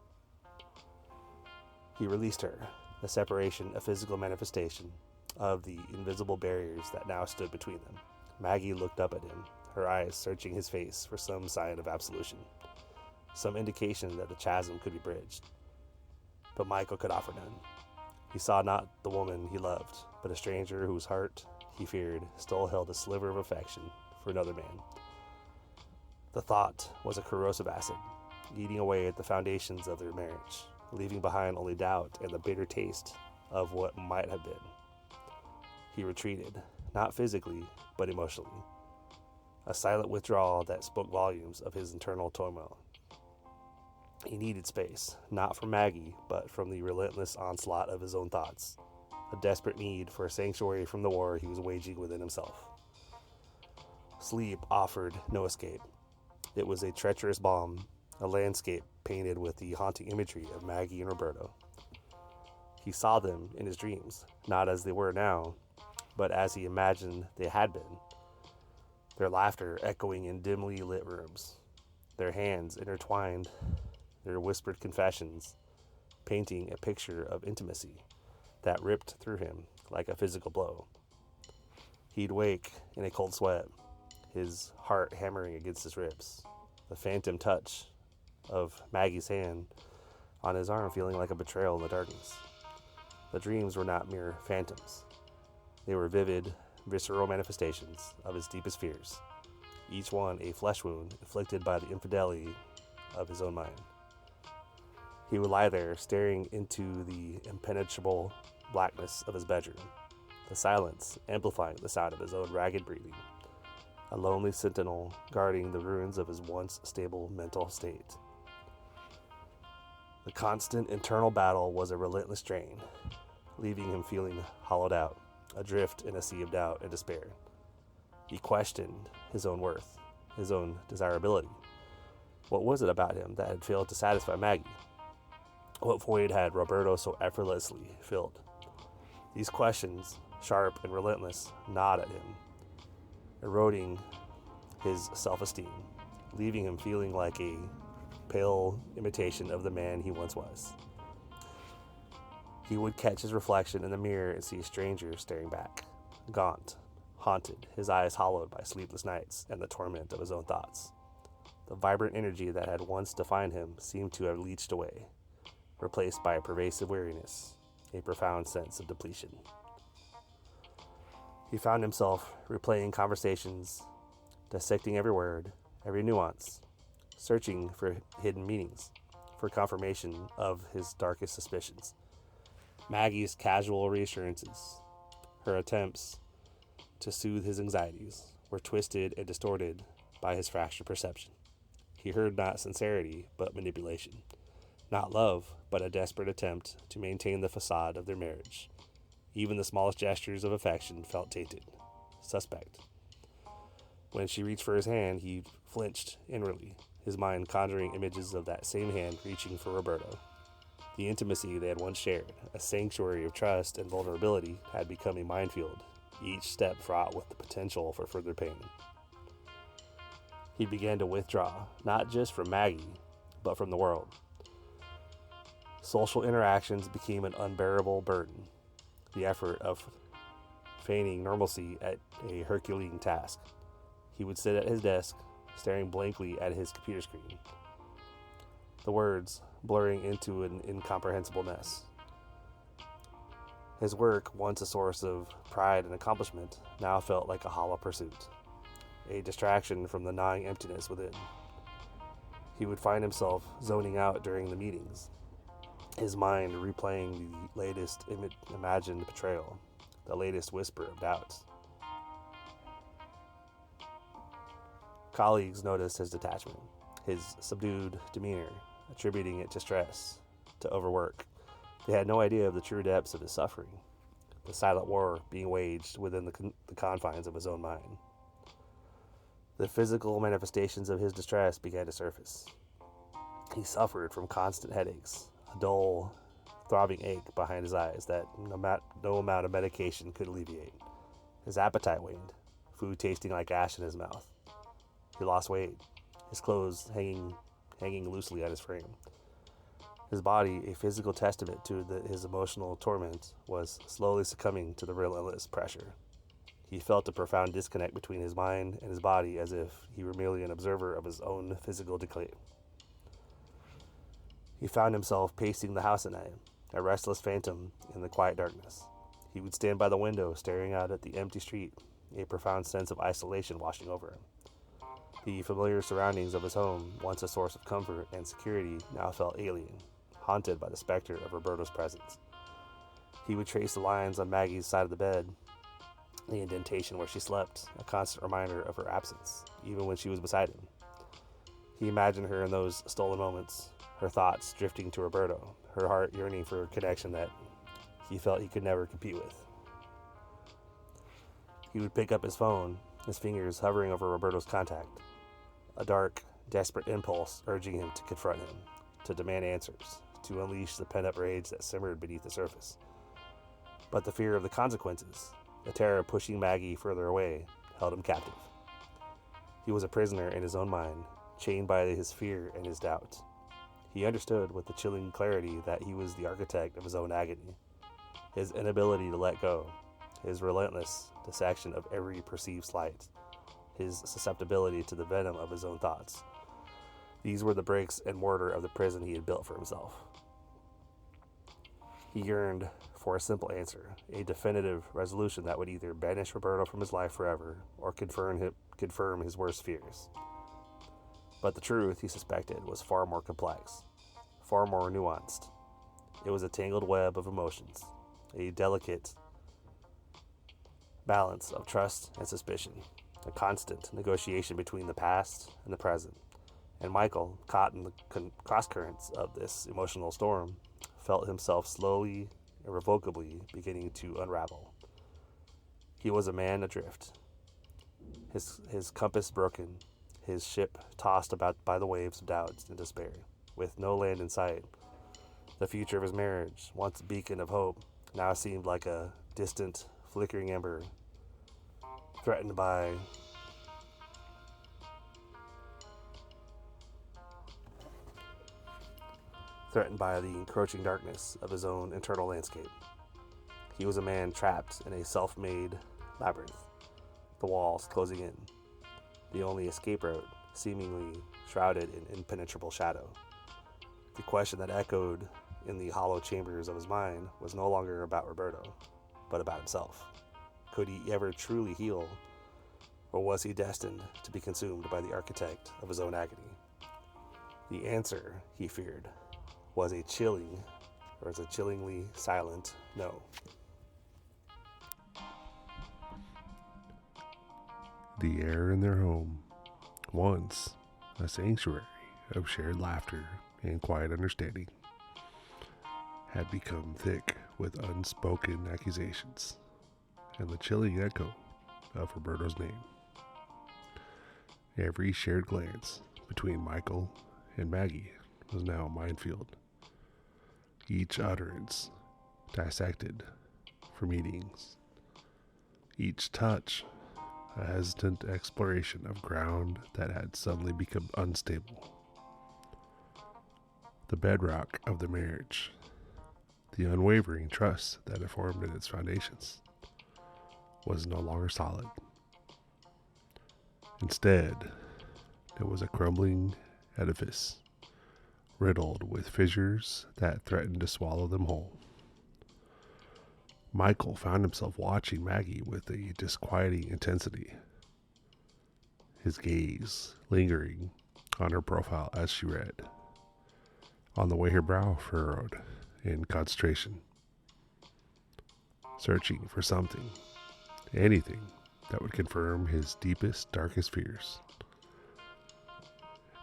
He released her, the separation a physical manifestation of the invisible barriers that now stood between them. Maggie looked up at him, her eyes searching his face for some sign of absolution, some indication that the chasm could be bridged. But Michael could offer none. He saw not the woman he loved, but a stranger whose heart, he feared, still held a sliver of affection for another man. The thought was a corrosive acid, eating away at the foundations of their marriage, leaving behind only doubt and the bitter taste of what might have been. He retreated, not physically, but emotionally, a silent withdrawal that spoke volumes of his internal turmoil. He needed space, not from Maggie, but from the relentless onslaught of his own thoughts, a desperate need for a sanctuary from the war he was waging within himself. Sleep offered no escape. It was a treacherous balm, a landscape painted with the haunting imagery of Maggie and Roberto. He saw them in his dreams, not as they were now, but as he imagined they had been, their laughter echoing in dimly lit rooms, their hands intertwined, their whispered confessions, painting a picture of intimacy that ripped through him like a physical blow. He'd wake in a cold sweat, his heart hammering against his ribs, the phantom touch of Maggie's hand on his arm feeling like a betrayal in the darkness. The dreams were not mere phantoms. They were vivid, visceral manifestations of his deepest fears, each one a flesh wound inflicted by the infidelity of his own mind. He would lie there, staring into the impenetrable blackness of his bedroom, the silence amplifying the sound of his own ragged breathing, a lonely sentinel guarding the ruins of his once stable mental state. The constant internal battle was a relentless drain, leaving him feeling hollowed out, adrift in a sea of doubt and despair. He questioned his own worth, his own desirability. What was it about him that had failed to satisfy Maggie? What void had Roberto so effortlessly filled? These questions, sharp and relentless, gnawed at him, eroding his self-esteem, leaving him feeling like a pale imitation of the man he once was. He would catch his reflection in the mirror and see a stranger staring back, gaunt, haunted, his eyes hollowed by sleepless nights and the torment of his own thoughts. The vibrant energy that had once defined him seemed to have leached away, replaced by a pervasive weariness, a profound sense of depletion. He found himself replaying conversations, dissecting every word, every nuance, searching for hidden meanings, for confirmation of his darkest suspicions. Maggie's casual reassurances, her attempts to soothe his anxieties, were twisted and distorted by his fractured perception. He heard not sincerity, but manipulation. Not love, but a desperate attempt to maintain the facade of their marriage. Even the smallest gestures of affection felt tainted, suspect. When she reached for his hand, he flinched inwardly, his mind conjuring images of that same hand reaching for Roberto. The intimacy they had once shared, a sanctuary of trust and vulnerability, had become a minefield, each step fraught with the potential for further pain. He began to withdraw, not just from Maggie, but from the world. Social interactions became an unbearable burden, the effort of feigning normalcy at a Herculean task. He would sit at his desk, staring blankly at his computer screen, the words blurring into an incomprehensible mess. His work, once a source of pride and accomplishment, now felt like a hollow pursuit, a distraction from the gnawing emptiness within. He would find himself zoning out during the meetings, his mind replaying the latest imagined betrayal, the latest whisper of doubts. Colleagues noticed his detachment, his subdued demeanor, attributing it to stress, to overwork. They had no idea of the true depths of his suffering, the silent war being waged within the confines of his own mind. The physical manifestations of his distress began to surface. He suffered from constant headaches, a dull, throbbing ache behind his eyes that no amount of medication could alleviate. His appetite waned, food tasting like ash in his mouth. He lost weight, his clothes hanging loosely at his frame. His body, a physical testament to his emotional torment, was slowly succumbing to the relentless pressure. He felt a profound disconnect between his mind and his body, as if he were merely an observer of his own physical decay. He found himself pacing the house at night, a restless phantom in the quiet darkness. He would stand by the window, staring out at the empty street, a profound sense of isolation washing over him. The familiar surroundings of his home, once a source of comfort and security, now felt alien, haunted by the specter of Roberto's presence. He would trace the lines on Maggie's side of the bed, the indentation where she slept, a constant reminder of her absence, even when she was beside him. He imagined her in those stolen moments, her thoughts drifting to Roberto, her heart yearning for a connection that he felt he could never compete with. He would pick up his phone, his fingers hovering over Roberto's contact, a dark, desperate impulse urging him to confront him, to demand answers, to unleash the pent-up rage that simmered beneath the surface. But the fear of the consequences, the terror of pushing Maggie further away, held him captive. He was a prisoner in his own mind, chained by his fear and his doubt. He understood with the chilling clarity that he was the architect of his own agony, his inability to let go, his relentless dissection of every perceived slight, his susceptibility to the venom of his own thoughts. These were the bricks and mortar of the prison he had built for himself. He yearned for a simple answer, a definitive resolution that would either banish Roberto from his life forever or confirm his worst fears. But the truth, he suspected, was far more complex, far more nuanced. It was a tangled web of emotions, a delicate balance of trust and suspicion, a constant negotiation between the past and the present. And Michael, caught in the crosscurrents of this emotional storm, felt himself slowly, irrevocably beginning to unravel. He was a man adrift, his compass broken, his ship tossed about by the waves of doubt and despair, with no land in sight. The future of his marriage, once a beacon of hope, now seemed like a distant, flickering ember, threatened by the encroaching darkness of his own internal landscape. He was a man trapped in a self-made labyrinth, the walls closing in, the only escape route seemingly shrouded in impenetrable shadow. The question that echoed in the hollow chambers of his mind was no longer about Roberto, but about himself. Could he ever truly heal, or was he destined to be consumed by the architect of his own agony? The answer, he feared, was a chillingly silent no. The air in their home, once a sanctuary of shared laughter and quiet understanding, had become thick with unspoken accusations and the chilling echo of Roberto's name. Every shared glance between Michael and Maggie was now a minefield, each utterance dissected for meanings, each touch a hesitant exploration of ground that had suddenly become unstable. The bedrock of the marriage, the unwavering trust that had formed in its foundations, was no longer solid. Instead, it was a crumbling edifice, riddled with fissures that threatened to swallow them whole. Michael found himself watching Maggie with a disquieting intensity, his gaze lingering on her profile as she read, on the way her brow furrowed in concentration, searching for something, anything that would confirm his deepest, darkest fears.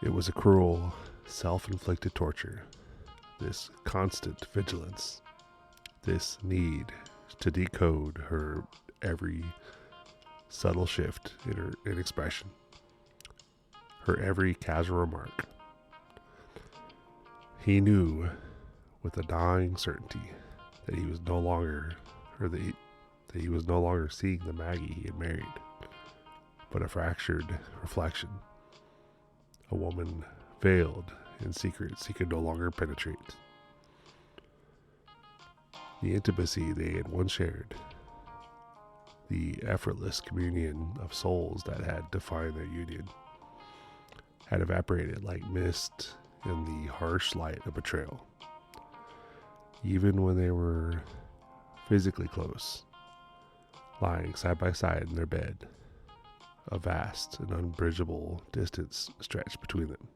It was a cruel, self-inflicted torture, this constant vigilance, this need to decode her every subtle shift in expression, her every casual remark. He knew with a dying certainty that he was no longer, seeing the Maggie he had married, but a fractured reflection, a woman veiled in secrets he could no longer penetrate. The intimacy they had once shared, the effortless communion of souls that had defined their union, had evaporated like mist in the harsh light of betrayal. Even when they were physically close, lying side by side in their bed, a vast and unbridgeable distance stretched between them.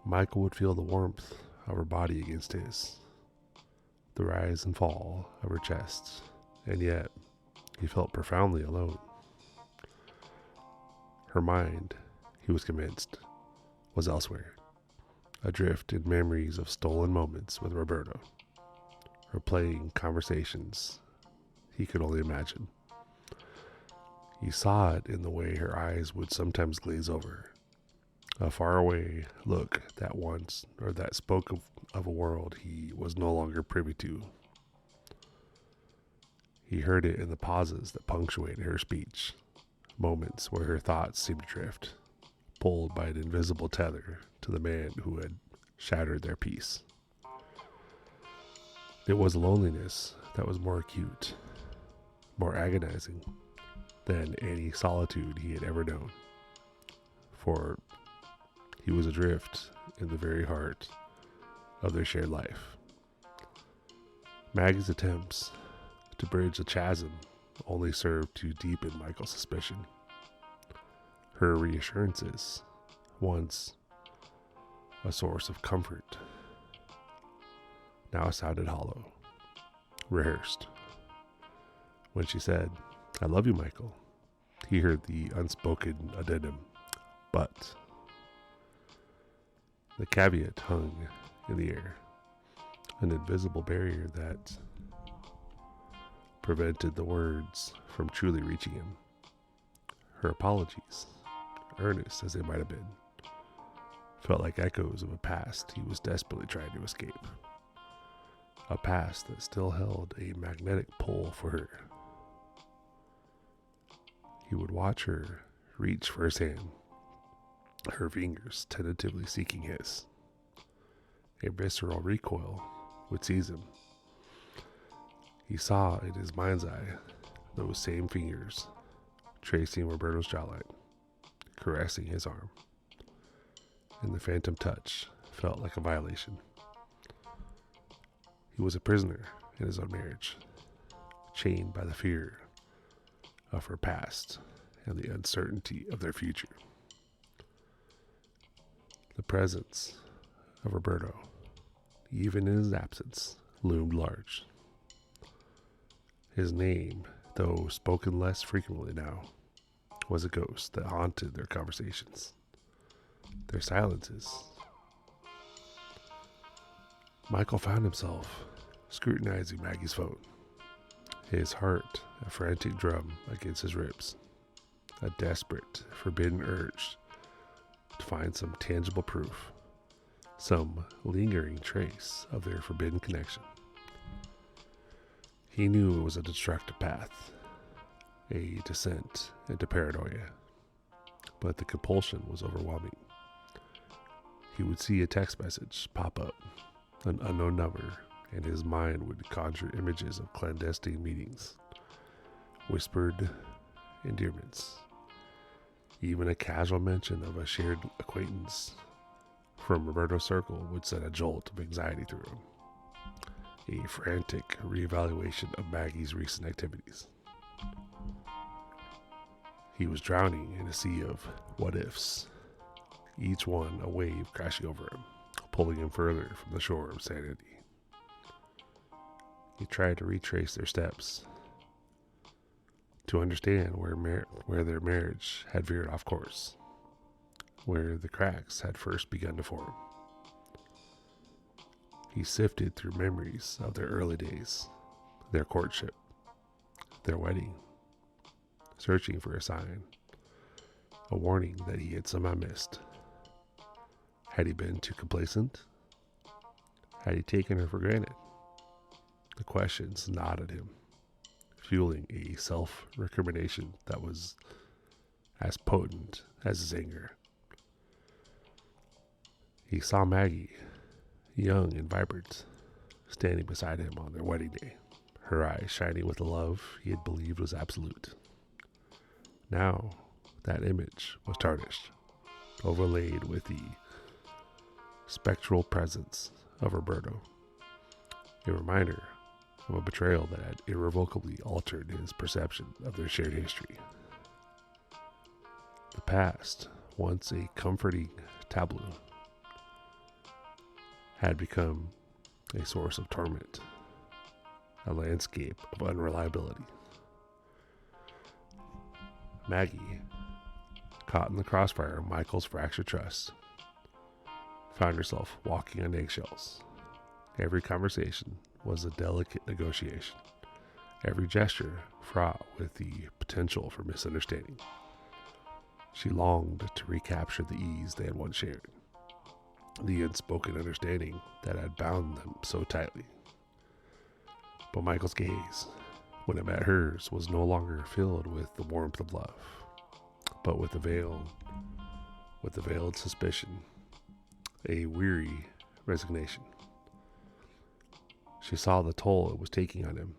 Michael would feel the warmth of her body against his, the rise and fall of her chest, and yet he felt profoundly alone. Her mind, he was convinced, was elsewhere, adrift in memories of stolen moments with Roberto, replaying conversations he could only imagine. He saw it in the way her eyes would sometimes glaze over, a faraway look that spoke of a world he was no longer privy to. He heard it in the pauses that punctuated her speech, moments where her thoughts seemed to drift, pulled by an invisible tether to the man who had shattered their peace. It was loneliness that was more acute, more agonizing than any solitude he had ever known, for he was adrift in the very heart of their shared life. Maggie's attempts to bridge the chasm only served to deepen Michael's suspicion. Her reassurances, once a source of comfort, now sounded hollow, rehearsed. When she said, "I love you, Michael," he heard the unspoken addendum, "but." The caveat hung in the air, an invisible barrier that prevented the words from truly reaching him. Her apologies, earnest as they might have been, felt like echoes of a past he was desperately trying to escape. a past that still held a magnetic pull for her. He would watch her reach for his hand, her fingers tentatively seeking his. A visceral recoil would seize him. He saw in his mind's eye those same fingers tracing Roberto's jawline, caressing his arm, and the phantom touch felt like a violation. He was a prisoner in his own marriage, chained by the fear of her past and the uncertainty of their future. The presence of Roberto, even in his absence, loomed large. His name, though spoken less frequently now, was a ghost that haunted their conversations, their silences. Michael found himself scrutinizing Maggie's phone, his heart a frantic drum against his ribs, a desperate, forbidden urge to find some tangible proof, some lingering trace of their forbidden connection. He knew it was a destructive path, a descent into paranoia, but the compulsion was overwhelming. He would see a text message pop up, an unknown number, and his mind would conjure images of clandestine meetings, whispered endearments, even a casual mention of a shared acquaintance from Roberto's circle would send a jolt of anxiety through him. A frantic reevaluation of Maggie's recent activities. He was drowning in a sea of what-ifs, each one a wave crashing over him, pulling him further from the shore of sanity. He tried to retrace their steps, to understand where their marriage had veered off course, where the cracks had first begun to form. He sifted through memories of their early days, their courtship, their wedding, searching for a sign, a warning that he had somehow missed. Had he been too complacent? Had he taken her for granted? The questions gnawed at him, fueling a self-recrimination that was as potent as his anger. He saw Maggie, young and vibrant, standing beside him on their wedding day, her eyes shining with a love he had believed was absolute. Now, that image was tarnished, overlaid with the spectral presence of Roberto, a reminder of a betrayal that had irrevocably altered his perception of their shared history. The past, once a comforting tableau, had become a source of torment, a landscape of unreliability. Maggie, caught in the crossfire of Michael's fractured trust, found herself walking on eggshells. Every conversation was a delicate negotiation, every gesture fraught with the potential for misunderstanding. She longed to recapture the ease they had once shared, the unspoken understanding that had bound them so tightly. But Michael's gaze, when it met hers, was no longer filled with the warmth of love, but with a veiled suspicion, a weary resignation. She saw the toll it was taking on him,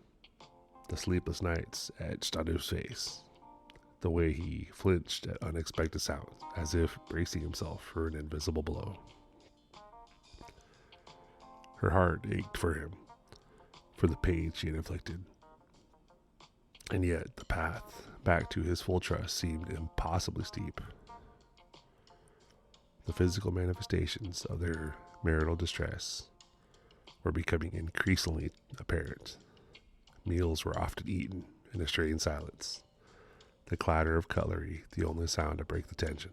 the sleepless nights etched on his face, the way he flinched at unexpected sounds, as if bracing himself for an invisible blow. Her heart ached for him, for the pain she had inflicted. And yet the path back to his full trust seemed impossibly steep. The physical manifestations of their marital distress were becoming increasingly apparent. Meals were often eaten in a strained silence, the clatter of cutlery the only sound to break the tension.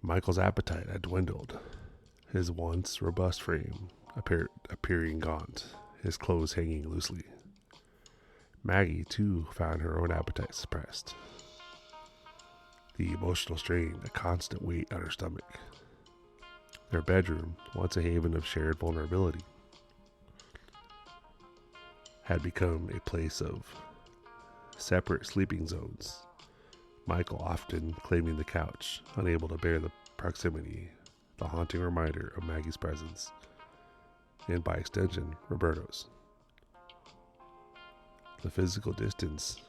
Michael's appetite had dwindled, his once robust frame appearing gaunt, his clothes hanging loosely. Maggie, too, found her own appetite suppressed, the emotional strain a constant weight on her stomach. Their bedroom, once a haven of shared vulnerability, had become a place of separate sleeping zones, Michael often claiming the couch, unable to bear the proximity, the haunting reminder of Maggie's presence, and by extension, Roberto's. The physical distance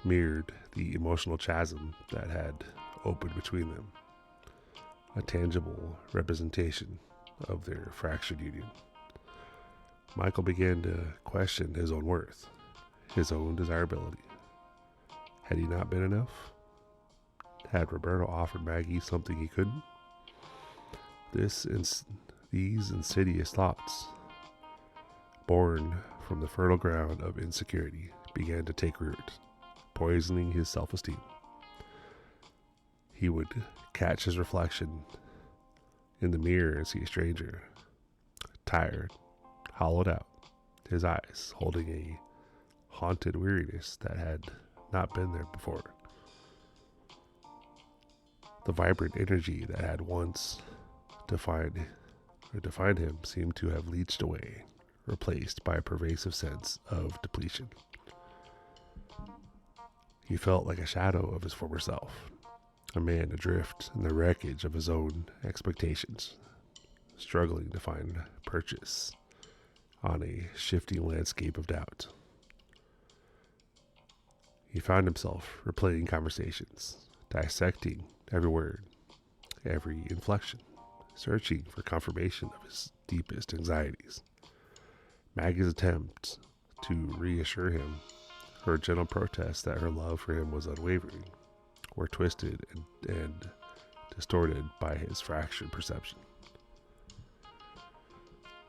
mirrored the emotional chasm that had opened between them, a tangible representation of their fractured union. Michael began to question his own worth, his own desirability. Had he not been enough? Had Roberto offered Maggie something he couldn't? These insidious thoughts, born from the fertile ground of insecurity, began to take root, poisoning his self-esteem. He would catch his reflection in the mirror and see a stranger, tired, hollowed out, his eyes holding a haunted weariness that had not been there before. The vibrant energy that had once defined him seemed to have leached away, replaced by a pervasive sense of depletion. He felt like a shadow of his former self, a man adrift in the wreckage of his own expectations, struggling to find purchase on a shifting landscape of doubt. He found himself replaying conversations, dissecting every word, every inflection, searching for confirmation of his deepest anxieties. Maggie's attempt to reassure him, her gentle protests that her love for him was unwavering, were twisted and distorted by his fractured perception.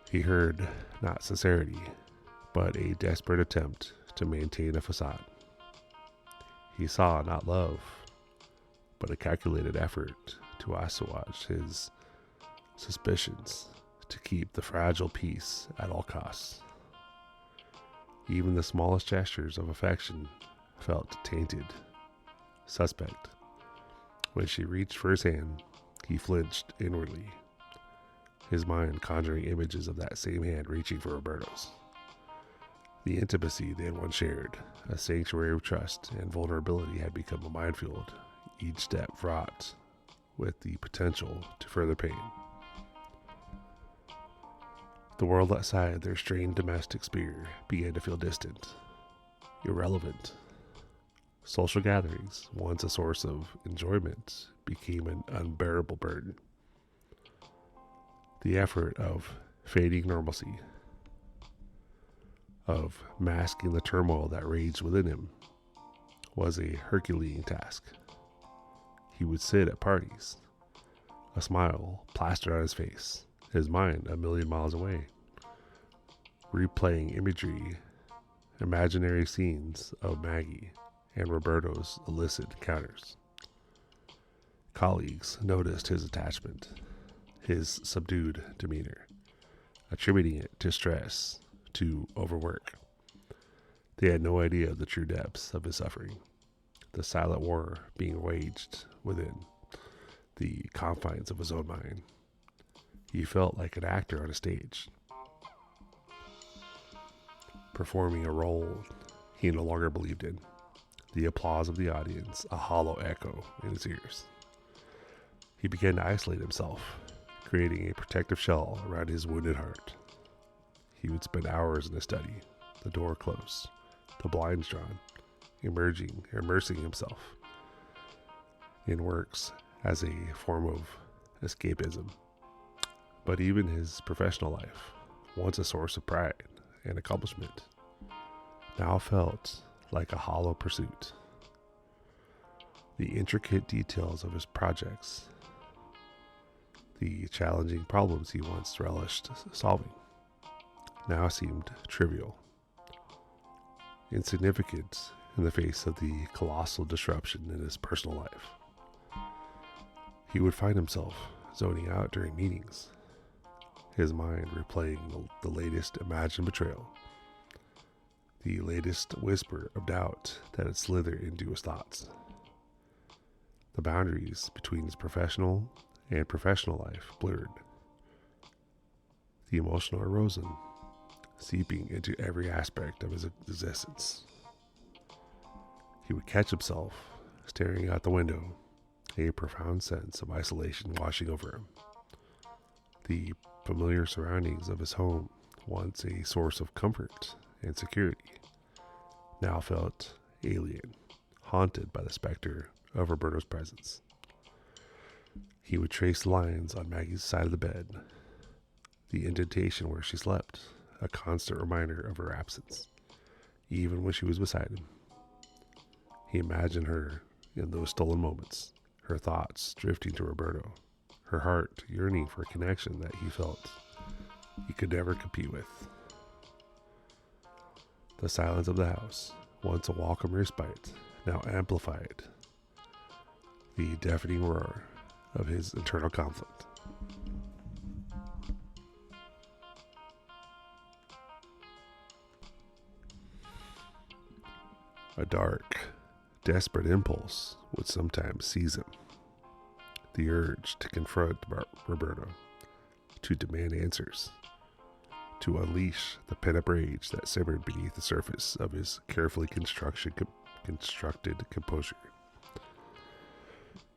He heard not sincerity, but a desperate attempt to maintain a facade. He saw not love, but a calculated effort to assuage his suspicions, to keep the fragile peace at all costs. Even the smallest gestures of affection felt tainted, suspect. When she reached for his hand, he flinched inwardly, his mind conjuring images of that same hand reaching for Roberto's. The intimacy they had once shared, a sanctuary of trust and vulnerability, had become a minefield, each step fraught with the potential to further pain. The world outside their strained domestic sphere began to feel distant, irrelevant. Social gatherings, once a source of enjoyment, became an unbearable burden. The effort of fading normalcy, of masking the turmoil that raged within him, was a Herculean task. He would sit at parties, a smile plastered on his face, his mind a million miles away, replaying imaginary scenes of Maggie and Roberto's illicit encounters. Colleagues noticed his attachment, his subdued demeanor, attributing it to stress, to overwork. They had no idea of the true depths of his suffering, the silent war being waged within the confines of his own mind. He felt like an actor on a stage, performing a role he no longer believed in, the applause of the audience a hollow echo in his ears. He began to isolate himself, creating a protective shell around his wounded heart. He would spend hours in his study, the door closed, the blinds drawn, immersing himself in works as a form of escapism. But even his professional life, once a source of pride and accomplishment, now felt like a hollow pursuit. The intricate details of his projects, the challenging problems he once relished solving, now seemed trivial, insignificant in the face of the colossal disruption in his personal life. He would find himself zoning out during meetings, his mind replaying the latest imagined betrayal, the latest whisper of doubt that had slithered into his thoughts. The boundaries between his professional and professional life blurred. The emotional erosion seeping into every aspect of his existence. He would catch himself staring out the window, a profound sense of isolation washing over him. The familiar surroundings of his home, once a source of comfort and security, now felt alien, haunted by the specter of Roberto's presence. He would trace lines on Maggie's side of the bed, the indentation where she slept, a constant reminder of her absence, even when she was beside him. He imagined her in those stolen moments, her thoughts drifting to Roberto, her heart yearning for a connection that he felt he could never compete with. The silence of the house, once a welcome respite, now amplified the deafening roar of his internal conflict. A dark, desperate impulse would sometimes seize him. The urge to confront Roberto, to demand answers, to unleash the pent-up rage that simmered beneath the surface of his carefully constructed composure.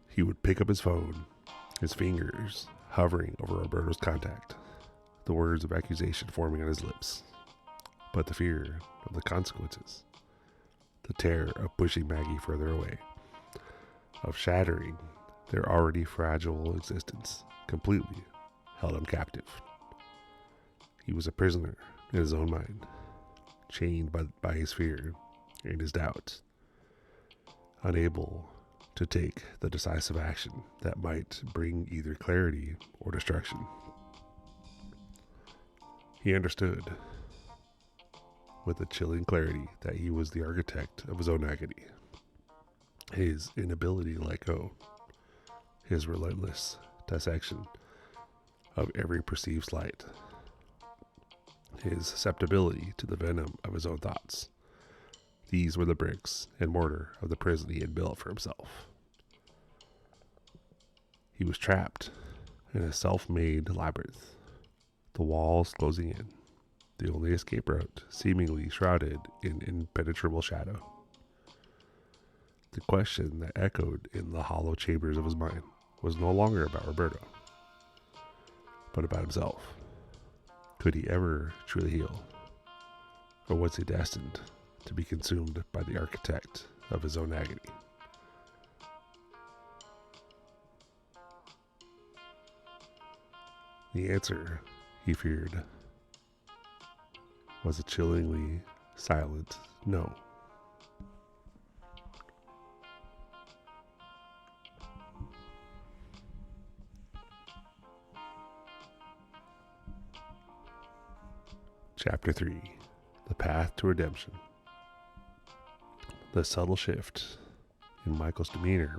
He would pick up his phone, his fingers hovering over Roberto's contact, the words of accusation forming on his lips. But the fear of the consequences, the terror of pushing Maggie further away, of shattering their already fragile existence, completely held him captive. He was a prisoner in his own mind, chained by his fear and his doubts, unable to take the decisive action that might bring either clarity or destruction. He understood with a chilling clarity that he was the architect of his own agony. His inability to let go, his relentless dissection of every perceived slight, his susceptibility to the venom of his own thoughts. These were the bricks and mortar of the prison he had built for himself. He was trapped in a self-made labyrinth, the walls closing in, the only escape route seemingly shrouded in impenetrable shadow. The question that echoed in the hollow chambers of his mind was no longer about Roberto, but about himself. Could he ever truly heal? Or was he destined to be consumed by the architect of his own agony? The answer, he feared, was a chillingly silent no. Chapter 3. The Path to Redemption. The subtle shift in Michael's demeanor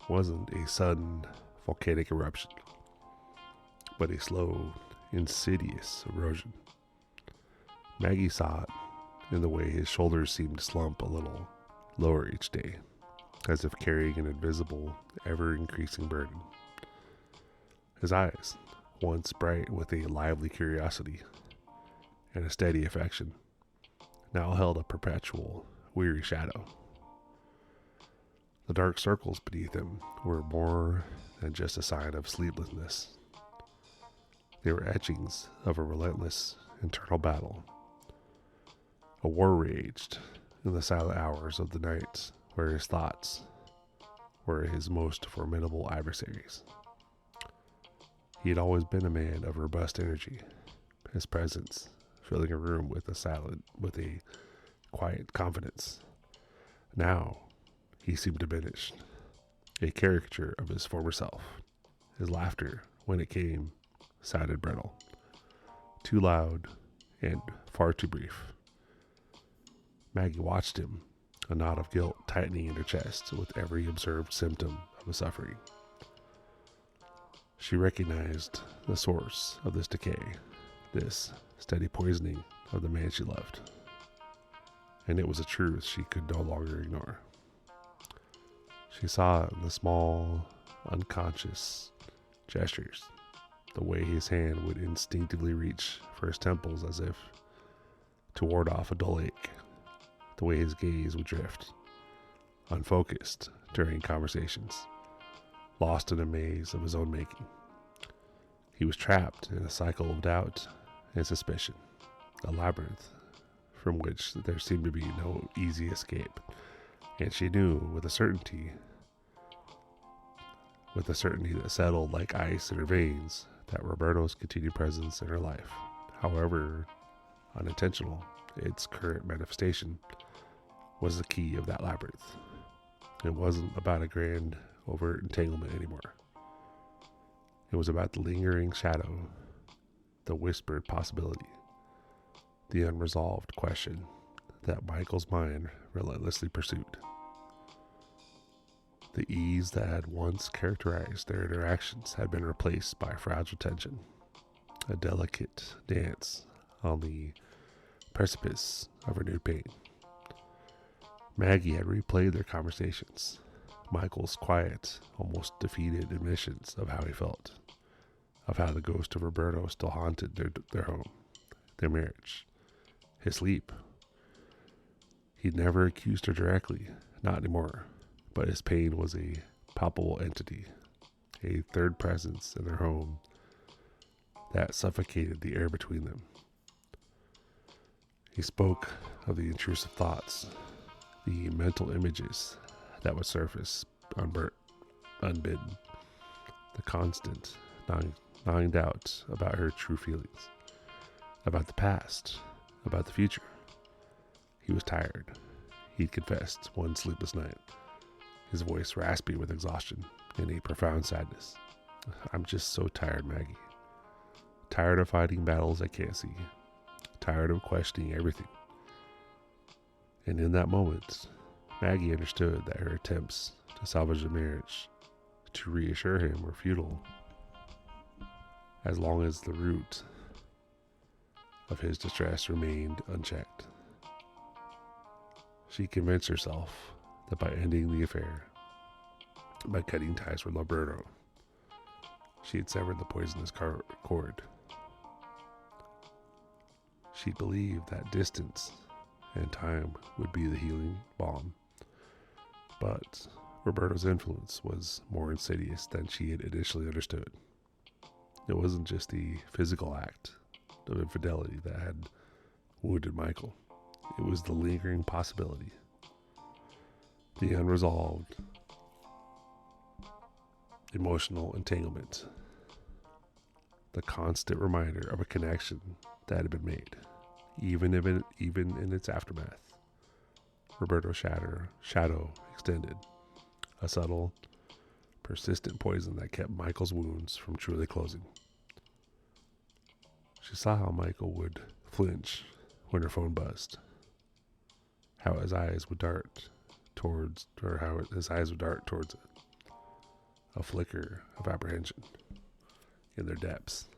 wasn't a sudden volcanic eruption, but a slow, insidious erosion. Maggie saw it in the way his shoulders seemed to slump a little lower each day, as if carrying an invisible, ever-increasing burden. His eyes, once bright with a lively curiosity and a steady affection, now held a perpetual, weary shadow. The dark circles beneath him were more than just a sign of sleeplessness. They were etchings of a relentless internal battle. A war raged in the silent hours of the nights where his thoughts were his most formidable adversaries. He had always been a man of robust energy, his presence filling a room with a quiet confidence. Now he seemed diminished, a caricature of his former self. His laughter, when it came, sounded brittle, too loud, and far too brief. Maggie watched him, a knot of guilt tightening in her chest with every observed symptom of his suffering. She recognized the source of this decay, this steady poisoning of the man she loved. And it was a truth she could no longer ignore. She saw it in the small, unconscious gestures the way his hand would instinctively reach for his temples as if to ward off a dull ache, the way his gaze would drift, unfocused during conversations, lost in a maze of his own making. He was trapped in a cycle of doubt and suspicion, a labyrinth from which there seemed to be no easy escape, and she knew with a certainty that settled like ice in her veins, that Roberto's continued presence in her life, however unintentional its current manifestation, was the key of that labyrinth. It wasn't about a grand, overt entanglement anymore. It was about the lingering shadow, the whispered possibility, the unresolved question that Michael's mind relentlessly pursued. The ease that had once characterized their interactions had been replaced by fragile tension, a delicate dance on the precipice of renewed pain. Maggie had replayed their conversations, Michael's quiet, almost defeated admissions of how he felt, of how the ghost of Roberto still haunted their home, their marriage, his sleep. He'd never accused her directly, not anymore, but his pain was a palpable entity, a third presence in their home that suffocated the air between them. He spoke of the intrusive thoughts, the mental images that would surface unbidden, the constant gnawing doubt about her true feelings, about the past, about the future. He was tired. He'd confessed one sleepless night, his voice raspy with exhaustion and a profound sadness. "I'm just so tired, Maggie. Tired of fighting battles I can't see. Tired of questioning everything." And in that moment, Maggie understood that her attempts to salvage the marriage, to reassure him, were futile, as long as the root of his distress remained unchecked. She convinced herself that by ending the affair, by cutting ties with Roberto, she had severed the poisonous cord. She believed that distance and time would be the healing balm, but Roberto's influence was more insidious than she had initially understood. It wasn't just the physical act of infidelity that had wounded Michael. It was the lingering possibility, the unresolved emotional entanglement, the constant reminder of a connection that had been made, even in its aftermath. Roberto's shadow extended, a subtle, persistent poison that kept Michael's wounds from truly closing. She saw how Michael would flinch when her phone buzzed, how his eyes would dart towards it, a flicker of apprehension in their depths,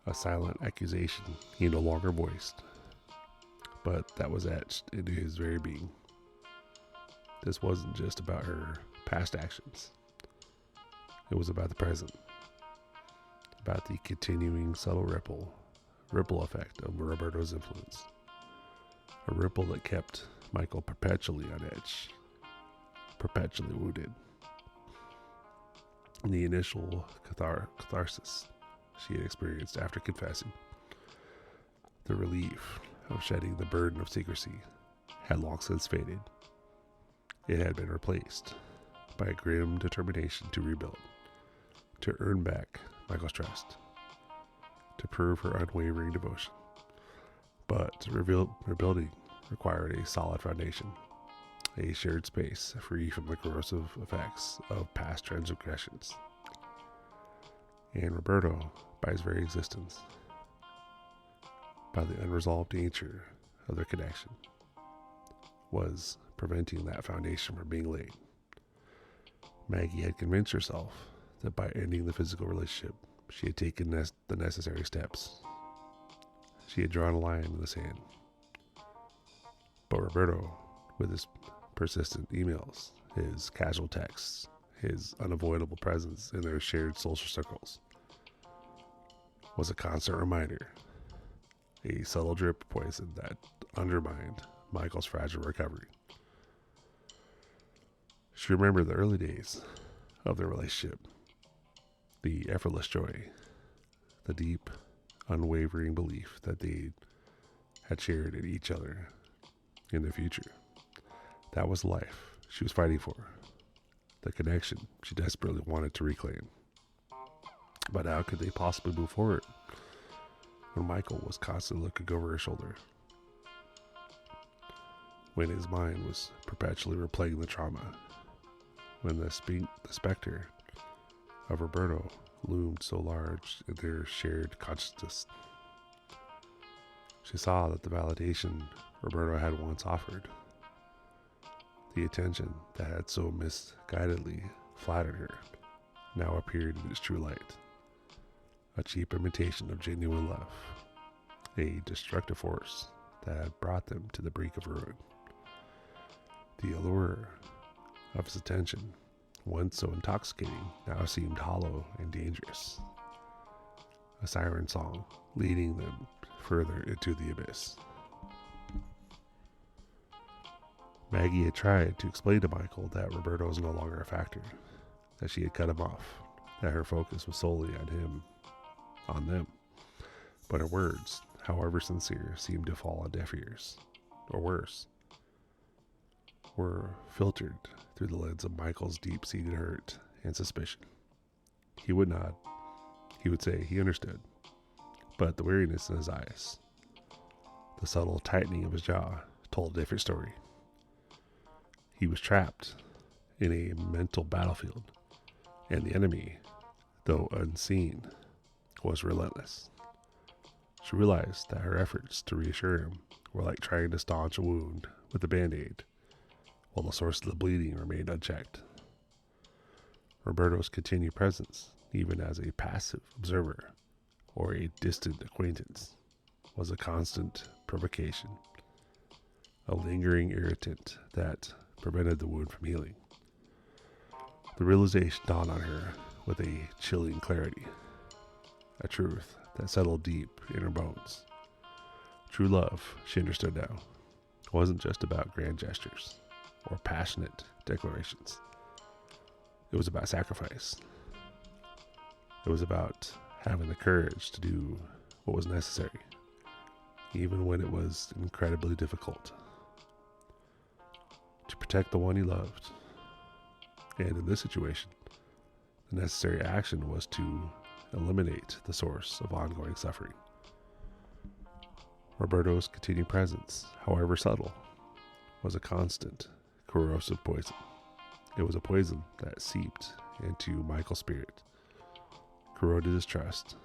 a silent accusation he no longer voiced, but that was etched into his very being. This wasn't just about her past actions. It was about the present, about the continuing subtle ripple effect of Roberto's influence, a ripple that kept Michael perpetually on edge, perpetually wounded. The initial catharsis she had experienced after confessing, the relief of shedding the burden of secrecy, had long since faded. It had been replaced by a grim determination to rebuild, to earn back Michael's trust, to prove her unwavering devotion. But rebuilding required a solid foundation, a shared space free from the corrosive effects of past transgressions. And Roberto, by his very existence, by the unresolved nature of their connection, was preventing that foundation from being laid. Maggie had convinced herself that by ending the physical relationship, she had taken the necessary steps. She had drawn a line in the sand. But Roberto, with his persistent emails, his casual texts, his unavoidable presence in their shared social circles, was a constant reminder, a subtle drip of poison that undermined Michael's fragile recovery. She remembered the early days of their relationship, the effortless joy, the deep, unwavering belief that they had shared in each other in the future. That was life she was fighting for, the connection she desperately wanted to reclaim. But how could they possibly move forward when Michael was constantly looking over her shoulder, when his mind was perpetually replaying the trauma, when the specter of Roberto loomed so large in their shared consciousness? She saw that the validation Roberto had once offered, the attention that had so misguidedly flattered her, now appeared in its true light. A cheap imitation of genuine love, a destructive force that had brought them to the brink of ruin. The allure of his attention, once so intoxicating, now seemed hollow and dangerous. A siren song leading them further into the abyss. Maggie had tried to explain to Michael that Roberto was no longer a factor, that she had cut him off, that her focus was solely on him, on them. But her words, however sincere, seemed to fall on deaf ears, or worse, were filtered through the lens of Michael's deep-seated hurt and suspicion. He would nod. He would say he understood, but the weariness in his eyes, the subtle tightening of his jaw, told a different story. He was trapped in a mental battlefield, and the enemy, though unseen, was relentless. She realized that her efforts to reassure him were like trying to staunch a wound with a band-aid, while the source of the bleeding remained unchecked. Roberto's continued presence, even as a passive observer or a distant acquaintance, was a constant provocation, a lingering irritant that prevented the wound from healing. The realization dawned on her with a chilling clarity, a truth that settled deep in her bones. True love, she understood now, wasn't just about grand gestures or passionate declarations. It was about sacrifice. It was about having the courage to do what was necessary, even when it was incredibly difficult, to protect the one you loved. And in this situation, the necessary action was to eliminate the source of ongoing suffering. Roberto's continued presence, however subtle, was a constant, corrosive poison. It was a poison that seeped into Michael's spirit, corroded his trust,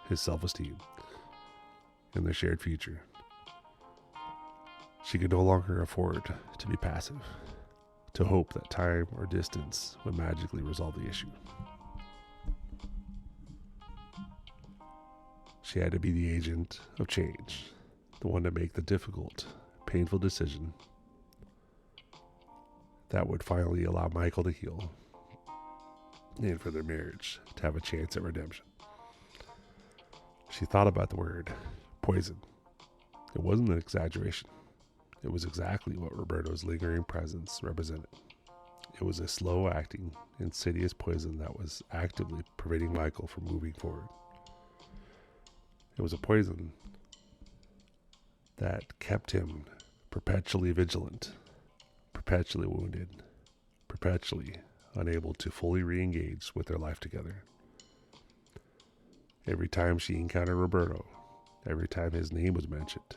his self-esteem, and their shared future. She could no longer afford to be passive, to hope that time or distance would magically resolve the issue. She had to be the agent of change, the one to make the difficult, painful decision that would finally allow Michael to heal and for their marriage to have a chance at redemption. She thought about the word poison. It wasn't an exaggeration. It was exactly what Roberto's lingering presence represented. It was a slow-acting, insidious poison that was actively preventing Michael from moving forward. It was a poison that kept him perpetually vigilant, perpetually wounded, perpetually unable to fully re-engage with their life together. Every time she encountered Roberto, every time his name was mentioned,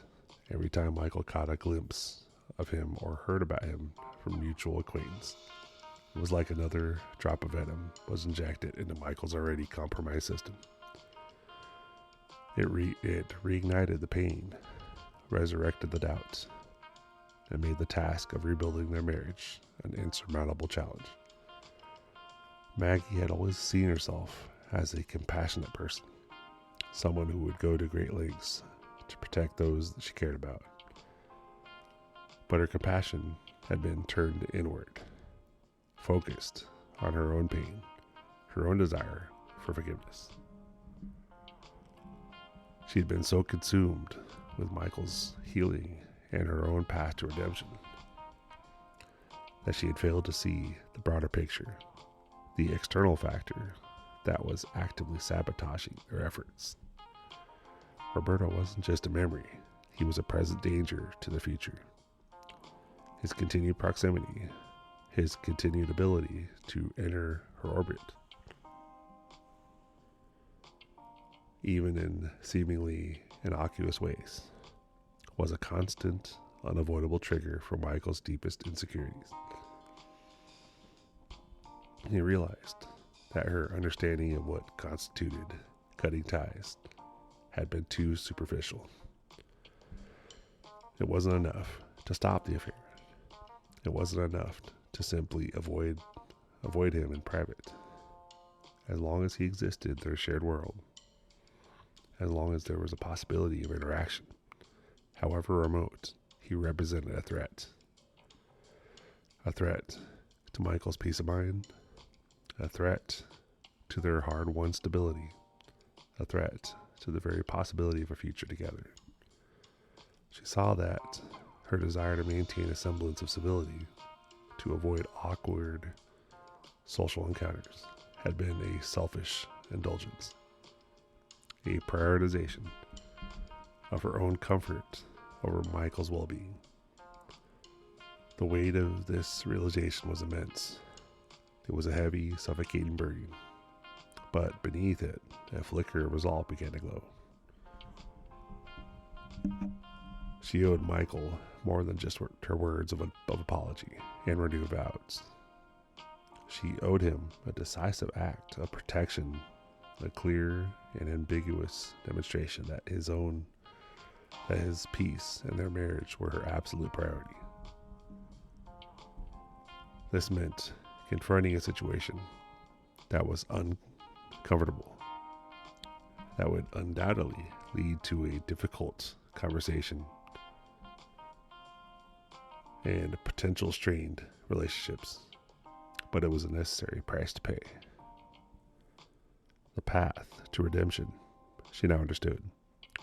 every time Michael caught a glimpse of him or heard about him from mutual acquaintance, it was like another drop of venom was injected into Michael's already compromised system. It reignited the pain, resurrected the doubts, and made the task of rebuilding their marriage an insurmountable challenge. Maggie had always seen herself as a compassionate person, someone who would go to great lengths to protect those that she cared about. But her compassion had been turned inward, focused on her own pain, her own desire for forgiveness. She had been so consumed with Michael's healing and her own path to redemption that she had failed to see the broader picture, the external factor that was actively sabotaging their efforts. Roberto wasn't just a memory, he was a present danger to the future. His continued proximity, his continued ability to enter her orbit, even in seemingly innocuous ways, was a constant, unavoidable trigger for Michael's deepest insecurities. He realized that her understanding of what constituted cutting ties had been too superficial. It wasn't enough to stop the affair. It wasn't enough to simply avoid him in private. As long as he existed in their shared world, as long as there was a possibility of interaction, however remote, he represented a threat. A threat to Michael's peace of mind, a threat to their hard-won stability, a threat to the very possibility of a future together. She saw that her desire to maintain a semblance of civility, to avoid awkward social encounters, had been a selfish indulgence, a prioritization of her own comfort over Michael's well-being. The weight of this realization was immense. It was a heavy, suffocating burden, but beneath it, a flicker of resolve began to glow. She owed Michael more than just her words of apology and renewed vows. She owed him a decisive act of protection, a clear and ambiguous demonstration that his peace and their marriage were her absolute priority. This meant confronting a situation that was uncomfortable, that would undoubtedly lead to a difficult conversation and potential strained relationships, but it was a necessary price to pay. The path to redemption, she now understood,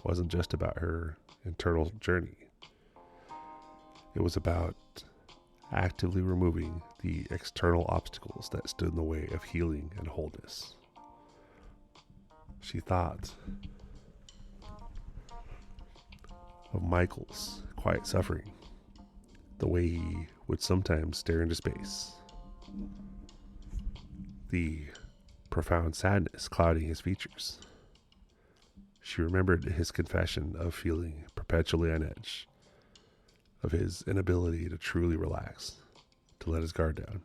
wasn't just about her internal journey. It was about actively removing the external obstacles that stood in the way of healing and wholeness. She thought of Michael's quiet suffering, the way he would sometimes stare into space, the profound sadness clouding his features. She remembered his confession of feeling perpetually on edge, of his inability to truly relax, to let his guard down.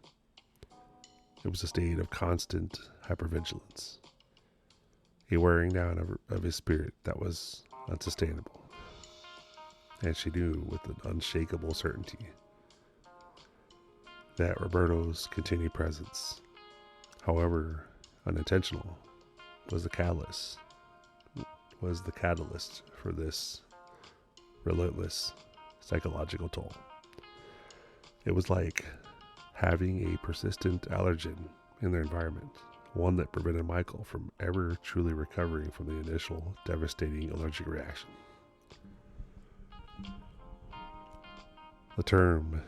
It was a state of constant hypervigilance, a wearing down of his spirit that was unsustainable. And she knew with an unshakable certainty that Roberto's continued presence, however unintentional, was the catalyst for this relentless psychological toll. It was like having a persistent allergen in their environment, one that prevented Michael from ever truly recovering from the initial devastating allergic reaction. The term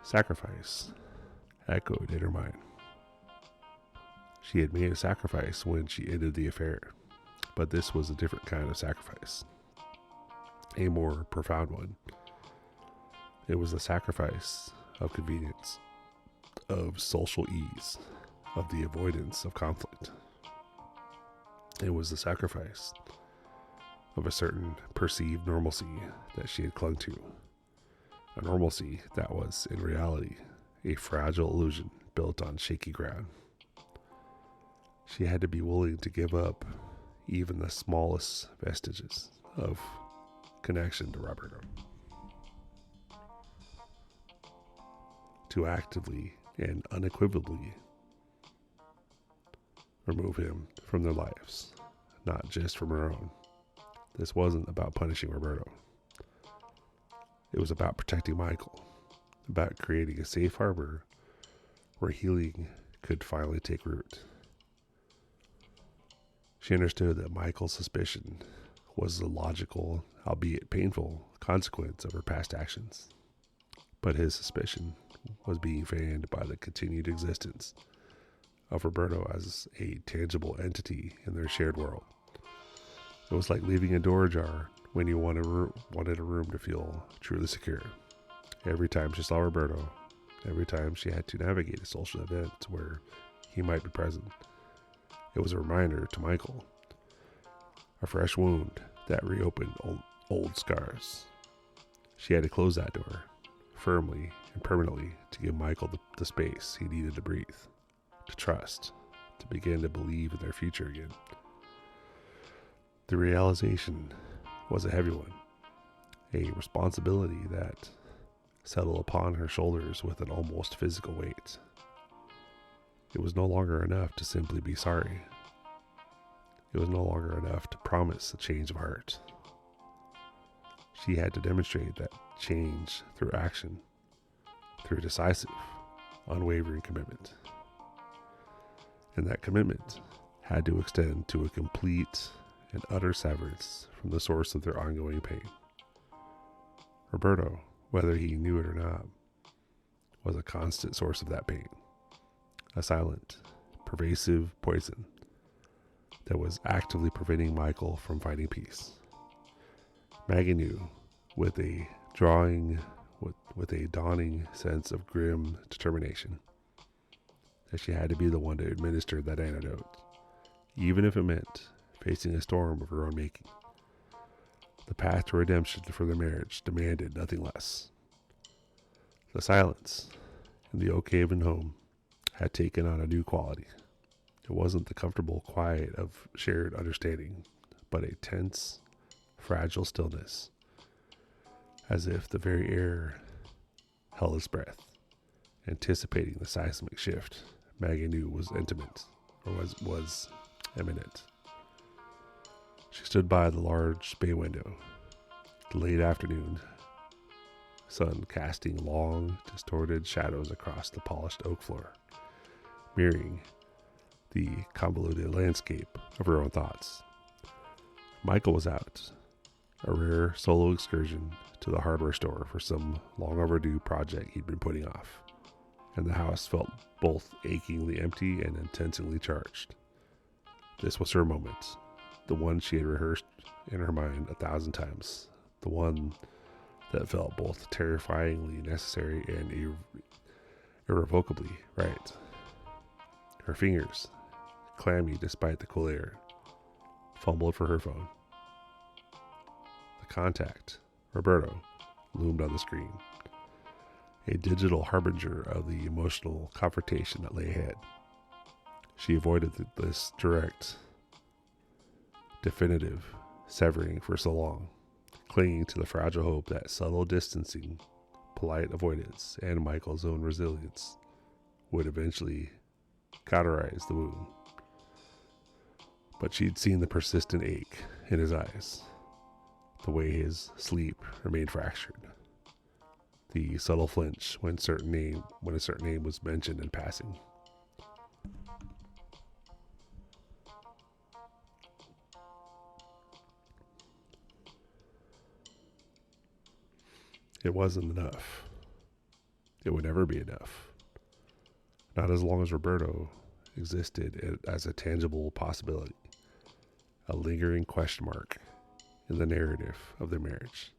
sacrifice echoed in her mind. She had made a sacrifice when she ended the affair, but this was a different kind of sacrifice, a more profound one. It was the sacrifice of convenience, of social ease, of the avoidance of conflict. It was the sacrifice of a certain perceived normalcy that she had clung to, a normalcy that was, in reality, a fragile illusion built on shaky ground. She had to be willing to give up even the smallest vestiges of connection to Roberto, to actively and unequivocally remove him from their lives, not just from her own. This wasn't about punishing Roberto. It was about protecting Michael, about creating a safe harbor where healing could finally take root. She understood that Michael's suspicion was the logical, albeit painful, consequence of her past actions. But his suspicion was being fanned by the continued existence of Roberto as a tangible entity in their shared world. It was like leaving a door ajar when you wanted a room to feel truly secure. Every time she saw Roberto, every time she had to navigate a social event where he might be present, it was a reminder to Michael, a fresh wound that reopened old scars. She had to close that door firmly and permanently to give Michael the space he needed to breathe, to trust, to begin to believe in their future again. The realization was a heavy one, a responsibility that settled upon her shoulders with an almost physical weight. It was no longer enough to simply be sorry. It was no longer enough to promise a change of heart. She had to demonstrate that change through action, through decisive, unwavering commitment. And that commitment had to extend to a complete and utter severance from the source of their ongoing pain. Roberto, whether he knew it or not, was a constant source of that pain, a silent, pervasive poison that was actively preventing Michael from finding peace. Maggie knew, with a dawning sense of grim determination, that she had to be the one to administer that antidote, even if it meant facing a storm of her own making. The path to redemption for the marriage demanded nothing less. The silence in the Oak Haven home had taken on a new quality. It wasn't the comfortable quiet of shared understanding, but a tense, fragile stillness, as if the very air held its breath, anticipating the seismic shift Maggie knew was was imminent. She stood by the large bay window, the late afternoon sun casting long, distorted shadows across the polished oak floor, mirroring the convoluted landscape of her own thoughts. Michael was out, a rare solo excursion to the hardware store for some long overdue project he'd been putting off, and the house felt both achingly empty and intensely charged. This was her moment, the one she had rehearsed in her mind 1,000 times, the one that felt both terrifyingly necessary and irrevocably right. Her fingers, clammy despite the cool air, fumbled for her phone. The contact, Roberto, loomed on the screen, a digital harbinger of the emotional confrontation that lay ahead. She avoided this direct, definitive severing for so long, clinging to the fragile hope that subtle distancing, polite avoidance, and Michael's own resilience would eventually cauterize the wound. But she'd seen the persistent ache in his eyes, the way his sleep remained fractured, the subtle flinch when a certain name was mentioned in passing. It wasn't enough. It would never be enough. Not as long as Roberto existed as a tangible possibility, a lingering question mark in the narrative of their marriage.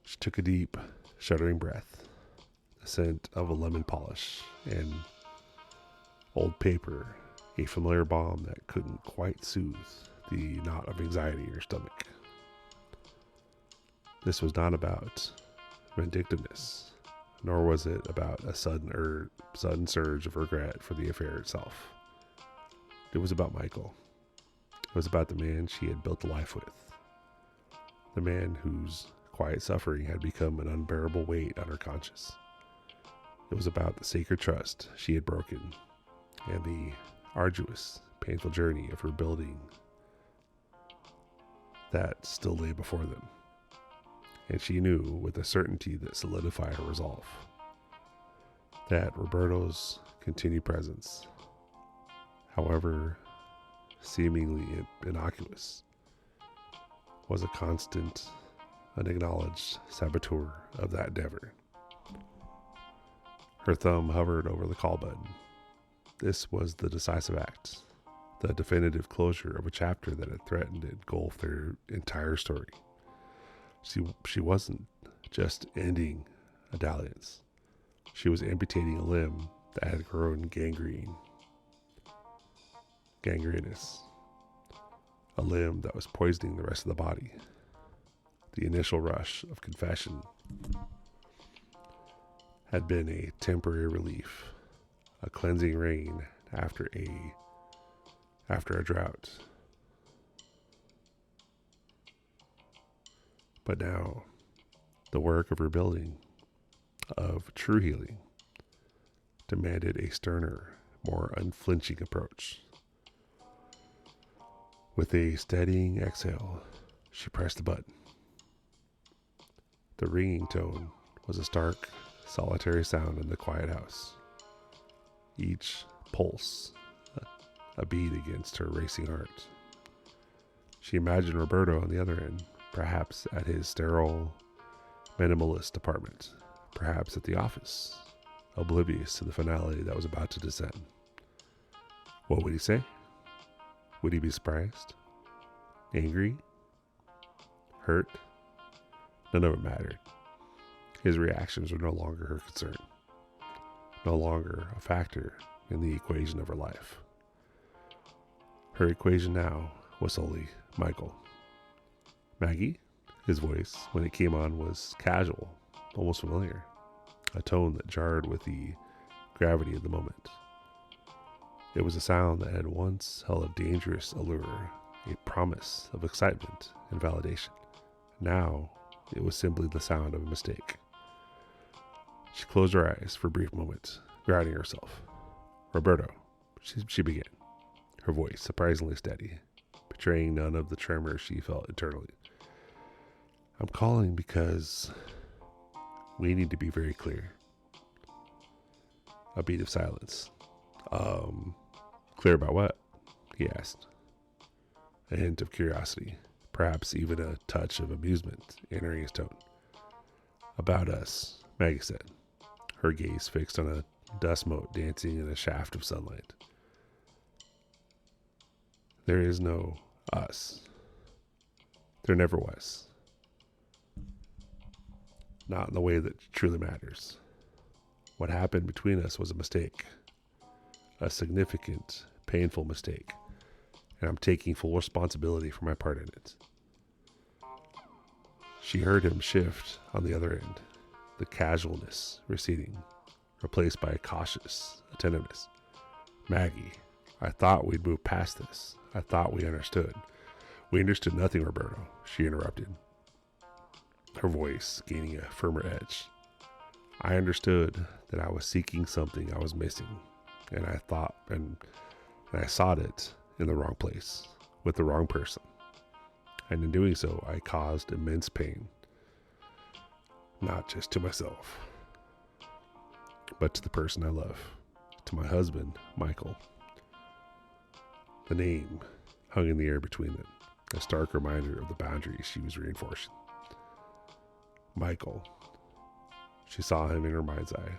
She took a deep, shuddering breath, the scent of a lemon polish and old paper, a familiar balm that couldn't quite soothe the knot of anxiety in her stomach. This was not about vindictiveness, nor was it about a sudden surge of regret for the affair itself. It was about Michael. It was about the man she had built a life with, the man whose quiet suffering had become an unbearable weight on her conscience. It was about the sacred trust she had broken and the arduous, painful journey of rebuilding that still lay before them. And she knew with a certainty that solidified her resolve that Roberto's continued presence, however seemingly innocuous, was a constant, unacknowledged saboteur of that endeavor. Her thumb hovered over the call button. This was the decisive act, the definitive closure of a chapter that had threatened to engulf their entire story. She wasn't just ending a dalliance. She was amputating a limb that had grown gangrenous, a limb that was poisoning the rest of the body. The initial rush of confession had been a temporary relief, a cleansing rain after a drought. But now, the work of rebuilding, of true healing, demanded a sterner, more unflinching approach. With a steadying exhale, she pressed the button. The ringing tone was a stark, solitary sound in the quiet house. Each pulse a beat against her racing heart. She imagined Roberto on the other end, perhaps at his sterile, minimalist apartment, perhaps at the office, oblivious to the finality that was about to descend. What would he say? Would he be surprised? Angry? Hurt? None of it mattered. His reactions were no longer her concern, no longer a factor in the equation of her life. Her equation now was solely Michael. Maggie? His voice, when it came on, was casual, almost familiar, a tone that jarred with the gravity of the moment. It was a sound that had once held a dangerous allure, a promise of excitement and validation. Now, it was simply the sound of a mistake. She closed her eyes for a brief moment, grounding herself. Roberto, she began, her voice surprisingly steady, betraying none of the tremor she felt internally. I'm calling because we need to be very clear. A beat of silence. Clear about what? He asked. A hint of curiosity, perhaps even a touch of amusement entering his tone. About us, Maggie said, her gaze fixed on a dust mote dancing in a shaft of sunlight. There is no us. There never was. Not in the way that truly matters. What happened between us was a mistake. A significant, painful mistake. And I'm taking full responsibility for my part in it. She heard him shift on the other end, the casualness receding, replaced by a cautious attentiveness. Maggie, I thought we'd moved past this. I thought we understood. We understood nothing, Roberto, she interrupted, her voice gaining a firmer edge. I understood that I was seeking something I was missing, and I thought, and I sought it in the wrong place, with the wrong person. And in doing so, I caused immense pain, not just to myself, but to the person I love, to my husband, Michael. The name hung in the air between them, a stark reminder of the boundaries she was reinforcing. Michael. She saw him in her mind's eye,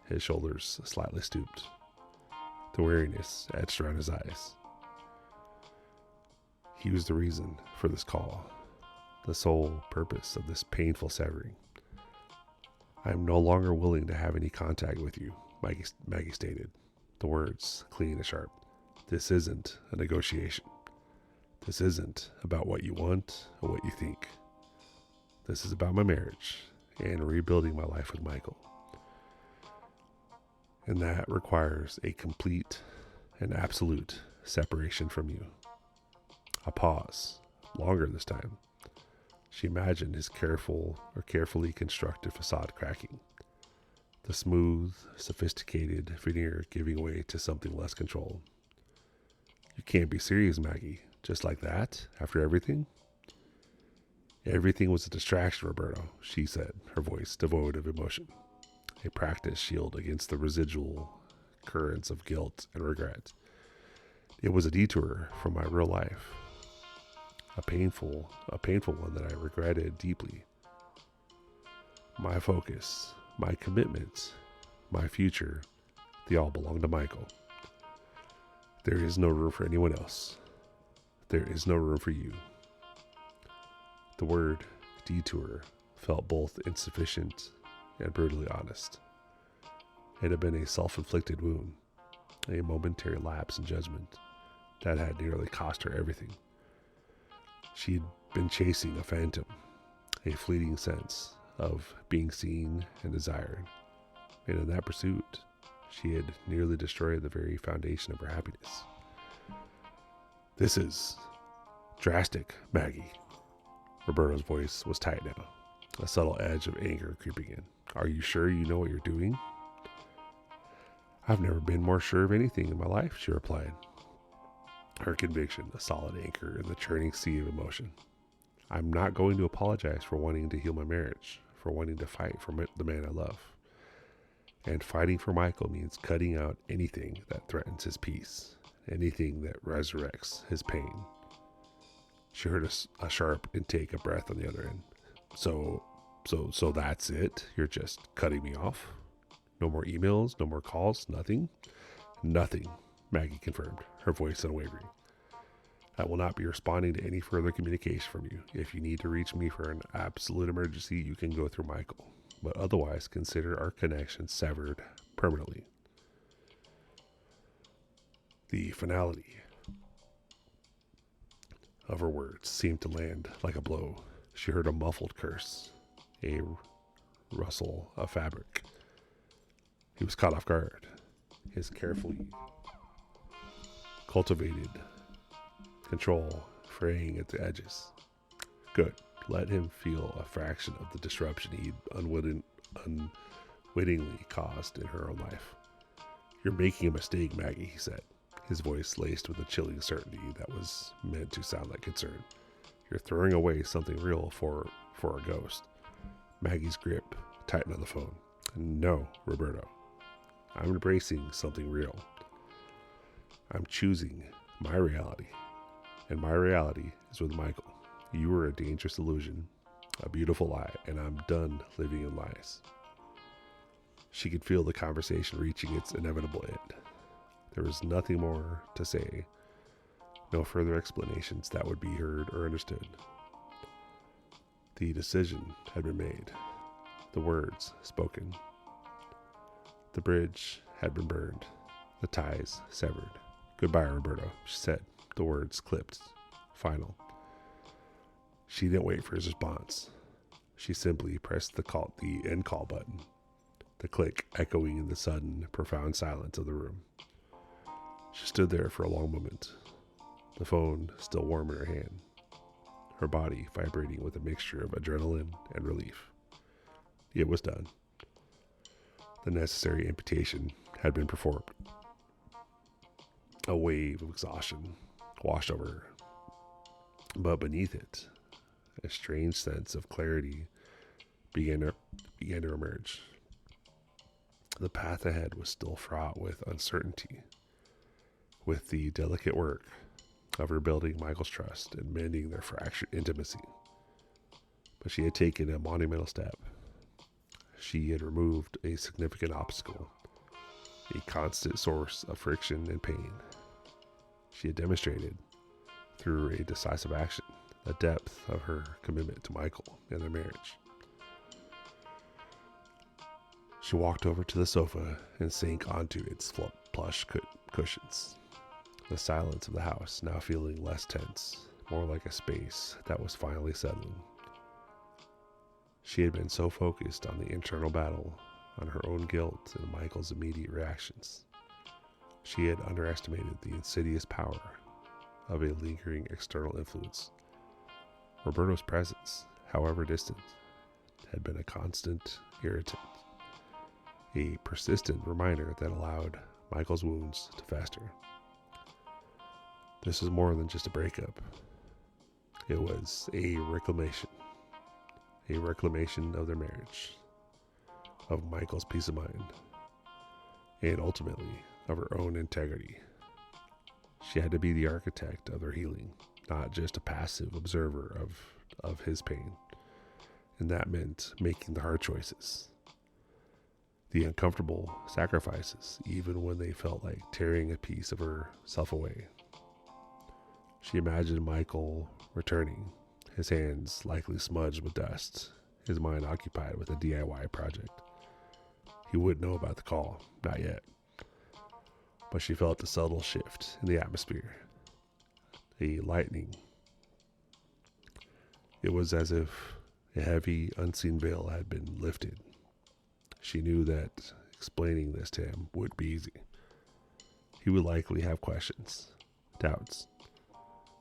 his shoulders slightly stooped, the weariness etched around his eyes. He was the reason for this call, the sole purpose of this painful severing. I am no longer willing to have any contact with you, Maggie stated, the words clean and sharp. This isn't a negotiation. This isn't about what you want or what you think. This is about my marriage and rebuilding my life with Michael. And that requires a complete and absolute separation from you. A pause, longer this time. She imagined his carefully constructed facade cracking, the smooth, sophisticated veneer giving way to something less controlled. You can't be serious, Maggie, just like that, after everything? Everything was a distraction, Roberto, she said, her voice devoid of emotion, a practice shield against the residual currents of guilt and regret. It was a detour from my real life. a painful one that I regretted deeply. My focus, my commitments, my future, they all belong to Michael. There is no room for anyone else. There is no room for you. The word detour felt both insufficient and brutally honest. It had been a self-inflicted wound, a momentary lapse in judgment that had nearly cost her everything. She had been chasing a phantom, a fleeting sense of being seen and desired, and in that pursuit, she had nearly destroyed the very foundation of her happiness. This is drastic, Maggie. Roberto's voice was tight now, a subtle edge of anger creeping in. Are you sure you know what you're doing? I've never been more sure of anything in my life, she replied, her conviction a solid anchor in the churning sea of emotion. I'm not going to apologize for wanting to heal my marriage, for wanting to fight for the man I love. And fighting for Michael means cutting out anything that threatens his peace, anything that resurrects his pain. She heard a sharp intake of breath on the other end. So that's it? You're just cutting me off? No more emails, no more calls, nothing? Nothing, Maggie confirmed, her voice unwavering. I will not be responding to any further communication from you. If you need to reach me for an absolute emergency, you can go through Michael. But otherwise, consider our connection severed permanently. The finality of her words seemed to land like a blow. She heard a muffled curse, a rustle of fabric. He was caught off guard. His carefully cultivated control fraying at the edges. Good. Let him feel a fraction of the disruption he'd unwittingly caused in her own life. You're making a mistake, Maggie, he said, his voice laced with a chilling certainty that was meant to sound like concern. You're throwing away something real for a ghost. Maggie's grip tightened on the phone. No, Roberto. I'm embracing something real. I'm choosing my reality. And my reality is with Michael. You were a dangerous illusion, a beautiful lie, and I'm done living in lies. She could feel the conversation reaching its inevitable end. There was nothing more to say, no further explanations that would be heard or understood. The decision had been made, the words spoken. The bridge had been burned, the ties severed. Goodbye, Roberto, she said, the words clipped, final. She didn't wait for his response. She simply pressed the end call button, the click echoing in the sudden, profound silence of the room. She stood there for a long moment, the phone still warm in her hand, her body vibrating with a mixture of adrenaline and relief. It was done. The necessary amputation had been performed. A wave of exhaustion washed over her, but beneath it, a strange sense of clarity began to emerge. The path ahead was still fraught with uncertainty, with the delicate work of rebuilding Michael's trust and mending their fractured intimacy. But she had taken a monumental step. She had removed a significant obstacle, a constant source of friction and pain. She had demonstrated, through a decisive action, the depth of her commitment to Michael and their marriage. She walked over to the sofa and sank onto its plush cushions. The silence of the house now feeling less tense, more like a space that was finally settling. She had been so focused on the internal battle, on her own guilt and Michael's immediate reactions. She had underestimated the insidious power of a lingering external influence. Roberto's presence, however distant, had been a constant irritant, a persistent reminder that allowed Michael's wounds to fester. This was more than just a breakup. It was a reclamation of their marriage, of Michael's peace of mind, and ultimately of her own integrity. She had to be the architect of their healing, not just a passive observer of his pain. And that meant making the hard choices, the uncomfortable sacrifices, even when they felt like tearing a piece of herself away. She imagined Michael returning, his hands likely smudged with dust, his mind occupied with a DIY project. He wouldn't know about the call, not yet. But she felt a subtle shift in the atmosphere, a lightening. It was as if a heavy, unseen veil had been lifted. She knew that explaining this to him wouldn't be easy. He would likely have questions, doubts,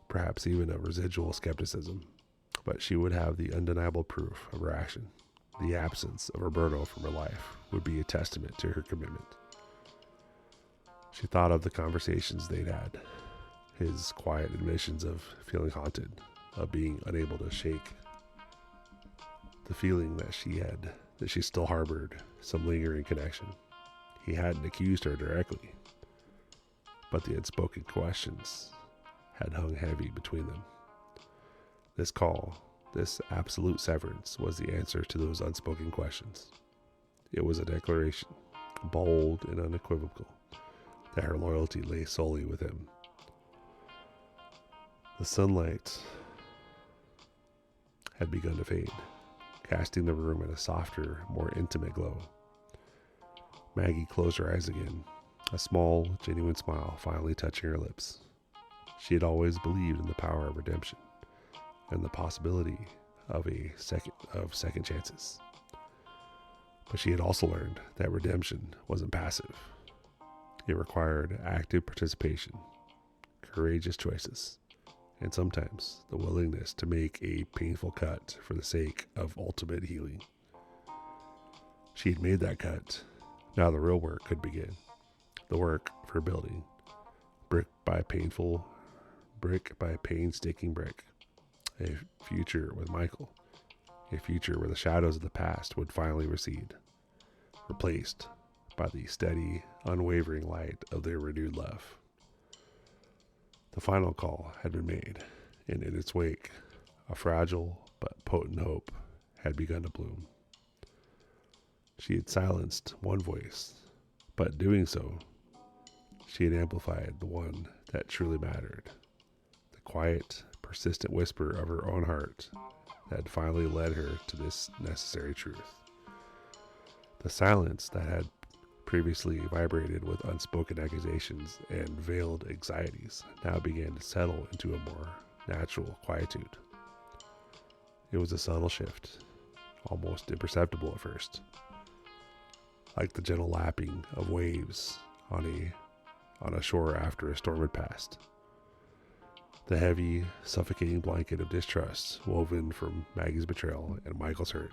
perhaps even a residual skepticism, but she would have the undeniable proof of her action. The absence of Roberto from her life would be a testament to her commitment. She thought of the conversations they'd had, his quiet admissions of feeling haunted, of being unable to shake the feeling that she still harbored some lingering connection. He hadn't accused her directly, but the unspoken questions had hung heavy between them. This call, this absolute severance, was the answer to those unspoken questions. It was a declaration, bold and unequivocal, that her loyalty lay solely with him. The sunlight had begun to fade, casting the room in a softer, more intimate glow. Maggie closed her eyes again, a small, genuine smile finally touching her lips. She had always believed in the power of redemption and the possibility of second chances. But she had also learned that redemption wasn't passive. It required active participation, courageous choices, and sometimes the willingness to make a painful cut for the sake of ultimate healing. She had made that cut. Now the real work could begin. The work for building, brick by painstaking brick, a future with Michael, a future where the shadows of the past would finally recede, replaced by the steady, unwavering light of their renewed love. The final call had been made, and in its wake, a fragile but potent hope had begun to bloom. She had silenced one voice, but doing so, she had amplified the one that truly mattered, the quiet, persistent whisper of her own heart that had finally led her to this necessary truth. The silence that had previously vibrated with unspoken accusations and veiled anxieties now began to settle into a more natural quietude. It was a subtle shift, almost imperceptible at first, like the gentle lapping of waves on a shore after a storm had passed. The heavy, suffocating blanket of distrust woven from Maggie's betrayal and Michael's hurt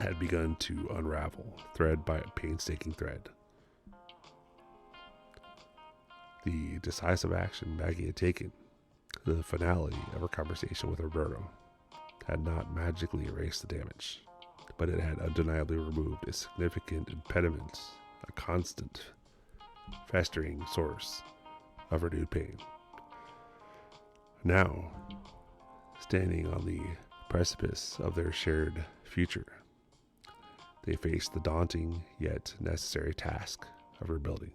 had begun to unravel, thread by painstaking thread. The decisive action Maggie had taken, the finality of her conversation with Roberto, had not magically erased the damage, but it had undeniably removed a significant impediment, a constant, festering source of renewed pain. Now, standing on the precipice of their shared future, they faced the daunting yet necessary task of rebuilding.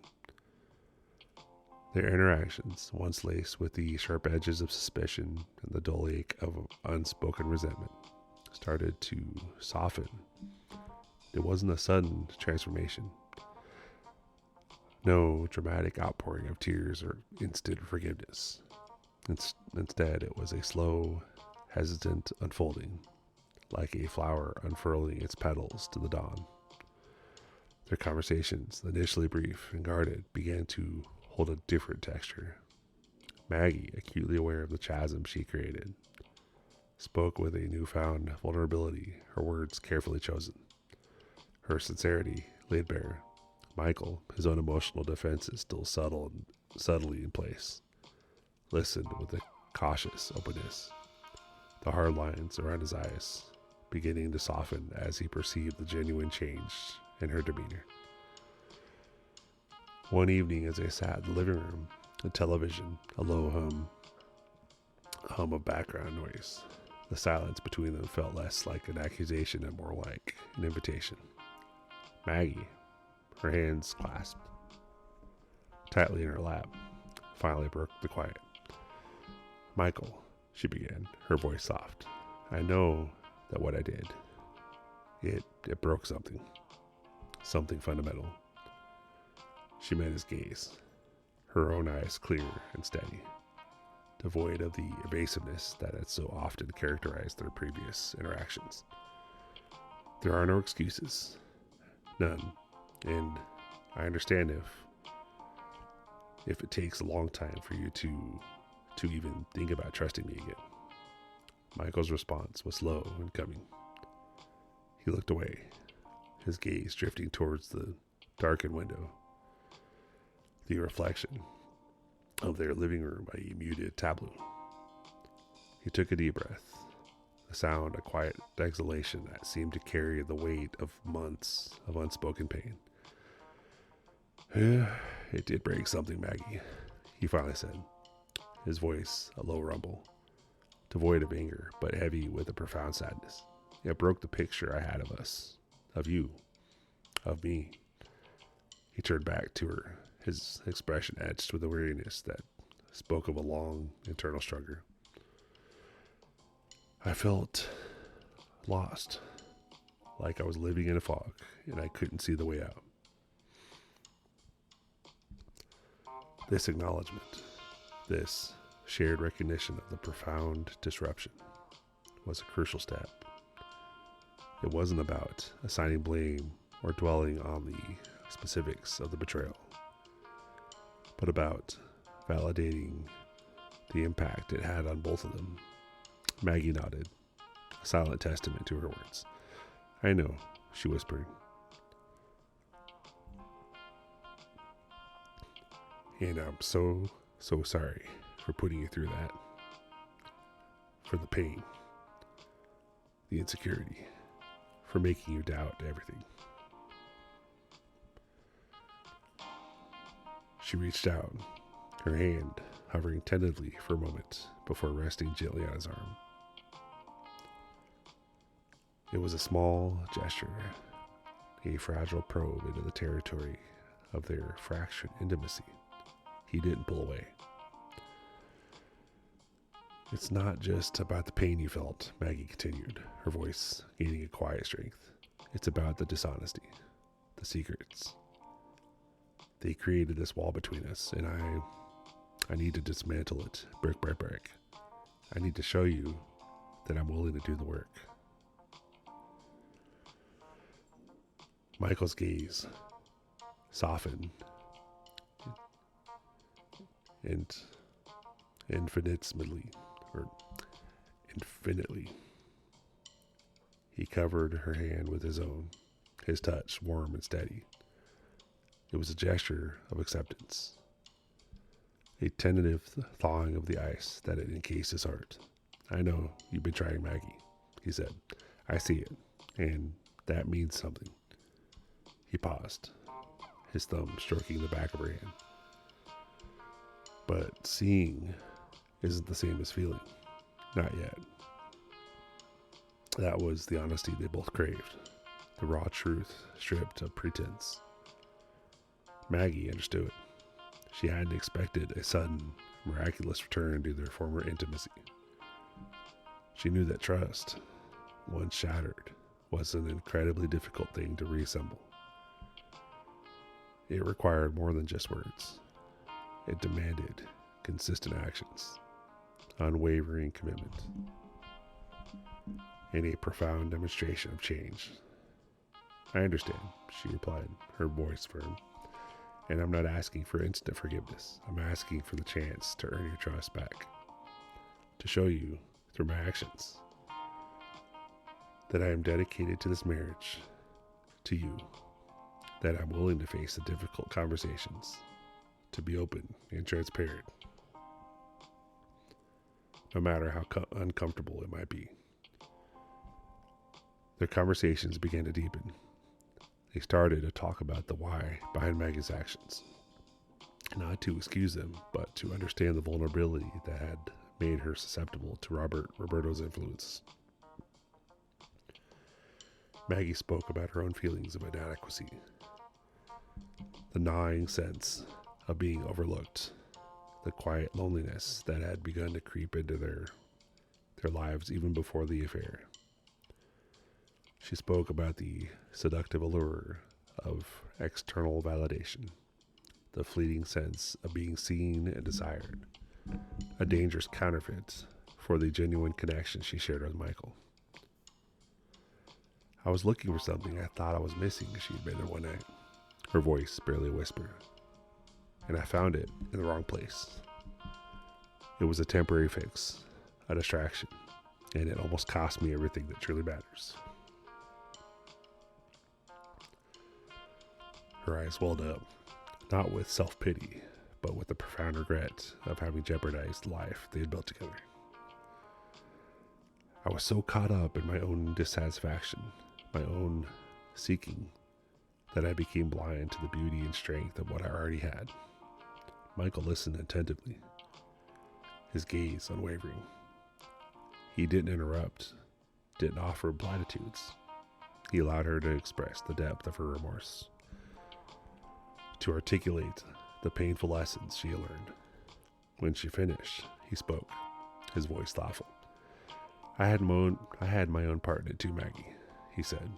Their interactions, once laced with the sharp edges of suspicion and the dull ache of unspoken resentment, started to soften. It wasn't a sudden transformation. No dramatic outpouring of tears or instant forgiveness. Instead, it was a slow, hesitant unfolding, like a flower unfurling its petals to the dawn. Their conversations, initially brief and guarded, began to hold a different texture. Maggie, acutely aware of the chasm she created, spoke with a newfound vulnerability, her words carefully chosen, her sincerity laid bare. Michael, his own emotional defenses still subtly in place, listened with a cautious openness, the hard lines around his eyes beginning to soften as he perceived the genuine change in her demeanor. One evening as they sat in the living room, the television, a low hum, hum of background noise. The silence between them felt less like an accusation and more like an invitation. Maggie, her hands clasped tightly in her lap, finally broke the quiet. "Michael," she began, her voice soft. "I know that what I did, it broke something fundamental." She met his gaze, her own eyes clear and steady, devoid of the evasiveness that had so often characterized their previous interactions. "There are no excuses, none, and I understand if it takes a long time for you to even think about trusting me again." Michael's response was slow and coming. He looked away, his gaze drifting towards the darkened window, the reflection of their living room by a muted tableau. He took a deep breath, a sound, a quiet exhalation that seemed to carry the weight of months of unspoken pain. "It did break something, Maggie," he finally said, his voice a low rumble, devoid of anger, but heavy with a profound sadness. "It broke the picture I had of us, of you, of me." He turned back to her, his expression etched with a weariness that spoke of a long internal struggle. "I felt lost, like I was living in a fog, and I couldn't see the way out." This acknowledgement, this shared recognition of the profound disruption, was a crucial step. It wasn't about assigning blame or dwelling on the specifics of the betrayal, but about validating the impact it had on both of them. Maggie nodded, a silent testament to her words. "I know," she whispered. "And I'm so sorry for putting you through that. For the pain, the insecurity, for making you doubt everything." She reached out, her hand hovering tentatively for a moment before resting gently on his arm. It was a small gesture, a fragile probe into the territory of their fractured intimacy. He didn't pull away. "It's not just about the pain you felt," Maggie continued, her voice gaining a quiet strength. "It's about the dishonesty, the secrets. They created this wall between us, and I need to dismantle it brick by brick. I need to show you that I'm willing to do the work." Michael's gaze softened and infinitely. He covered her hand with his own, his touch warm and steady. It was a gesture of acceptance, a tentative thawing of the ice that had encased his heart. "I know you've been trying, Maggie," he said. "I see it, and that means something." He paused, his thumb stroking the back of her hand. "But seeing isn't the same as feeling. Not yet." That was the honesty they both craved, the raw truth stripped of pretense. Maggie understood. She hadn't expected a sudden, miraculous return to their former intimacy. She knew that trust, once shattered, was an incredibly difficult thing to reassemble. It required more than just words. It demanded consistent actions, unwavering commitment, and a profound demonstration of change. "I understand," she replied, her voice firm. "And I'm not asking for instant forgiveness. I'm asking for the chance to earn your trust back. To show you, through my actions, that I am dedicated to this marriage, to you, that I'm willing to face the difficult conversations, to be open and transparent, no matter how uncomfortable it might be." Their conversations began to deepen. They started to talk about the why behind Maggie's actions. Not to excuse them, but to understand the vulnerability that had made her susceptible to Roberto's influence. Maggie spoke about her own feelings of inadequacy, the gnawing sense of being overlooked, the quiet loneliness that had begun to creep into their lives even before the affair. She spoke about the seductive allure of external validation, the fleeting sense of being seen and desired, a dangerous counterfeit for the genuine connection she shared with Michael. I was looking for something I thought I was missing, she admitted one night, her voice barely a whisper, and I found it in the wrong place. It was a temporary fix, a distraction, and it almost cost me everything that truly matters. Her eyes welled up, not with self-pity, but with the profound regret of having jeopardized the life they had built together. I was so caught up in my own dissatisfaction, my own seeking, that I became blind to the beauty and strength of what I already had. Michael listened attentively, his gaze unwavering. He didn't interrupt, didn't offer platitudes. He allowed her to express the depth of her remorse, to articulate the painful lessons she had learned. When she finished, he spoke, his voice thoughtful. I had my own part in it too, Maggie, he said.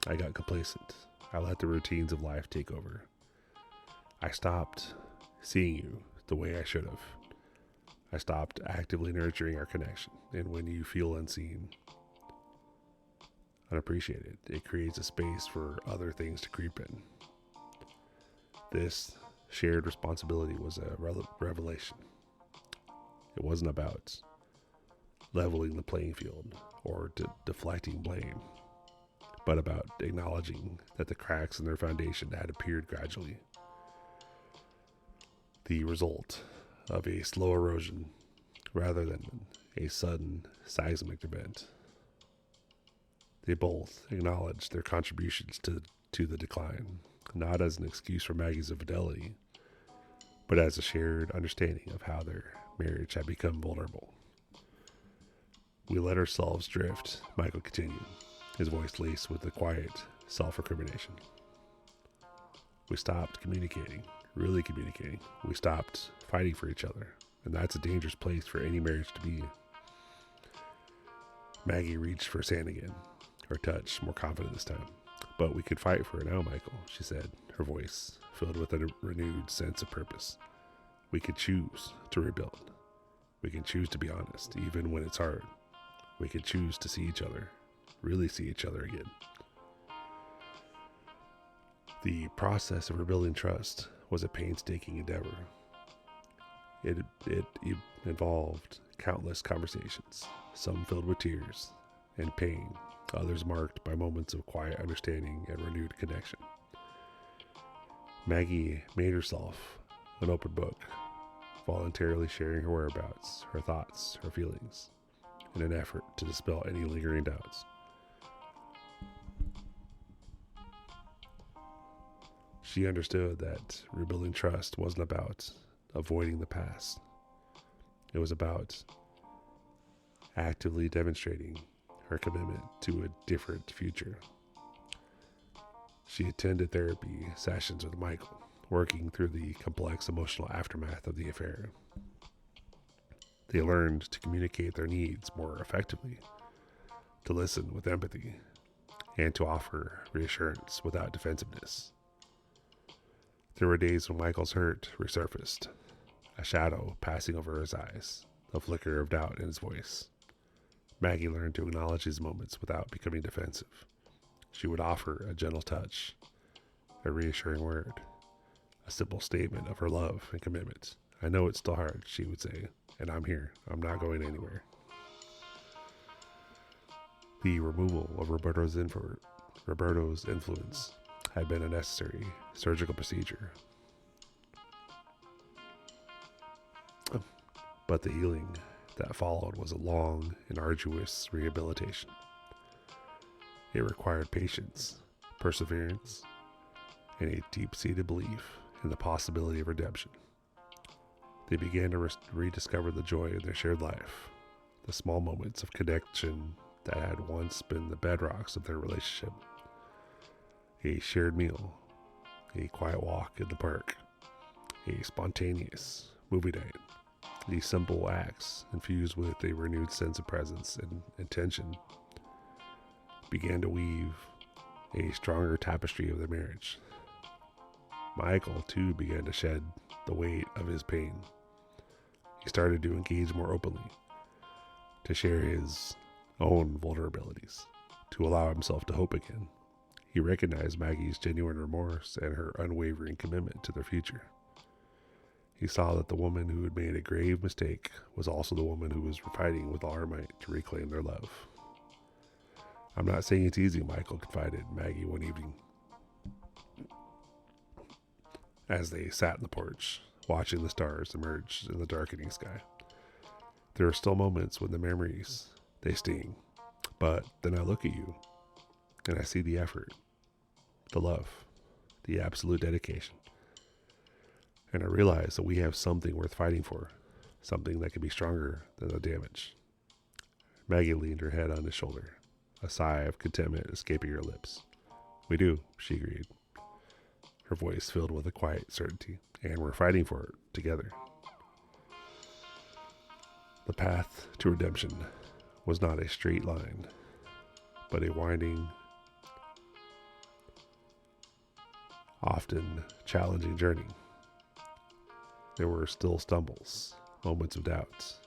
I got complacent. I let the routines of life take over. I stopped seeing you the way I should have. I stopped actively nurturing our connection. And when you feel unseen, unappreciated, it creates a space for other things to creep in. This shared responsibility was a revelation. It wasn't about leveling the playing field or deflecting blame, but about acknowledging that the cracks in their foundation had appeared gradually, the result of a slow erosion rather than a sudden seismic event. They both acknowledged their contributions to the decline, not as an excuse for Maggie's infidelity, but as a shared understanding of how their marriage had become vulnerable. We let ourselves drift, Michael continued, his voice laced with a quiet self-recrimination. We stopped communicating, really communicating. We stopped fighting for each other, and that's a dangerous place for any marriage to be. Maggie reached for his hand again, her touch more confident this time. But we could fight for it now, Michael, she said, her voice filled with a renewed sense of purpose. We could choose to rebuild. We can choose to be honest, even when it's hard. We can choose to see each other, really see each other again. The process of rebuilding trust was a painstaking endeavor. It involved countless conversations, some filled with tears and pain, others marked by moments of quiet understanding and renewed connection. Maggie made herself an open book, voluntarily sharing her whereabouts, her thoughts, her feelings, in an effort to dispel any lingering doubts. She understood that rebuilding trust wasn't about avoiding the past. It was about actively demonstrating her commitment to a different future. She attended therapy sessions with Michael, working through the complex emotional aftermath of the affair. They learned to communicate their needs more effectively, to listen with empathy, and to offer reassurance without defensiveness. There were days when Michael's hurt resurfaced, a shadow passing over his eyes, a flicker of doubt in his voice. Maggie learned to acknowledge these moments without becoming defensive. She would offer a gentle touch, a reassuring word, a simple statement of her love and commitment. I know it's still hard, she would say, and I'm here. I'm not going anywhere. The removal of Roberto's influence had been a necessary surgical procedure. But the healing that followed was a long and arduous rehabilitation. It required patience, perseverance, and a deep-seated belief in the possibility of redemption. They began to rediscover the joy in their shared life, the small moments of connection that had once been the bedrocks of their relationship. A shared meal, a quiet walk in the park, a spontaneous movie night. These simple acts, infused with a renewed sense of presence and intention, began to weave a stronger tapestry of their marriage. Michael, too, began to shed the weight of his pain. He started to engage more openly, to share his own vulnerabilities, to allow himself to hope again. He recognized Maggie's genuine remorse and her unwavering commitment to their future. He saw that the woman who had made a grave mistake was also the woman who was fighting with all her might to reclaim their love. "I'm not saying it's easy," Michael confided Maggie one evening, as they sat in the porch, watching the stars emerge in the darkening sky. "There are still moments when the memories, they sting. But then I look at you, and I see the effort, the love, the absolute dedication. And I realize that we have something worth fighting for, something that can be stronger than the damage." Maggie leaned her head on his shoulder, a sigh of contentment escaping her lips. "We do," she agreed, her voice filled with a quiet certainty, "and we're fighting for it together." The path to redemption was not a straight line, but a winding, often challenging journey. There were still stumbles, moments of doubt,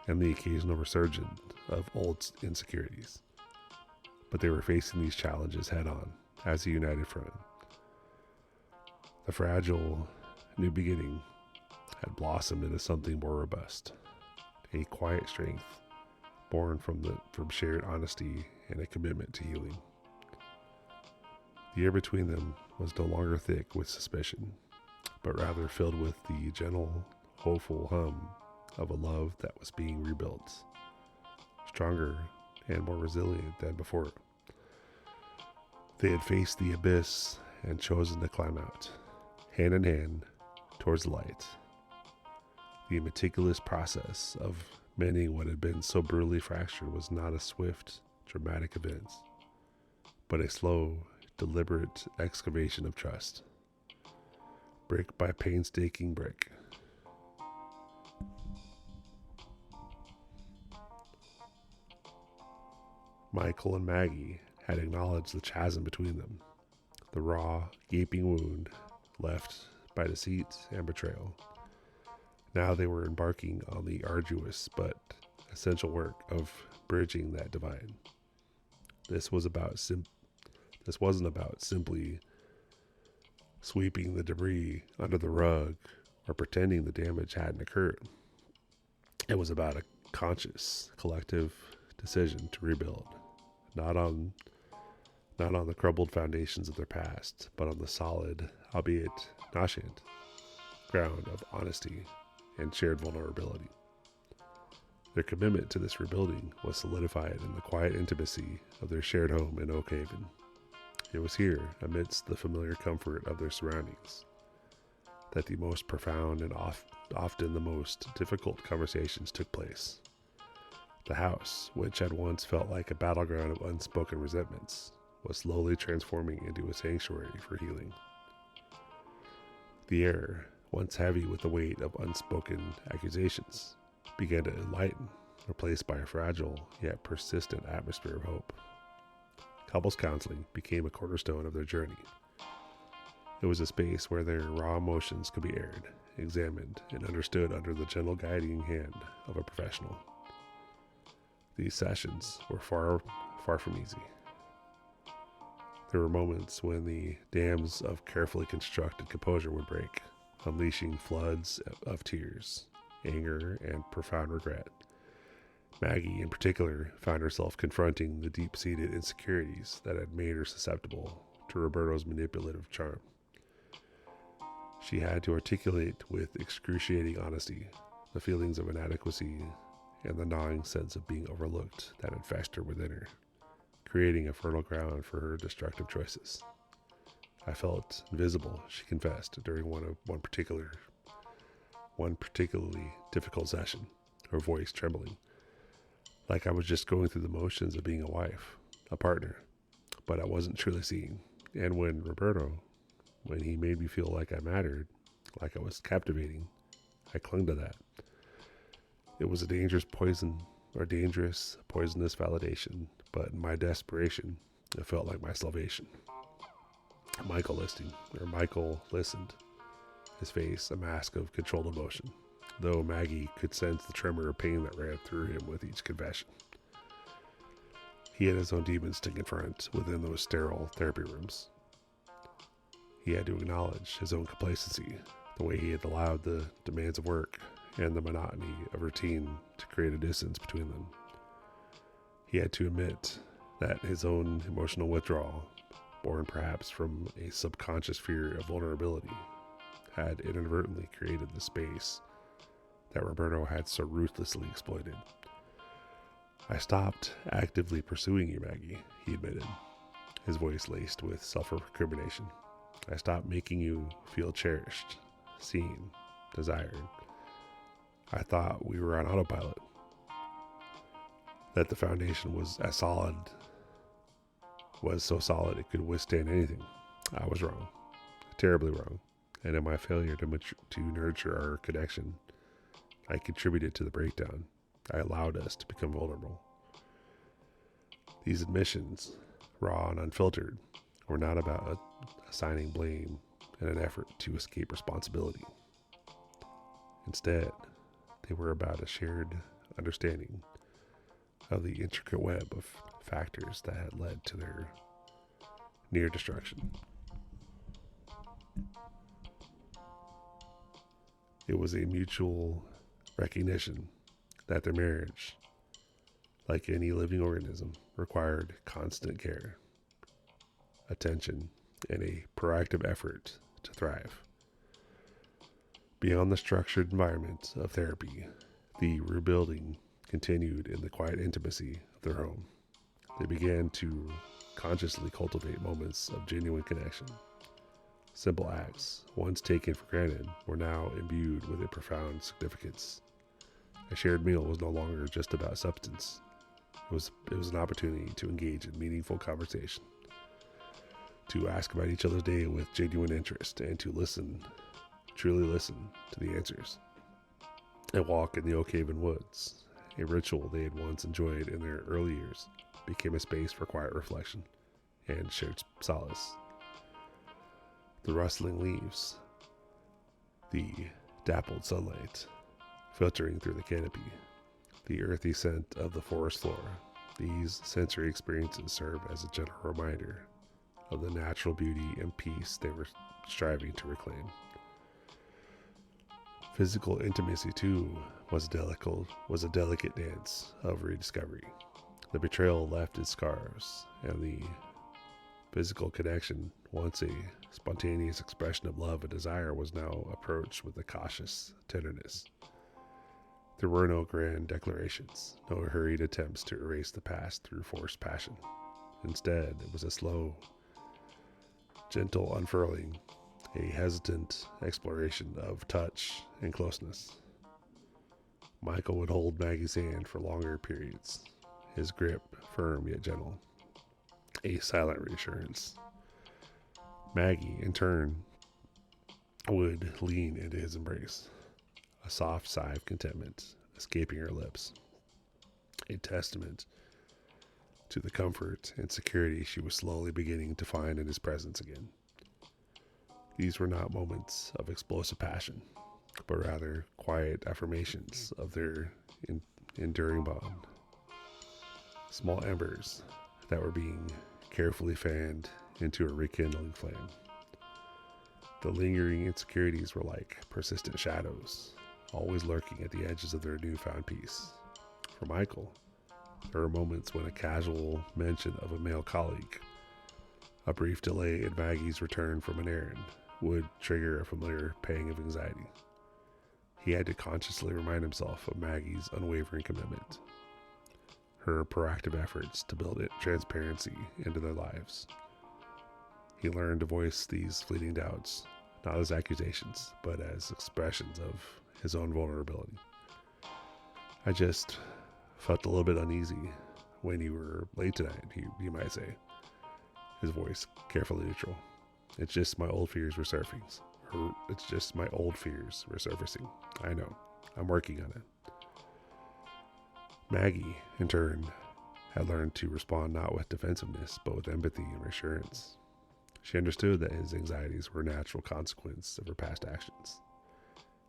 and the occasional resurgence of old insecurities. But they were facing these challenges head on as a united front. The fragile new beginning had blossomed into something more robust, a quiet strength born from shared honesty and a commitment to healing. The air between them was no longer thick with suspicion, but rather filled with the gentle, hopeful hum of a love that was being rebuilt, stronger and more resilient than before. They had faced the abyss and chosen to climb out, hand in hand, towards the light. The meticulous process of mending what had been so brutally fractured was not a swift, dramatic event, but a slow, deliberate excavation of trust, brick by painstaking brick. Michael and Maggie had acknowledged the chasm between them, the raw, gaping wound left by deceit and betrayal. Now they were embarking on the arduous but essential work of bridging that divide. This wasn't about simply sweeping the debris under the rug or pretending the damage hadn't occurred. It was about a conscious, collective decision to rebuild, not on the crumbled foundations of their past, but on the solid, albeit nascent, ground of honesty and shared vulnerability. Their commitment to this rebuilding was solidified in the quiet intimacy of their shared home in Oak Haven. It was here, amidst the familiar comfort of their surroundings, that the most profound and often the most difficult conversations took place. The house, which had once felt like a battleground of unspoken resentments, was slowly transforming into a sanctuary for healing. The air, once heavy with the weight of unspoken accusations, began to enlighten, replaced by a fragile yet persistent atmosphere of hope. Couples counseling became a cornerstone of their journey. It was a space where their raw emotions could be aired, examined, and understood under the gentle guiding hand of a professional. These sessions were far from easy. There were moments when the dams of carefully constructed composure would break, unleashing floods of tears, anger, and profound regret. Maggie, in particular, found herself confronting the deep-seated insecurities that had made her susceptible to Roberto's manipulative charm. She had to articulate with excruciating honesty the feelings of inadequacy and the gnawing sense of being overlooked that had festered within her, creating a fertile ground for her destructive choices. "I felt invisible," she confessed during one particular one particularly difficult session, her voice trembling, like I was just going through the motions of being a wife, a partner, but I wasn't truly seen. And when he made me feel like I mattered, like I was captivating, I clung to that. It was a dangerous, poisonous validation, but in my desperation, it felt like my salvation. Michael listened, his face a mask of controlled emotion, though Maggie could sense the tremor of pain that ran through him with each confession. He had his own demons to confront within those sterile therapy rooms. He had to acknowledge his own complacency, the way he had allowed the demands of work and the monotony of routine to create a distance between them. He had to admit that his own emotional withdrawal, born perhaps from a subconscious fear of vulnerability, had inadvertently created the space that Roberto had so ruthlessly exploited. I stopped actively pursuing you, Maggie, he admitted, his voice laced with self-recrimination. I stopped making you feel cherished, seen, desired. I thought we were on autopilot, that the foundation was so solid it could withstand anything. I was wrong, terribly wrong, and in my failure to nurture our connection, I contributed to the breakdown. I allowed us to become vulnerable. These admissions, raw and unfiltered, were not about assigning blame in an effort to escape responsibility. Instead, they were about a shared understanding of the intricate web of factors that had led to their near destruction. It was a mutual recognition that their marriage, like any living organism, required constant care, attention, and a proactive effort to thrive. Beyond the structured environment of therapy, the rebuilding continued in the quiet intimacy of their home. They began to consciously cultivate moments of genuine connection. Simple acts, once taken for granted, were now imbued with a profound significance. A shared meal was no longer just about substance. It was an opportunity to engage in meaningful conversation, to ask about each other's day with genuine interest, and to truly listen to the answers. A walk in the Oak Haven woods, a ritual they had once enjoyed in their early years, became a space for quiet reflection and shared solace. The rustling leaves, the dappled sunlight filtering through the canopy, the earthy scent of the forest floor, these sensory experiences serve as a gentle reminder of the natural beauty and peace they were striving to reclaim. Physical intimacy, too, was a delicate dance of rediscovery. The betrayal left its scars, and the physical connection, once a spontaneous expression of love and desire, was now approached with a cautious tenderness. There were no grand declarations, no hurried attempts to erase the past through forced passion. Instead, it was a slow, gentle unfurling, a hesitant exploration of touch and closeness. Michael would hold Maggie's hand for longer periods, his grip firm yet gentle, a silent reassurance. Maggie, in turn, would lean into his embrace, a soft sigh of contentment escaping her lips, a testament to the comfort and security she was slowly beginning to find in his presence again. These were not moments of explosive passion, but rather quiet affirmations of their enduring bond. Small embers that were being carefully fanned into a rekindling flame. The lingering insecurities were like persistent shadows, always lurking at the edges of their newfound peace. For Michael, there were moments when a casual mention of a male colleague, a brief delay in Maggie's return from an errand, would trigger a familiar pang of anxiety. He had to consciously remind himself of Maggie's unwavering commitment, her proactive efforts to build transparency into their lives. He learned to voice these fleeting doubts, not as accusations, but as expressions of his own vulnerability. I just felt a little bit uneasy when you were late tonight, he might say, his voice carefully neutral. It's just my old fears resurfacing. I know. I'm working on it. Maggie, in turn, had learned to respond not with defensiveness, but with empathy and reassurance. She understood that his anxieties were a natural consequence of her past actions,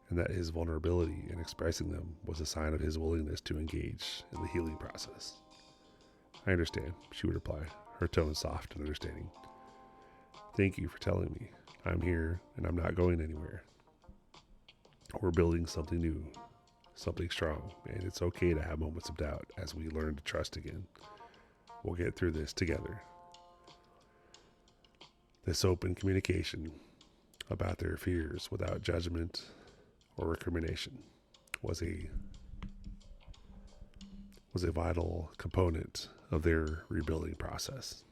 and that his vulnerability in expressing them was a sign of his willingness to engage in the healing process. I understand, she would reply, her tone soft and understanding. Thank you for telling me. I'm here and I'm not going anywhere. We're building something new, something strong, and it's okay to have moments of doubt as we learn to trust again. We'll get through this together. This open communication about their fears without judgment or recrimination was a vital component of their rebuilding process.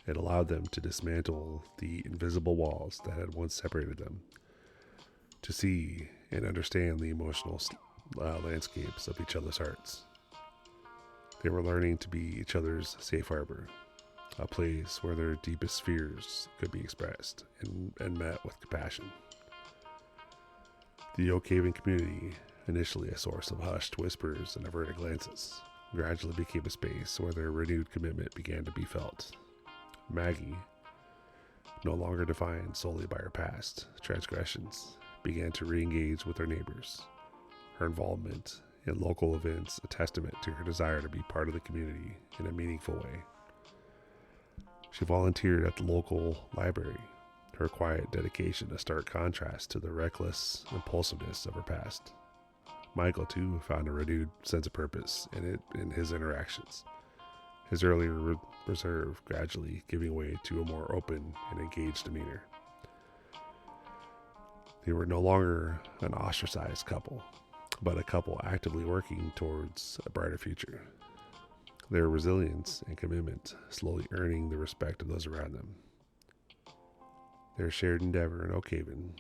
It allowed them to dismantle the invisible walls that had once separated them, to see and understand the emotional landscapes of each other's hearts. They were learning to be each other's safe harbor, a place where their deepest fears could be expressed and met with compassion. The Oak Haven community, initially a source of hushed whispers and averted glances, gradually became a space where their renewed commitment began to be felt. Maggie, no longer defined solely by her past transgressions, began to re-engage with her neighbors. Her involvement in local events a testament to her desire to be part of the community in a meaningful way. She volunteered at the local library, her quiet dedication a stark contrast to the reckless impulsiveness of her past. Michael, too, found a renewed sense of purpose in his interactions, his earlier reserve gradually giving way to a more open and engaged demeanor. They were no longer an ostracized couple, but a couple actively working towards a brighter future. Their resilience and commitment slowly earning the respect of those around them. Their shared endeavor in Oak Haven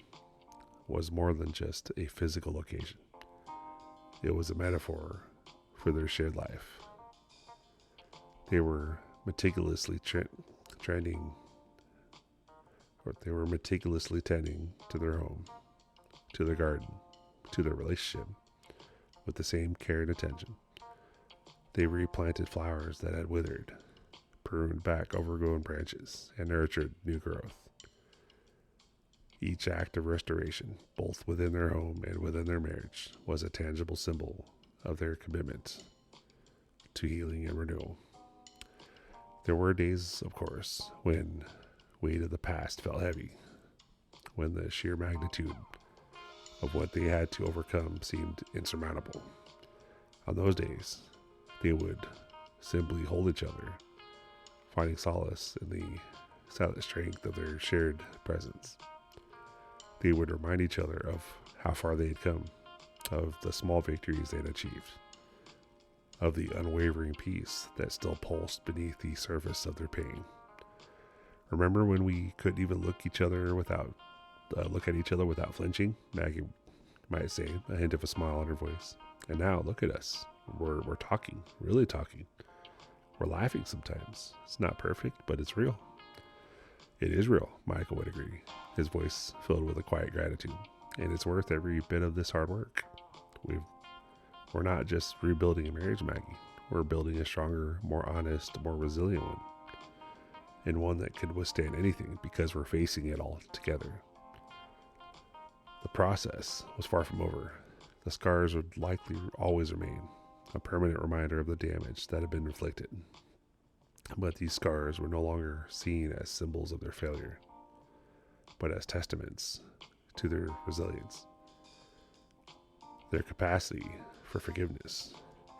was more than just a physical location. It was a metaphor for their shared life. They were meticulously tending to their home, to their garden, to their relationship, with the same care and attention. They replanted flowers that had withered, pruned back overgrown branches, and nurtured new growth. Each act of restoration, both within their home and within their marriage, was a tangible symbol of their commitment to healing and renewal. There were days, of course, when weight of the past felt heavy, when the sheer magnitude of what they had to overcome seemed insurmountable. On those days, they would simply hold each other, finding solace in the silent strength of their shared presence. They would remind each other of how far they had come, of the small victories they had achieved, of the unwavering peace that still pulsed beneath the surface of their pain. Remember when we couldn't even look at each other without flinching? Maggie might say, a hint of a smile in her voice. And now look at us. We're talking, really talking. We're laughing sometimes. It's not perfect, but it's real. It is real, Michael would agree, his voice filled with a quiet gratitude. And it's worth every bit of this hard work. We're not just rebuilding a marriage, Maggie. We're building a stronger, more honest, more resilient one. And one that could withstand anything because we're facing it all together. The process was far from over. The scars would likely always remain, a permanent reminder of the damage that had been inflicted. But these scars were no longer seen as symbols of their failure, but as testaments to their resilience, their capacity for forgiveness,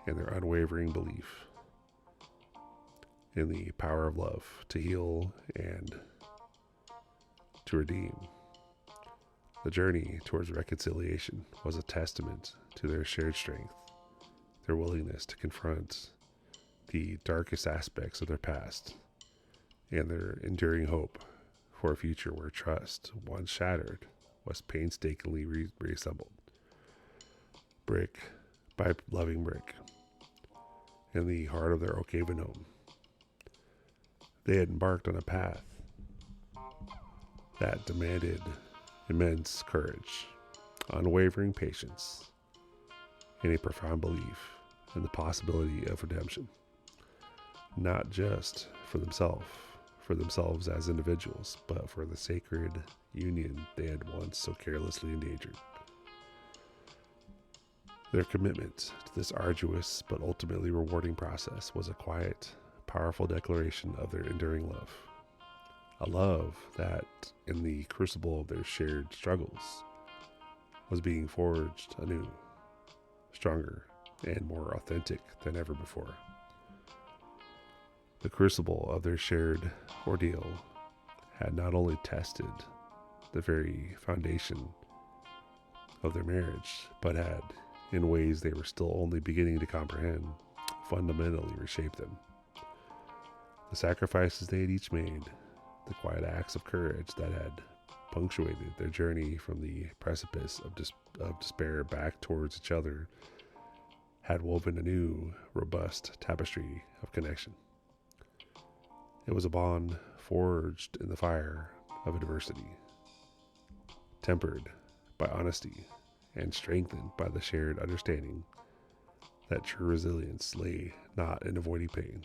and their unwavering belief in the power of love to heal and to redeem. The journey towards reconciliation was a testament to their shared strength, their willingness to confront the darkest aspects of their past, and their enduring hope for a future where trust, once shattered, was painstakingly reassembled. brick by loving brick, in the heart of their Oakhaven home. They had embarked on a path that demanded immense courage, unwavering patience, and a profound belief in the possibility of redemption, not just for themselves as individuals, but for the sacred union they had once so carelessly endangered. Their commitment to this arduous but ultimately rewarding process was a quiet, powerful declaration of their enduring love. A love that, in the crucible of their shared struggles, was being forged anew, stronger and more authentic than ever before. The crucible of their shared ordeal had not only tested the very foundation of their marriage, but had, in ways they were still only beginning to comprehend, fundamentally reshaped them. The sacrifices they had each made, the quiet acts of courage that had punctuated their journey from the precipice of despair back towards each other, had woven a new, robust tapestry of connection. It was a bond forged in the fire of adversity, tempered by honesty, and strengthened by the shared understanding that true resilience lay not in avoiding pain,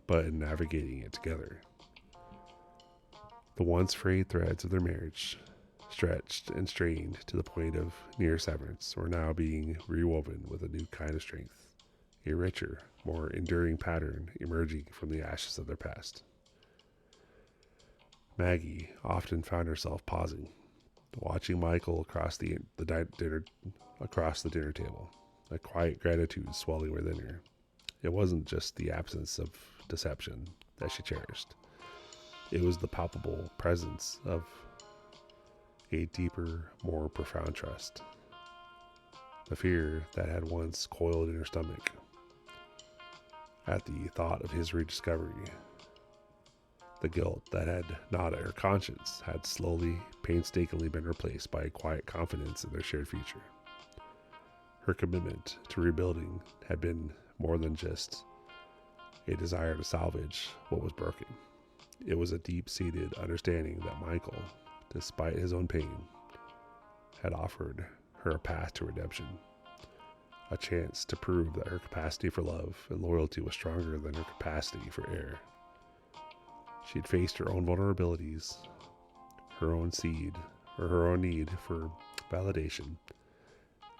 but in navigating it together. The once frayed threads of their marriage, stretched and strained to the point of near severance, were now being rewoven with a new kind of strength, a richer, more enduring pattern emerging from the ashes of their past. Maggie often found herself pausing, watching Michael across the dinner table, a quiet gratitude swelling within her. It wasn't just the absence of deception that she cherished. It was the palpable presence of a deeper, more profound trust. The fear that had once coiled in her stomach at the thought of his rediscovery. The guilt that had gnawed at her conscience had slowly, painstakingly been replaced by a quiet confidence in their shared future. Her commitment to rebuilding had been more than just a desire to salvage what was broken. It was a deep-seated understanding that Michael, despite his own pain, had offered her a path to redemption, a chance to prove that her capacity for love and loyalty was stronger than her capacity for error. She had faced her own vulnerabilities, her own need for validation,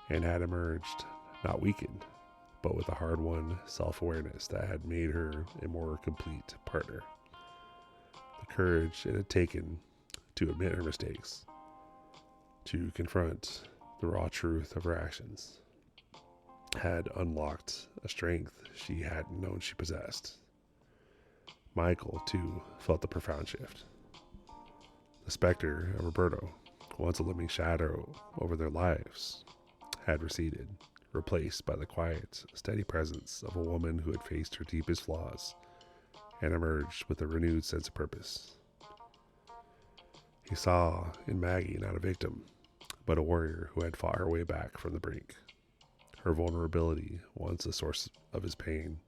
and had emerged, not weakened, but with a hard-won self-awareness that had made her a more complete partner. The courage it had taken to admit her mistakes, to confront the raw truth of her actions, had unlocked a strength she hadn't known she possessed. Michael, too, felt the profound shift. The specter of Roberto, once a looming shadow over their lives, had receded, replaced by the quiet, steady presence of a woman who had faced her deepest flaws and emerged with a renewed sense of purpose. He saw in Maggie not a victim, but a warrior who had fought her way back from the brink. Her vulnerability, once a source of his pain,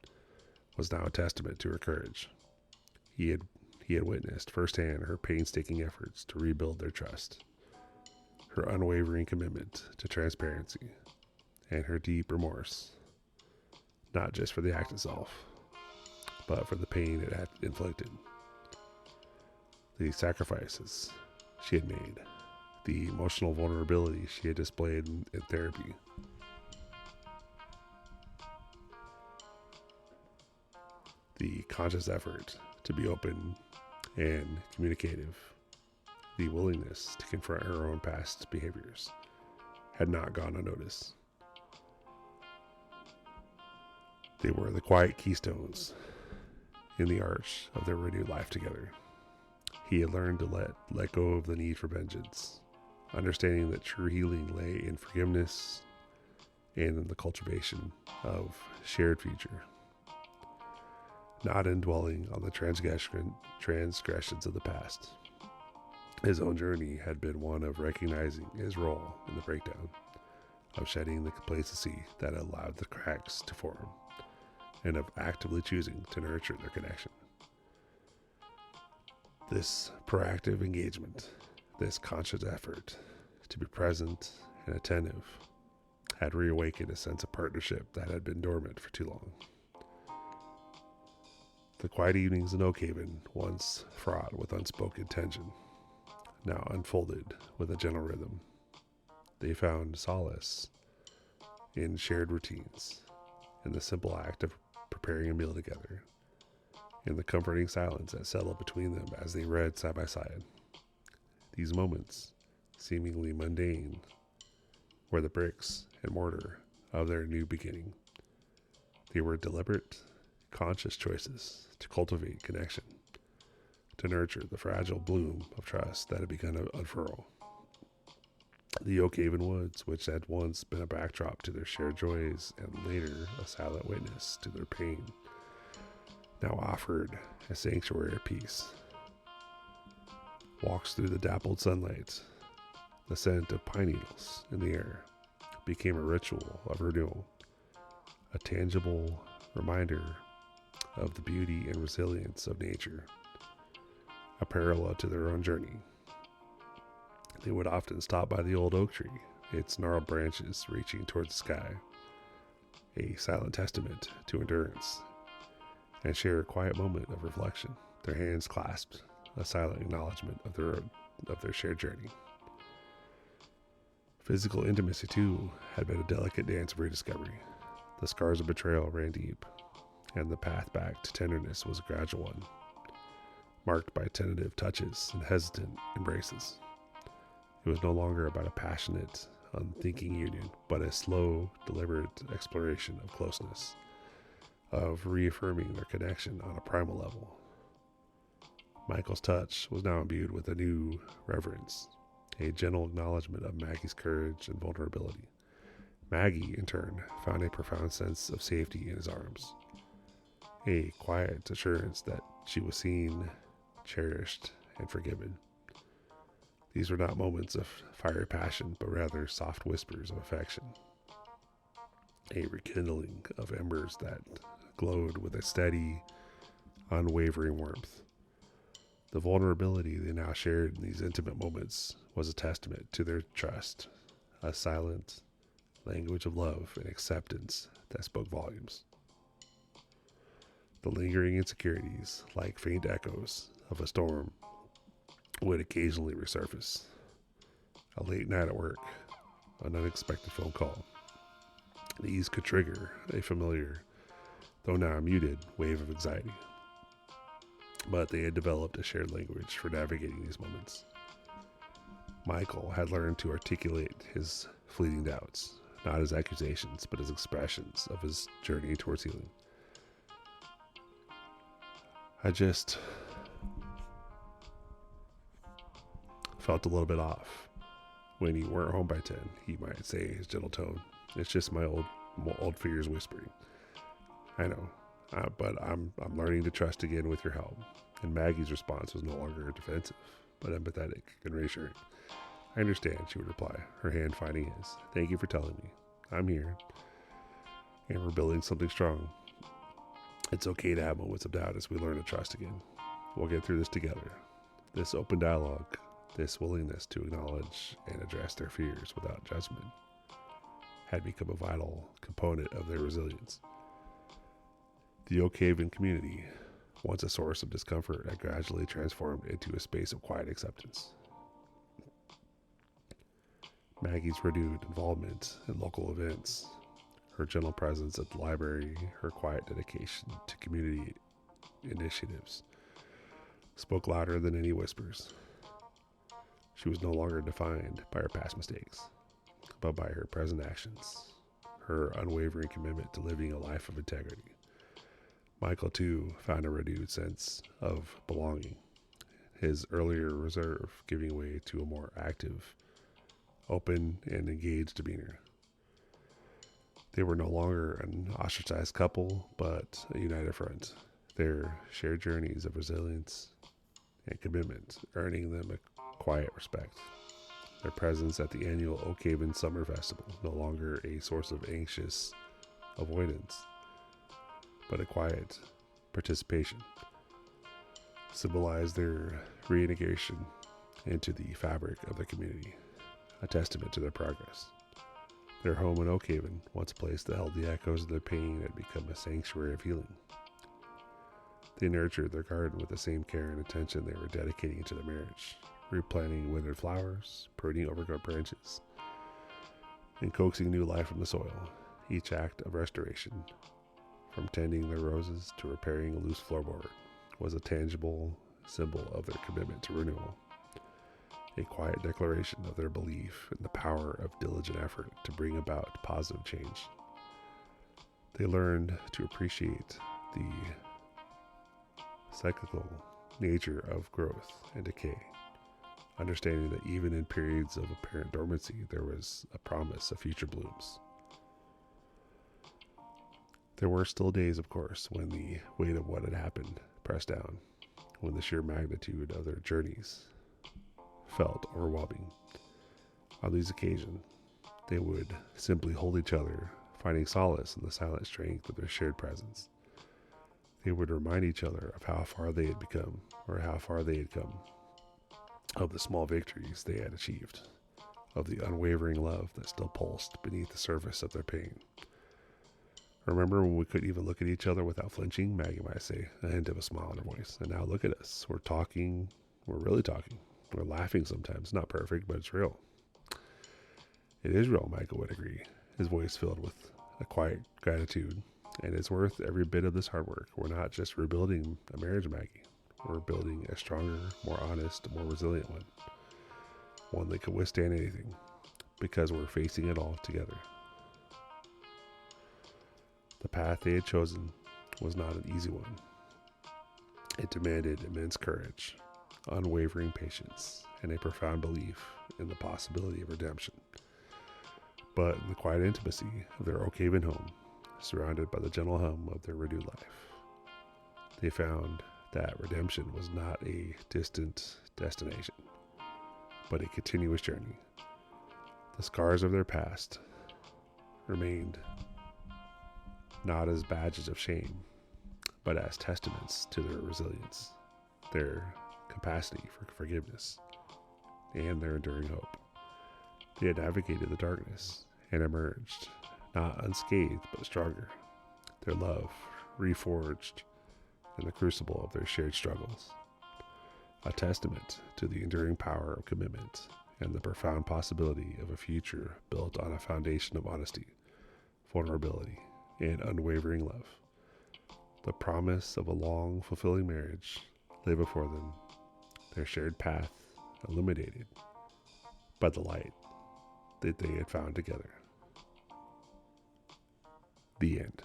was now a testament to her courage. He had witnessed firsthand her painstaking efforts to rebuild their trust, her unwavering commitment to transparency, and her deep remorse, not just for the act itself, but for the pain it had inflicted. The sacrifices she had made, the emotional vulnerability she had displayed in therapy, the conscious effort to be open and communicative, the willingness to confront her own past behaviors, had not gone unnoticed. They were the quiet keystones in the arch of their renewed life together. He had learned to let go of the need for vengeance, understanding that true healing lay in forgiveness and in the cultivation of shared future, not in dwelling on the transgressions of the past. His own journey had been one of recognizing his role in the breakdown, of shedding the complacency that allowed the cracks to form, and of actively choosing to nurture their connection. This proactive engagement, this conscious effort to be present and attentive, had reawakened a sense of partnership that had been dormant for too long. The quiet evenings in Oakhaven, once fraught with unspoken tension, now unfolded with a gentle rhythm. They found solace in shared routines, in the simple act of preparing a meal together, in the comforting silence that settled between them as they read side by side. These moments, seemingly mundane, were the bricks and mortar of their new beginning. They were deliberate, conscious choices to cultivate connection, to nurture the fragile bloom of trust that had begun to unfurl. The Oakhaven Woods, which had once been a backdrop to their shared joys and later a silent witness to their pain, now offered a sanctuary of peace. Walks through the dappled sunlight, the scent of pine needles in the air, became a ritual of renewal, a tangible reminder of the beauty and resilience of nature, a parallel to their own journey. They would often stop by the old oak tree, its gnarled branches reaching towards the sky, a silent testament to endurance, and share a quiet moment of reflection, their hands clasped, a silent acknowledgement of their shared journey. Physical intimacy, too, had been a delicate dance of rediscovery. The scars of betrayal ran deep, and the path back to tenderness was a gradual one, marked by tentative touches and hesitant embraces. It was no longer about a passionate, unthinking union, but a slow, deliberate exploration of closeness, of reaffirming their connection on a primal level. Michael's touch was now imbued with a new reverence, a gentle acknowledgement of Maggie's courage and vulnerability. Maggie, in turn, found a profound sense of safety in his arms, a quiet assurance that she was seen, cherished, and forgiven. These were not moments of fiery passion, but rather soft whispers of affection, a rekindling of embers that glowed with a steady, unwavering warmth. The vulnerability they now shared in these intimate moments was a testament to their trust, a silent language of love and acceptance that spoke volumes. The lingering insecurities, like faint echoes of a storm, would occasionally resurface. A late night at work, an unexpected phone call. These could trigger a familiar, though now muted, wave of anxiety. But they had developed a shared language for navigating these moments. Michael had learned to articulate his fleeting doubts, not as accusations, but as expressions of his journey towards healing. I just felt a little bit off. When you weren't home by 10, he might say, his gentle tone. It's just my old fears whispering. I know, but I'm learning to trust again with your help. And Maggie's response was no longer defensive, but empathetic and reassuring. I understand, she would reply, her hand finding his. Thank you for telling me. I'm here. And we're building something strong. It's okay to have moments of doubt as we learn to trust again. We'll get through this together. This open dialogue, this willingness to acknowledge and address their fears without judgment, had become a vital component of their resilience. The Oakhaven community, once a source of discomfort, had gradually transformed into a space of quiet acceptance. Maggie's renewed involvement in local events, her gentle presence at the library, her quiet dedication to community initiatives, spoke louder than any whispers. She was no longer defined by her past mistakes, but by her present actions, her unwavering commitment to living a life of integrity. Michael, too, found a renewed sense of belonging, his earlier reserve giving way to a more active, open, and engaged demeanor. They were no longer an ostracized couple, but a united front, their shared journeys of resilience and commitment earning them a quiet respect. their presence at the annual Oak Haven Summer Festival no longer a source of anxious avoidance, but a quiet participation, symbolized their reintegration into the fabric of the community, a testament to their progress. Their home in Oak Haven, once a place that held the echoes of their pain, had become a sanctuary of healing. They nurtured their garden with the same care and attention they were dedicating to their marriage, replanting withered flowers, pruning overgrown branches, and coaxing new life from the soil. Each act of restoration, from tending their roses to repairing a loose floorboard, was a tangible symbol of their commitment to renewal, a quiet declaration of their belief in the power of diligent effort to bring about positive change. They learned to appreciate the cyclical nature of growth and decay, understanding that even in periods of apparent dormancy, there was a promise of future blooms. There were still days, of course, when the weight of what had happened pressed down, when the sheer magnitude of their journeys felt overwhelming. On these occasions, they would simply hold each other, finding solace in the silent strength of their shared presence. They would remind each other of how far they had become, or how far they had come, of the small victories they had achieved, of the unwavering love that still pulsed beneath the surface of their pain. Remember when we couldn't even look at each other without flinching? Maggie might say, a hint of a smile in her voice. And now look at us. We're talking. We're really talking. We're laughing sometimes. Not perfect, but it's real. It is real, Michael would agree, his voice filled with a quiet gratitude. And it's worth every bit of this hard work. We're not just rebuilding a marriage, Maggie. We're building a stronger, more honest, more resilient one. One that can withstand anything, because we're facing it all together. The path they had chosen was not an easy one. It demanded immense courage, unwavering patience, and a profound belief in the possibility of redemption. But in the quiet intimacy of their Oak Haven home, surrounded by the gentle hum of their renewed life, they found that redemption was not a distant destination, but a continuous journey. The scars of their past remained not as badges of shame, but as testaments to their resilience, their capacity for forgiveness, and their enduring hope. They had navigated the darkness and emerged, not unscathed, but stronger, their love reforged in the crucible of their shared struggles, a testament to the enduring power of commitment and the profound possibility of a future built on a foundation of honesty, vulnerability, and unwavering love. The promise of a long, fulfilling marriage lay before them, their shared path illuminated by the light that they had found together. The end.